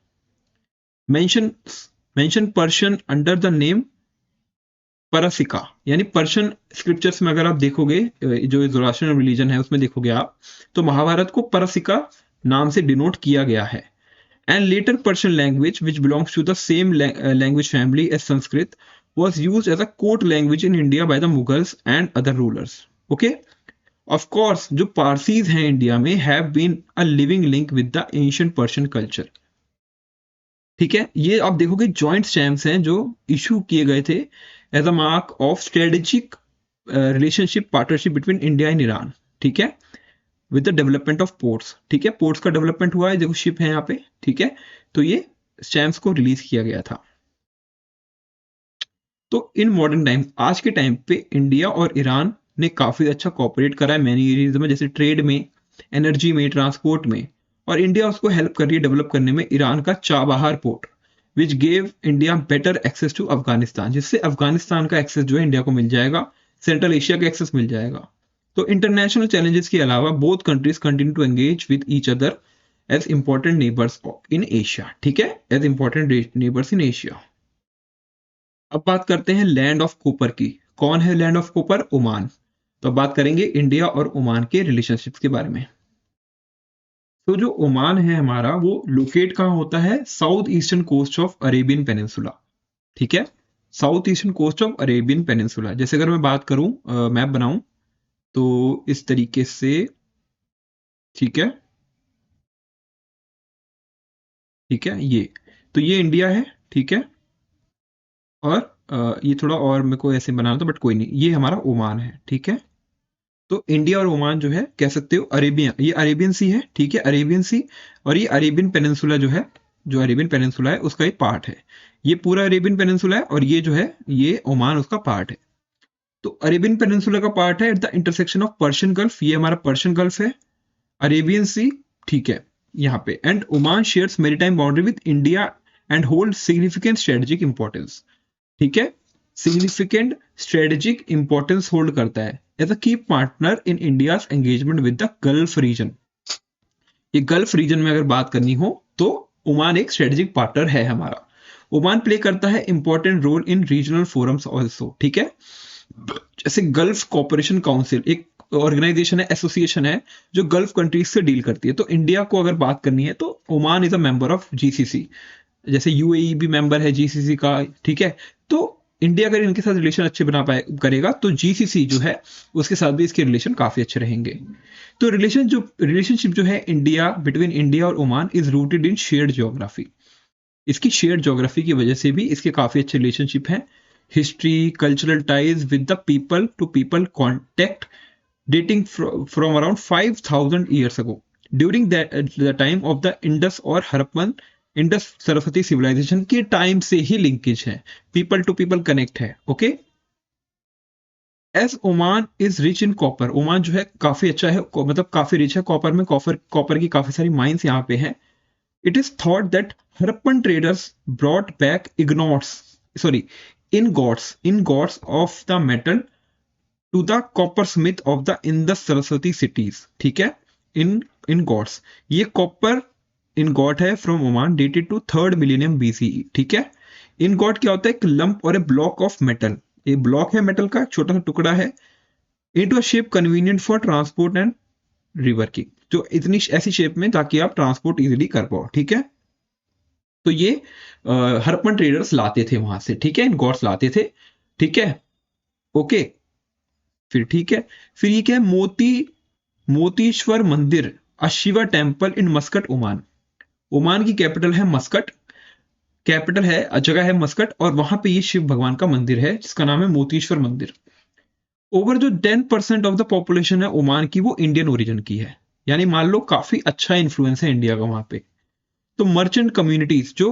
Speaker 1: mention mention Persian under the name Parasika, यानी पर्शियन स्क्रिप्चर्स में अगर आप देखोगे, जो ज़ोरास्ट्रियन रिलीजन है उसमें देखोगे आप, तो महाभारत को परसिका नाम से डिनोट किया गया है। And later Persian language which belongs to the same language family as Sanskrit was used as a court language in India by the Mughals and other rulers. Okay? Of course, जो पारसीज हैं India में have been a living link with the ancient Persian culture. ठीक है, ये आप देखोगे joint stamps हैं जो इशू किए गए थे as a mark of strategic relationship partnership between India and Iran, ठीक है, with the development of ports, ठीक है, पोर्ट्स का डेवलपमेंट हुआ है, देखो शिप है यहाँ पे, ठीक है। तो ये स्टैम्प्स को रिलीज किया गया था। तो इन मॉडर्न टाइम, आज के टाइम पे इंडिया और ईरान ने काफी अच्छा कॉपरेट करा है मैनी एरियाज में, जैसे ट्रेड में, एनर्जी में, ट्रांसपोर्ट में। और इंडिया उसको हेल्प कर रही है डेवलप करने में ईरान का Chabahar port, which gave India better access to Afghanistan, जिससे अफगानिस्तान का एक्सेस जो है इंडिया को मिल जाएगा, सेंट्रल एशिया का एक्सेस मिल जाएगा। तो इंटरनेशनल चैलेंजेस के अलावा both countries continue to engage with each other as important neighbours in Asia, ठीक है, as important neighbours in Asia. अब बात करते हैं लैंड ऑफ कॉपर की। कौन है लैंड ऑफ कॉपर? ओमान। तो अब बात करेंगे इंडिया और ओमान के रिलेशनशिप्स के बारे में। तो जो ओमान है हमारा, वो लोकेट कहाँ होता है? South eastern coast of Arabian peninsula, ठीक है, south eastern coast of Arabian peninsula. जैसे अगर मैं बात करूं, मैप बनाऊं तो इस तरीके से, ठीक है, ठीक है, ये तो ये इंडिया है, ठीक है। और ये थोड़ा और मेरे को ऐसे बनाना था बट कोई नहीं, ये हमारा ओमान है, ठीक है। तो इंडिया और ओमान जो है कह सकते हो अरेबियन, ये अरेबियन सी है, ठीक है, अरेबियन सी। और ये अरेबियन पेनिनसुला जो है, जो अरेबियन पेनिनसुला है उसका एक पार्ट है। ये पूरा अरेबियन पेनिनसुला है और ये जो है ये ओमान उसका पार्ट है। तो अरेबियन पेनिनसुला का पार्ट है at the intersection of Persian gulf, ये हमारा पर्शियन गल्फ है, अरेबियन सी, ठीक है, यहाँ पे। And Oman shares maritime boundary with India and hold significant strategic importance, ठीक है, सिग्निफिकेंट स्ट्रेटेजिक इंपॉर्टेंस होल्ड करता है as a key partner in India's engagement with the Gulf region. ये गल्फ रीजन में अगर बात करनी हो तो ओमान एक स्ट्रेटेजिक पार्टनर है हमारा। ओमान प्ले करता है important role in regional forums also, ठीक है, जैसे गल्फ कॉपरेशन काउंसिल एक ऑर्गेनाइजेशन है, एसोसिएशन है जो गल्फ कंट्रीज से डील करती है। तो इंडिया को अगर बात करनी है तो Oman is a member of GCC, जैसे यूएई भी मेंबर है जीसीसी का, ठीक है। तो इंडिया अगर इनके साथ रिलेशन अच्छे बना पाए करेगा तो जीसीसी जो है उसके साथ भी इसके रिलेशन काफी अच्छे रहेंगे। तो रिलेशनशिप जो है इंडिया, बिटवीन इंडिया और Oman is rooted in shared geography. इसकी शेयर्ड ज्योग्राफी की वजह से भी इसके काफी अच्छे रिलेशनशिप हैं। History, cultural ties with the people to people contact dating from around 5000 years ago during the time of the Indus और हड़प्पन इंडस सरस्वती सिविलाइजेशन के टाइम से ही लिंकेज है, पीपल टू पीपल कनेक्ट है, okay. As Oman is rich in copper, Oman जो है काफी अच्छा है, मतलब काफी रिच है कॉपर में, कॉपर की काफी सारी माइंस यहाँ पे है। It is thought that Harappan traders brought back ingots of the metal to the coppersmith of the Indus Saraswati cities, ठीक है, ingots, ये कॉपर इनगॉट है from Oman dated to 3rd millennium BCE, ठीक है। इनगॉट क्या होता है? एक lump or a block of metal, ये ब्लॉक है मेटल का, छोटा सा टुकड़ा है, into a shape convenient for transport and reworking, जो इतनी ऐसी शेप में ताकि आप ट्रांसपोर्ट इजीली कर पाओ, ठीक है। तो ये हड़प्पन ट्रेडर्स लाते थे वहां से, ठीक है, इनगॉट्स लाते थे, ठीक है। ओके, फिर ठीक है। फिर ये क्या है, Motishwar Mandir, a Shiva temple in Muscat, Oman. Oman की कैपिटल है मस्कट, कैपिटल है, जगह है मस्कट, और वहां पे ये शिव भगवान का मंदिर है जिसका नाम है मोतीश्वर मंदिर। ओवर जो 10% ऑफ द पॉपुलेशन है ओमान की, वो इंडियन ओरिजिन की है। यानी मान लो काफी अच्छा इन्फ्लुएंस है इंडिया का वहां पे। तो मर्चेंट कम्युनिटीज जो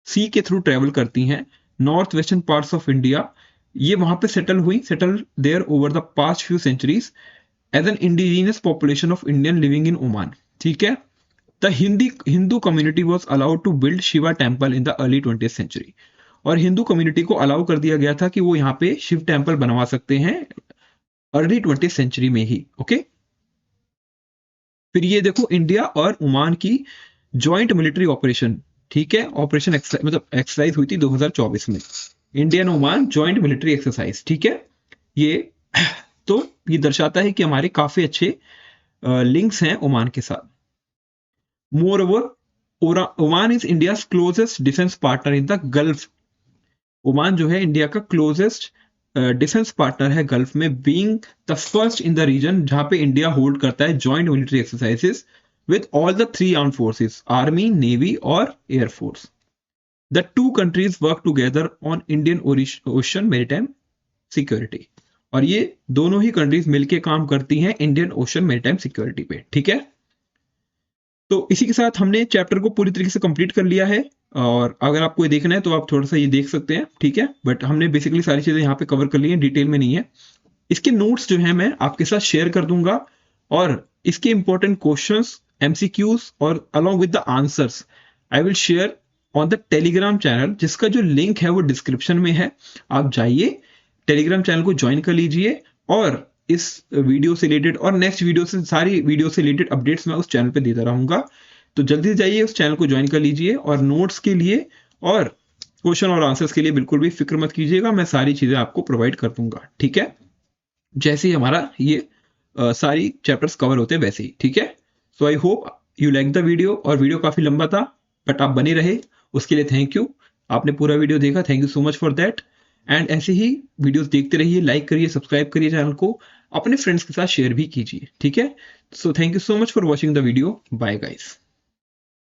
Speaker 1: सी के थ्रू ट्रेवल करती हैं north western parts of India, ये वहां पे settle there over the past few centuries as an indigenous population of Indian living in Oman. ठीक है। The Hindu community was allowed to build Shiva temple in the early 20th century. और Hindu community को allow कर दिया गया था कि वो यहाँ पे शिव टेम्पल बनवा सकते हैं अर्ली 20th सेंचुरी में ही। ओके। फिर ये देखो इंडिया और ओमान की जॉइंट मिलिट्री ऑपरेशन। ठीक है, ऑपरेशन मतलब एक्सरसाइज हुई थी 2024 में, Indian Oman joint military exercise. ठीक है। ये तो ये दर्शाता है कि हमारे काफी अच्छे लिंक्स हैं ओमान के साथ। Moreover Oman is India closest defence partner in the gulf. Oman जो है इंडिया का क्लोजेस्ट डिफेंस पार्टनर है गल्फ में, being the first in the region जहां पे इंडिया होल्ड करता है joint military exercises with all the 3 arm forces, army, navy और air force. The two countries work together on Indian ocean maritime security. और ये दोनों ही कंट्रीज मिलकर काम करती हैं इंडियन ओशन मेरीटाइम सिक्योरिटी पे। ठीक है। तो इसी के साथ हमने चैप्टर को पूरी तरीके से कंप्लीट कर लिया है, और अगर आपको ये देखना है तो आप थोड़ा सा ये देख सकते हैं। ठीक है, बट हमने बेसिकली सारी चीजें यहाँ पे कवर कर ली हैं, डिटेल में नहीं है। इसके नोट्स जो है मैं आपके साथ शेयर कर दूंगा, और इसके इंपॉर्टेंट क्वेश्चंस, एमसीक्यूज और along with the answers I will share on the Telegram channel, जिसका जो लिंक है वो डिस्क्रिप्शन में है। आप जाइए टेलीग्राम चैनल को ज्वाइन कर लीजिए, और इस वीडियो से रिलेटेड और नेक्स्ट वीडियो से, सारी वीडियो से रिलेटेड अपडेट्स मैं उस चैनल पे देता रहूंगा। तो जल्दी से जाइए उस चैनल को ज्वाइन कर लीजिए, और नोट्स के लिए और क्वेश्चन और आंसर्स के लिए बिल्कुल भी फिक्र मत कीजिएगा, मैं सारी चीजें आपको प्रोवाइड कर दूंगा। ठीक है, जैसे ही हमारा ये सारी चैप्टर्स कवर होते हैं वैसे ही। ठीक है। So I hope you like the video, और वीडियो काफी लंबा था बट आप बने रहे, उसके लिए थैंक यू। आपने पूरा वीडियो देखा, thank you so much for that. And ऐसे ही वीडियोस देखते रहिए, लाइक करिए, सब्सक्राइब करिए चैनल को, अपने फ्रेंड्स के साथ शेयर भी कीजिए। ठीक है। So thank you so much for watching the video. Bye guys.